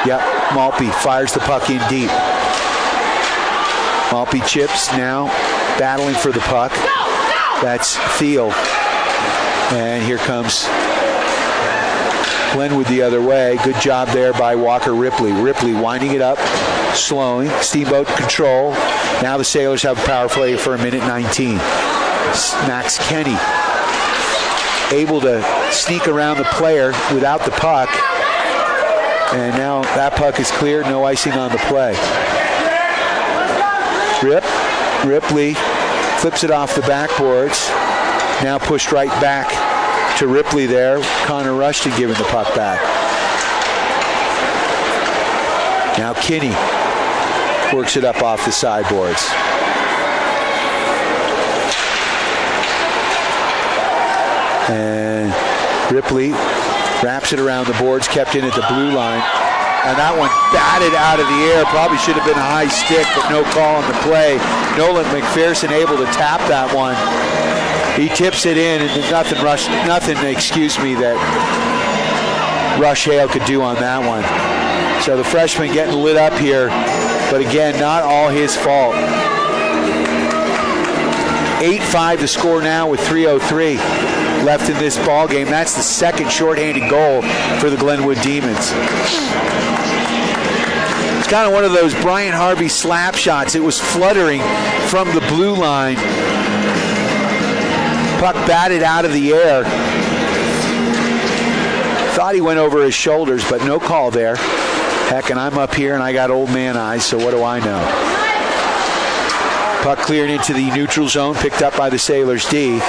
Yep, Maltby fires the puck in deep. Maltby chips now, battling for the puck. That's Thiel. And here comes Glenwood the other way. Good job there by Walker Ripley. Ripley winding it up, slowing. Steamboat control. Now the Sailors have power play for 1:19. Max Kenny able to sneak around the player without the puck. And now that puck is cleared. No icing on the play. Ripley flips it off the backboards. Now pushed right back to Ripley there. Connor Rushton giving the puck back. Now Kinney works it up off the sideboards. And Ripley wraps it around the boards, kept in at the blue line. And that one batted out of the air. Probably should have been a high stick, but no call on the play. Nolan McPherson able to tap that one. He tips it in, and there's nothing that Rush Hale could do on that one. So the freshman getting lit up here, but again, not all his fault. 8-5 to score now with 3:03 left in this ball game. That's the second shorthanded goal for the Glenwood Demons. It's kind of one of those Brian Harvey slap shots. It was fluttering from the blue line. Puck batted out of the air. Thought he went over his shoulders, but no call there. Heck, and I'm up here and I got old man eyes, so what do I know? Puck cleared into the neutral zone, picked up by the Sailors D.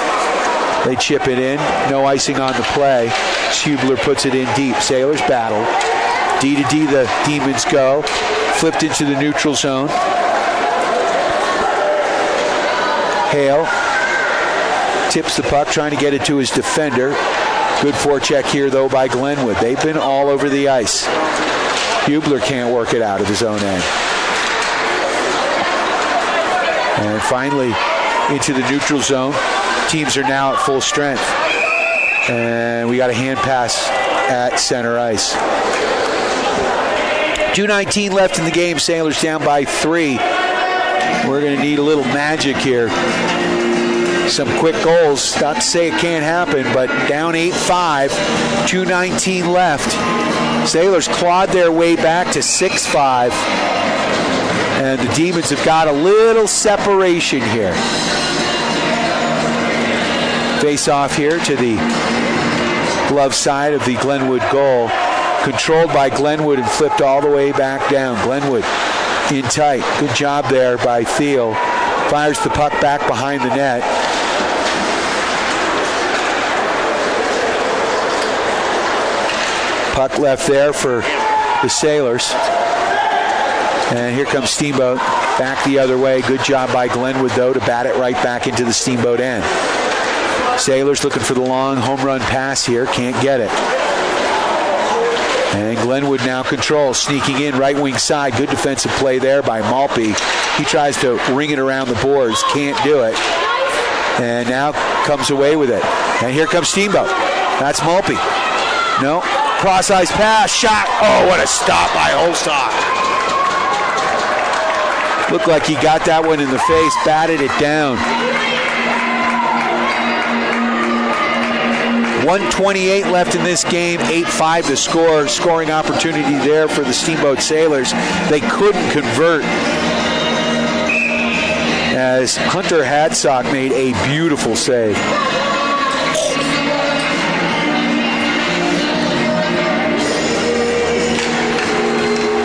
They chip it in. No icing on the play. Hubler puts it in deep. Sailors battle. D to D the Demons go. Flipped into the neutral zone. Hale tips the puck, trying to get it to his defender. Good forecheck here, though, by Glenwood. They've been all over the ice. Hubler can't work it out of his own end. And finally, into the neutral zone. Teams are now at full strength. And we got a hand pass at center ice. 2:19 left in the game. Sailors down by 3. We're going to need a little magic here. Some quick goals. Not to say it can't happen, but down 8-5. 2:19 left. Sailors clawed their way back to 6-5. And the Demons have got a little separation here. Face off here to the glove side of the Glenwood goal. Controlled by Glenwood and flipped all the way back down. Glenwood in tight. Good job there by Thiel. Fires the puck back behind the net. Puck left there for the Sailors. And here comes Steamboat back the other way. Good job by Glenwood, though, to bat it right back into the Steamboat end. Sailors looking for the long home run pass here. Can't get it. And Glenwood now controls, sneaking in right wing side. Good defensive play there by Malpe. He tries to ring it around the boards. Can't do it. And now comes away with it. And here comes Steamboat. That's Malpe. No. Cross-ice pass. Shot. Oh, what a stop by Holstock. Looked like he got that one in the face. Batted it down. 1:28 left in this game, 8-5 to score. Scoring opportunity there for the Steamboat Sailors. They couldn't convert as Hunter Hadsock made a beautiful save.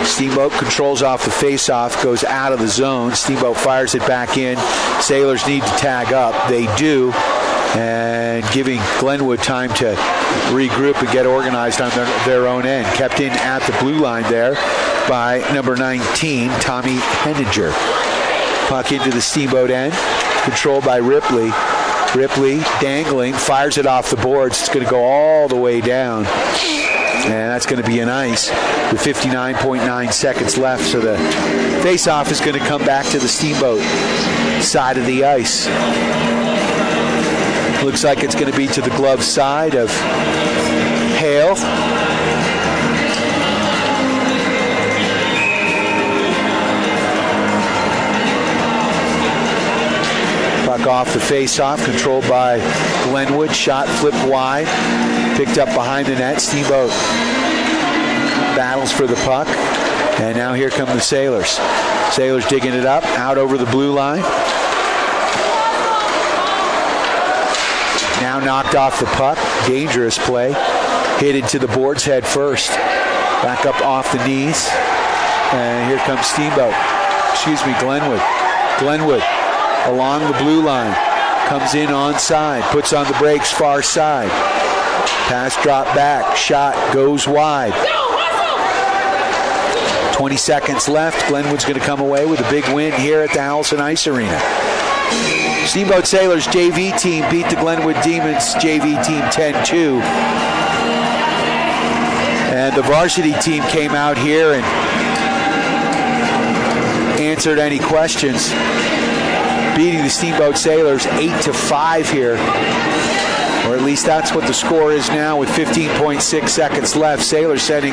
Steamboat controls off the face-off, goes out of the zone. Steamboat fires it back in. Sailors need to tag up. They do. And giving Glenwood time to regroup and get organized on their own end. Kept in at the blue line there by number 19, Tommy Henninger. Puck into the Steamboat end, controlled by Ripley. Ripley dangling, fires it off the boards. It's going to go all the way down. And that's going to be an ice with 59.9 seconds left. So the face-off is going to come back to the Steamboat side of the ice. Looks like it's going to be to the glove side of Hale. Puck off the face-off, controlled by Glenwood. Shot flipped wide. Picked up behind the net. Steamboat battles for the puck. And now here come the Sailors. Sailors digging it up, out over the blue line. Now knocked off the puck. Dangerous play. Hit into the boards head first. Back up off the knees. And here comes Glenwood. Glenwood along the blue line. Comes in onside. Puts on the brakes far side. Pass drop back. Shot goes wide. 20 seconds left. Glenwood's going to come away with a big win here at the Allison Ice Arena. Steamboat Sailors JV team beat the Glenwood Demons JV team 10-2. And the varsity team came out here and answered any questions, beating the Steamboat Sailors 8-5 here. Or at least that's what the score is now with 15.6 seconds left. Sailors setting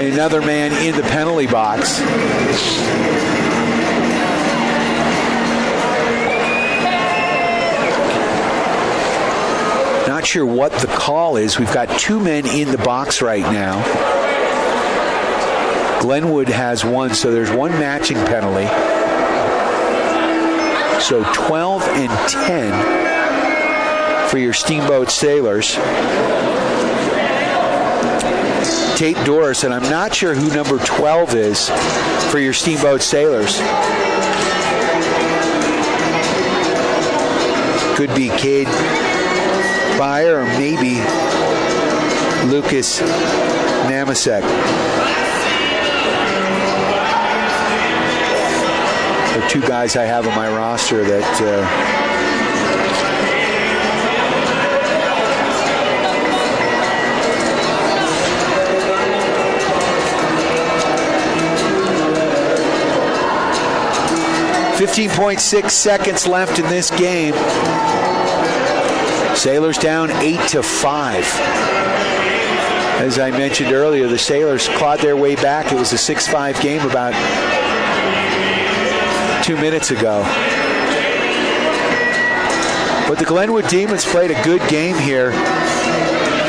another man in the penalty box. Not sure what the call is. We've got two men in the box right now. Glenwood has one, so there's one matching penalty. So 12 and 10 for your Steamboat Sailors. Tate Doris, and I'm not sure who number 12 is for your Steamboat Sailors. Could be Cade Byer or maybe Lucas Namasek. The two guys I have on my roster that 15.6 seconds left in this game. Sailors down 8-5. As I mentioned earlier, the Sailors clawed their way back. It was a 6-5 game about 2 minutes ago. But the Glenwood Demons played a good game here,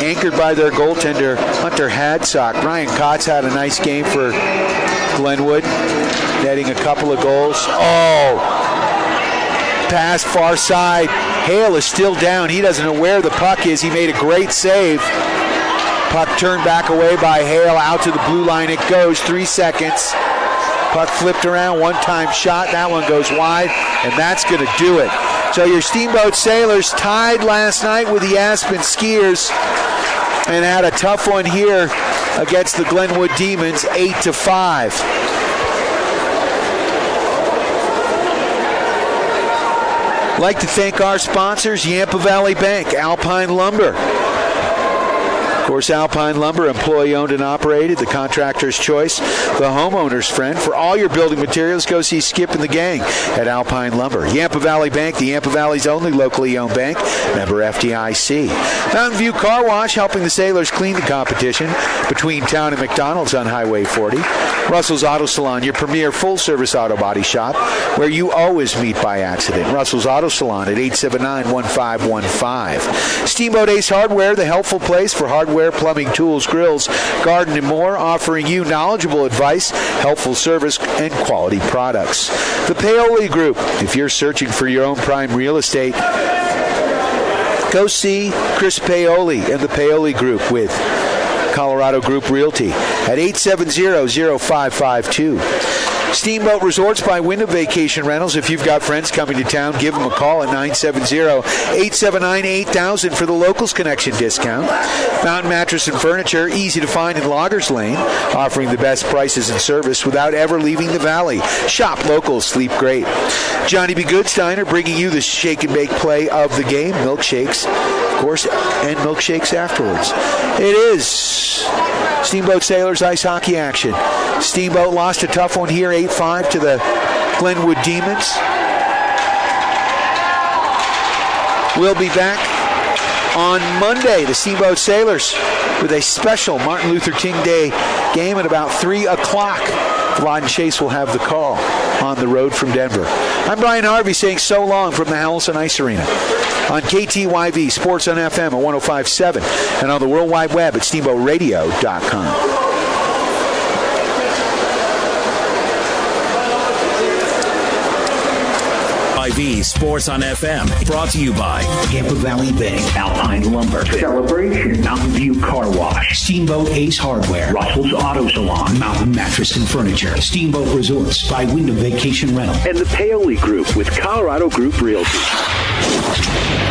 anchored by their goaltender, Hunter Hadsock. Ryan Kotz had a nice game for Glenwood, netting a couple of goals. Oh! Pass far side. Hale is still down. He doesn't know where the puck is. He made a great save. Puck turned back away by Hale. Out to the blue line it goes. 3 seconds. Puck flipped around. One-time shot. That one goes wide, and that's going to do it. So your Steamboat Sailors tied last night with the Aspen Skiers and had a tough one here against the Glenwood Demons, 8-5. I'd like to thank our sponsors, Yampa Valley Bank, Alpine Lumber. Of course, Alpine Lumber, employee-owned and operated, the contractor's choice, the homeowner's friend. For all your building materials, go see Skip and the gang at Alpine Lumber. Yampa Valley Bank, the Yampa Valley's only locally owned bank, member FDIC. Mountain View Car Wash, helping the Sailors clean the competition between town and McDonald's on Highway 40. Russell's Auto Salon, your premier full-service auto body shop, where you always meet by accident. Russell's Auto Salon at 879-1515. Steamboat Ace Hardware, the helpful place for hardware, plumbing, tools, grills, garden, and more, offering you knowledgeable advice, helpful service, and quality products. The Paoli Group, if you're searching for your own prime real estate, go see Chris Paoli and the Paoli Group with Colorado Group Realty at 870-0552. Steamboat Resorts by Wyndham Vacation Rentals. If you've got friends coming to town, give them a call at 970-879-8000 for the Locals Connection discount. Mountain Mattress and Furniture, easy to find in Loggers Lane, offering the best prices and service without ever leaving the valley. Shop local, sleep great. Johnny B. Goodsteiner bringing you the shake and bake play of the game, milkshakes, of course, and milkshakes afterwards. It is Steamboat Sailors ice hockey action. Steamboat lost a tough one here, 8-5 to the Glenwood Demons. We'll be back on Monday, the Steamboat Sailors, with a special Martin Luther King Day game at about 3 o'clock. Vlad and Chase will have the call on the road from Denver. I'm Brian Harvey saying so long from the Allison Ice Arena. on KTYV Sports on FM at 105.7 and on the World Wide Web at steamboatradio.com. Sports on FM, brought to you by Tampa Valley Bank, Alpine Lumber, Celebration, Mountain View Car Wash, Steamboat Ace Hardware, Russell's Auto Salon, Mountain Mattress and Furniture, Steamboat Resorts by Wyndham Vacation Rental, and the Paoli Group with Colorado Group Realty.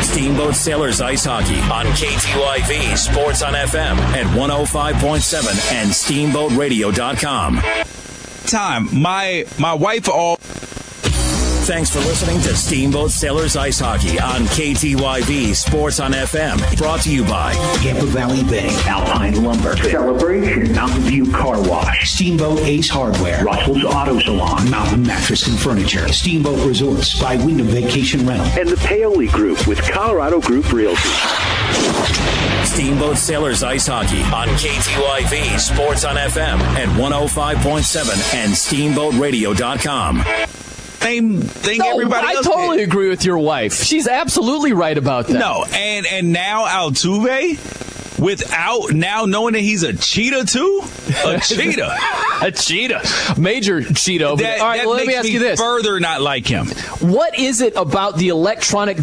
Steamboat Sailors Ice Hockey on KTYV Sports on FM at 105.7 and steamboatradio.com. My wife all... Thanks for listening to Steamboat Sailors Ice Hockey on KTYV Sports on FM. Brought to you by Tampa Valley Bank, Alpine Lumber, Celebration, Mountain View Car Wash, Steamboat Ace Hardware, Russell's Auto Salon, Mountain Mattress and Furniture, Steamboat Resorts by Wyndham Vacation Rental, and the Paoli Group with Colorado Group Realty. Steamboat Sailors Ice Hockey on KTYV Sports on FM at 105.7 and steamboatradio.com. Same thing everybody else I totally agree with your wife. She's absolutely right about that. No, and now Altuve, without now knowing that he's a cheetah too? A cheetah. A cheetah. Major cheetah. All right, let me ask you this. Further not like him. What is it about the electronic...